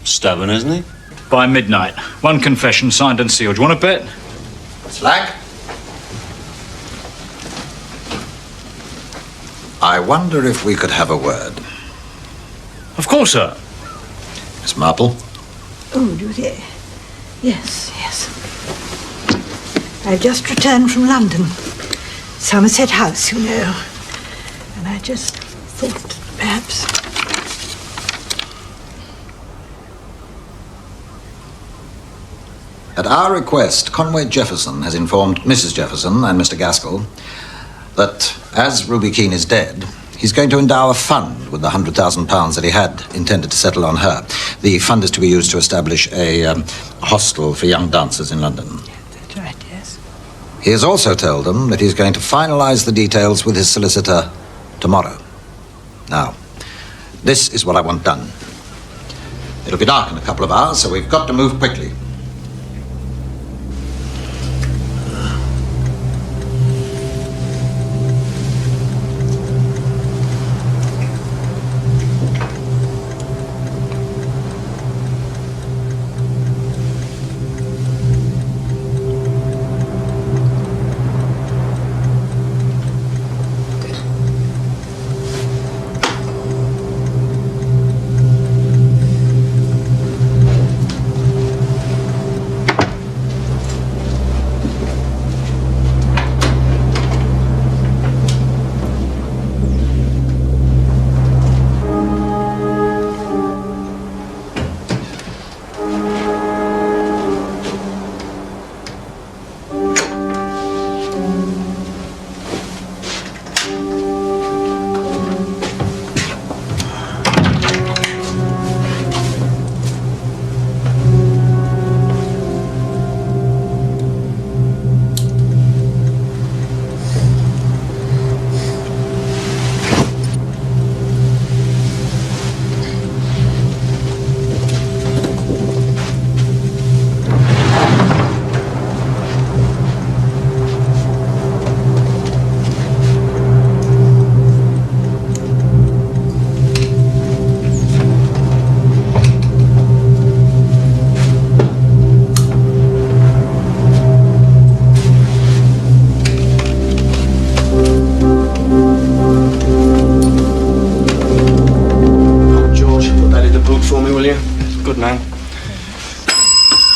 Stubborn, isn't he? By midnight. One confession, signed and sealed. Do you want to bet? Slack? I wonder if we could have a word. Of course, sir. Miss Marple? Oh, do they? Yes, yes. I've just returned from London. Somerset House, you know. And I just thought perhaps... At our request, Conway Jefferson has informed Mrs. Jefferson and Mr. Gaskell that as Ruby Keene is dead, he's going to endow a fund with the £100,000 that he had intended to settle on her. The fund is to be used to establish a hostel for young dancers in London. That's right, yes. He has also told them that he's going to finalize the details with his solicitor tomorrow. Now, this is what I want done. It'll be dark in a couple of hours, so we've got to move quickly.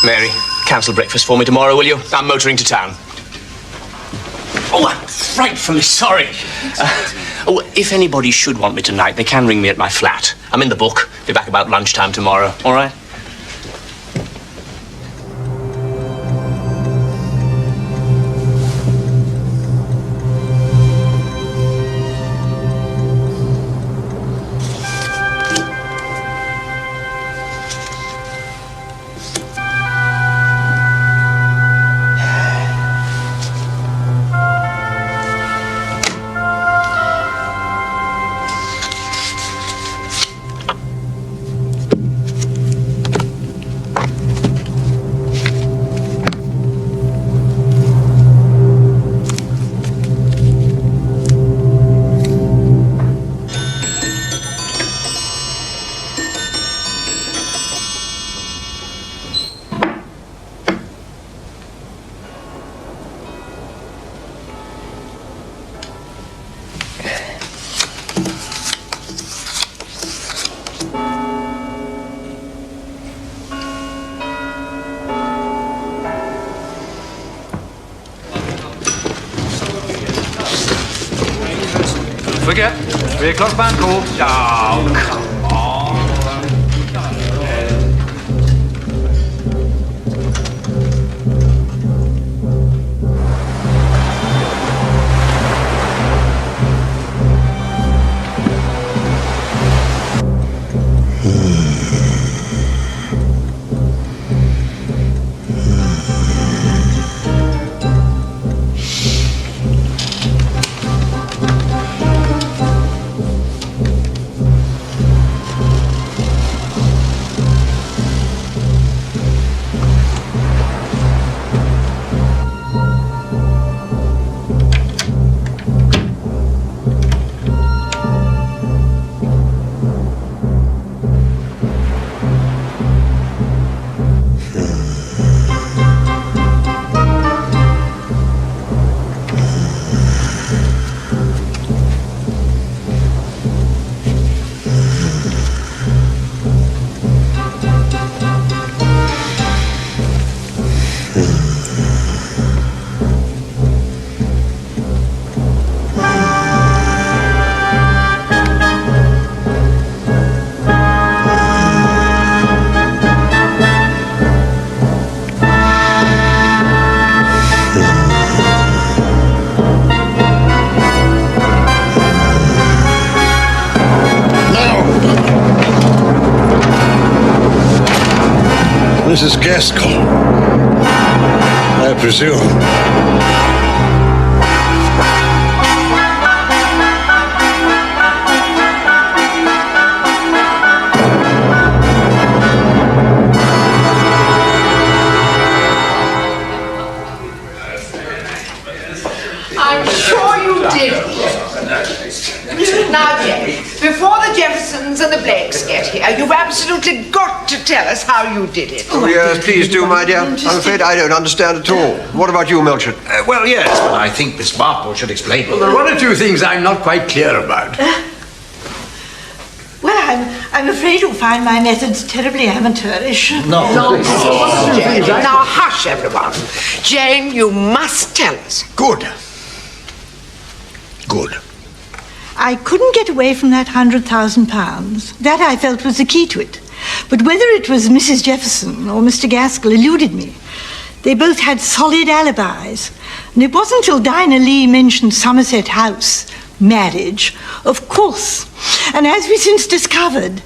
Mary, cancel breakfast for me tomorrow, will you? I'm motoring to town. Oh, I'm frightfully sorry. If anybody should want me tonight, they can ring me at my flat. I'm in the book. Be back about lunchtime tomorrow, all right? Forget. 3 o'clock band call. Oh, come on. Mrs. Gaskell, I presume. I'm sure you did. Now, Jane, before the Jeffersons and the Blakes get here, you've absolutely got to tell us how you did it. Oh, yes, please do, my dear. I'm afraid I don't understand at all. What about you, Melchett? Well, yes, but I think Miss Marple should explain. Well, there are one or two things I'm not quite clear about. Well, I'm afraid you'll find my methods terribly amateurish. No. Jane, now hush, everyone. Jane, you must tell us. Good. Good. I couldn't get away from that £100,000. That I felt was the key to it. But whether it was Mrs. Jefferson or Mr. Gaskell eluded me. They both had solid alibis. And it wasn't till Dinah Lee mentioned Somerset House, marriage, of course. And as we since discovered,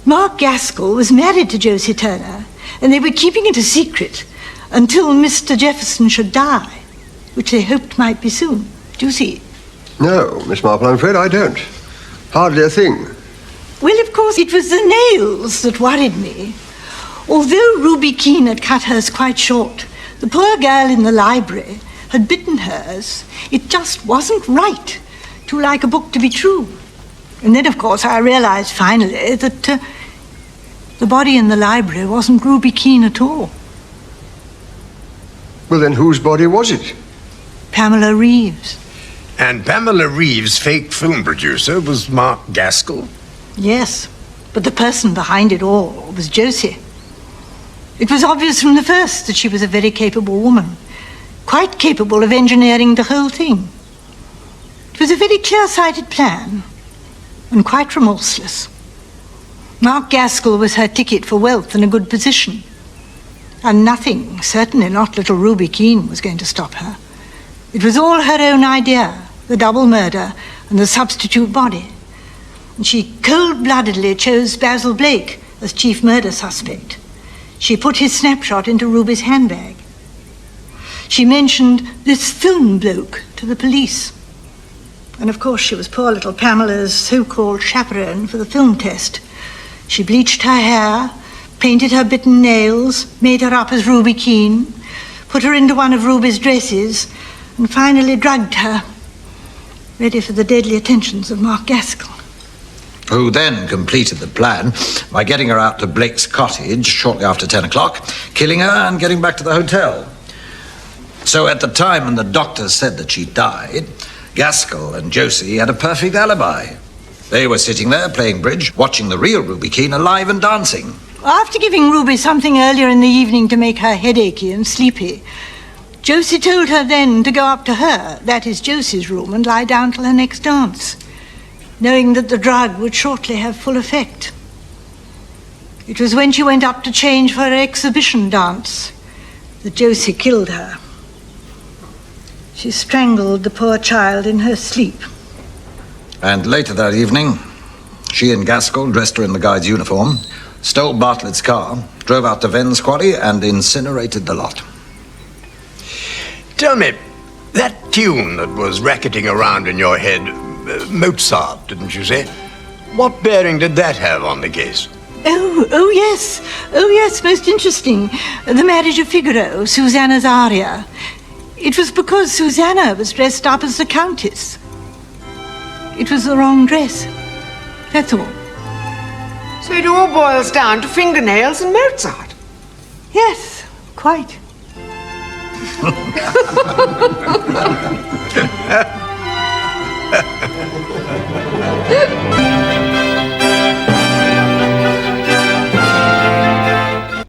Mark Gaskell was married to Josie Turner, and they were keeping it a secret until Mr. Jefferson should die, which they hoped might be soon. Do you see? No, Miss Marple, I'm afraid I don't. Hardly a thing. Well, of course, it was the nails that worried me. Although Ruby Keene had cut hers quite short, the poor girl in the library had bitten hers. It just wasn't right, too like a book to be true. And then, of course, I realized finally that the body in the library wasn't Ruby Keene at all. Well, then whose body was it? Pamela Reeves. And Pamela Reeves' fake film producer was Mark Gaskell? Yes, but the person behind it all was Josie. It was obvious from the first that she was a very capable woman, quite capable of engineering the whole thing. It was a very clear-sighted plan, and quite remorseless. Mark Gaskell was her ticket for wealth and a good position. And nothing, certainly not little Ruby Keene, was going to stop her. It was all her own idea, the double murder and the substitute body. And she cold-bloodedly chose Basil Blake as chief murder suspect. She put his snapshot into Ruby's handbag. She mentioned this film bloke to the police. And of course she was poor little Pamela's so-called chaperone for the film test. She bleached her hair, painted her bitten nails, made her up as Ruby Keene, put her into one of Ruby's dresses, and finally drugged her, ready for the deadly attentions of Mark Gaskell. Who then completed the plan by getting her out to Blake's cottage shortly after 10 o'clock, killing her and getting back to the hotel. So at the time when the doctor said that she died, Gaskell and Josie had a perfect alibi. They were sitting there playing bridge, watching the real Ruby Keene alive and dancing. After giving Ruby something earlier in the evening to make her headachy and sleepy, Josie told her then to go up to her, that is Josie's room, and lie down till her next dance, knowing that the drug would shortly have full effect. It was when she went up to change for her exhibition dance that Josie killed her. She strangled the poor child in her sleep. And later that evening, she and Gaskell dressed her in the guide's uniform, stole Bartlett's car, drove out to Ven's quarry, and incinerated the lot. Tell me, that tune that was racketing around in your head, Mozart, didn't you say? What bearing did that have on the case? Oh yes, most interesting. The Marriage of Figaro, Susanna's aria. It was because Susanna was dressed up as the Countess. It was the wrong dress. That's all. So it all boils down to fingernails and Mozart? Yes, quite.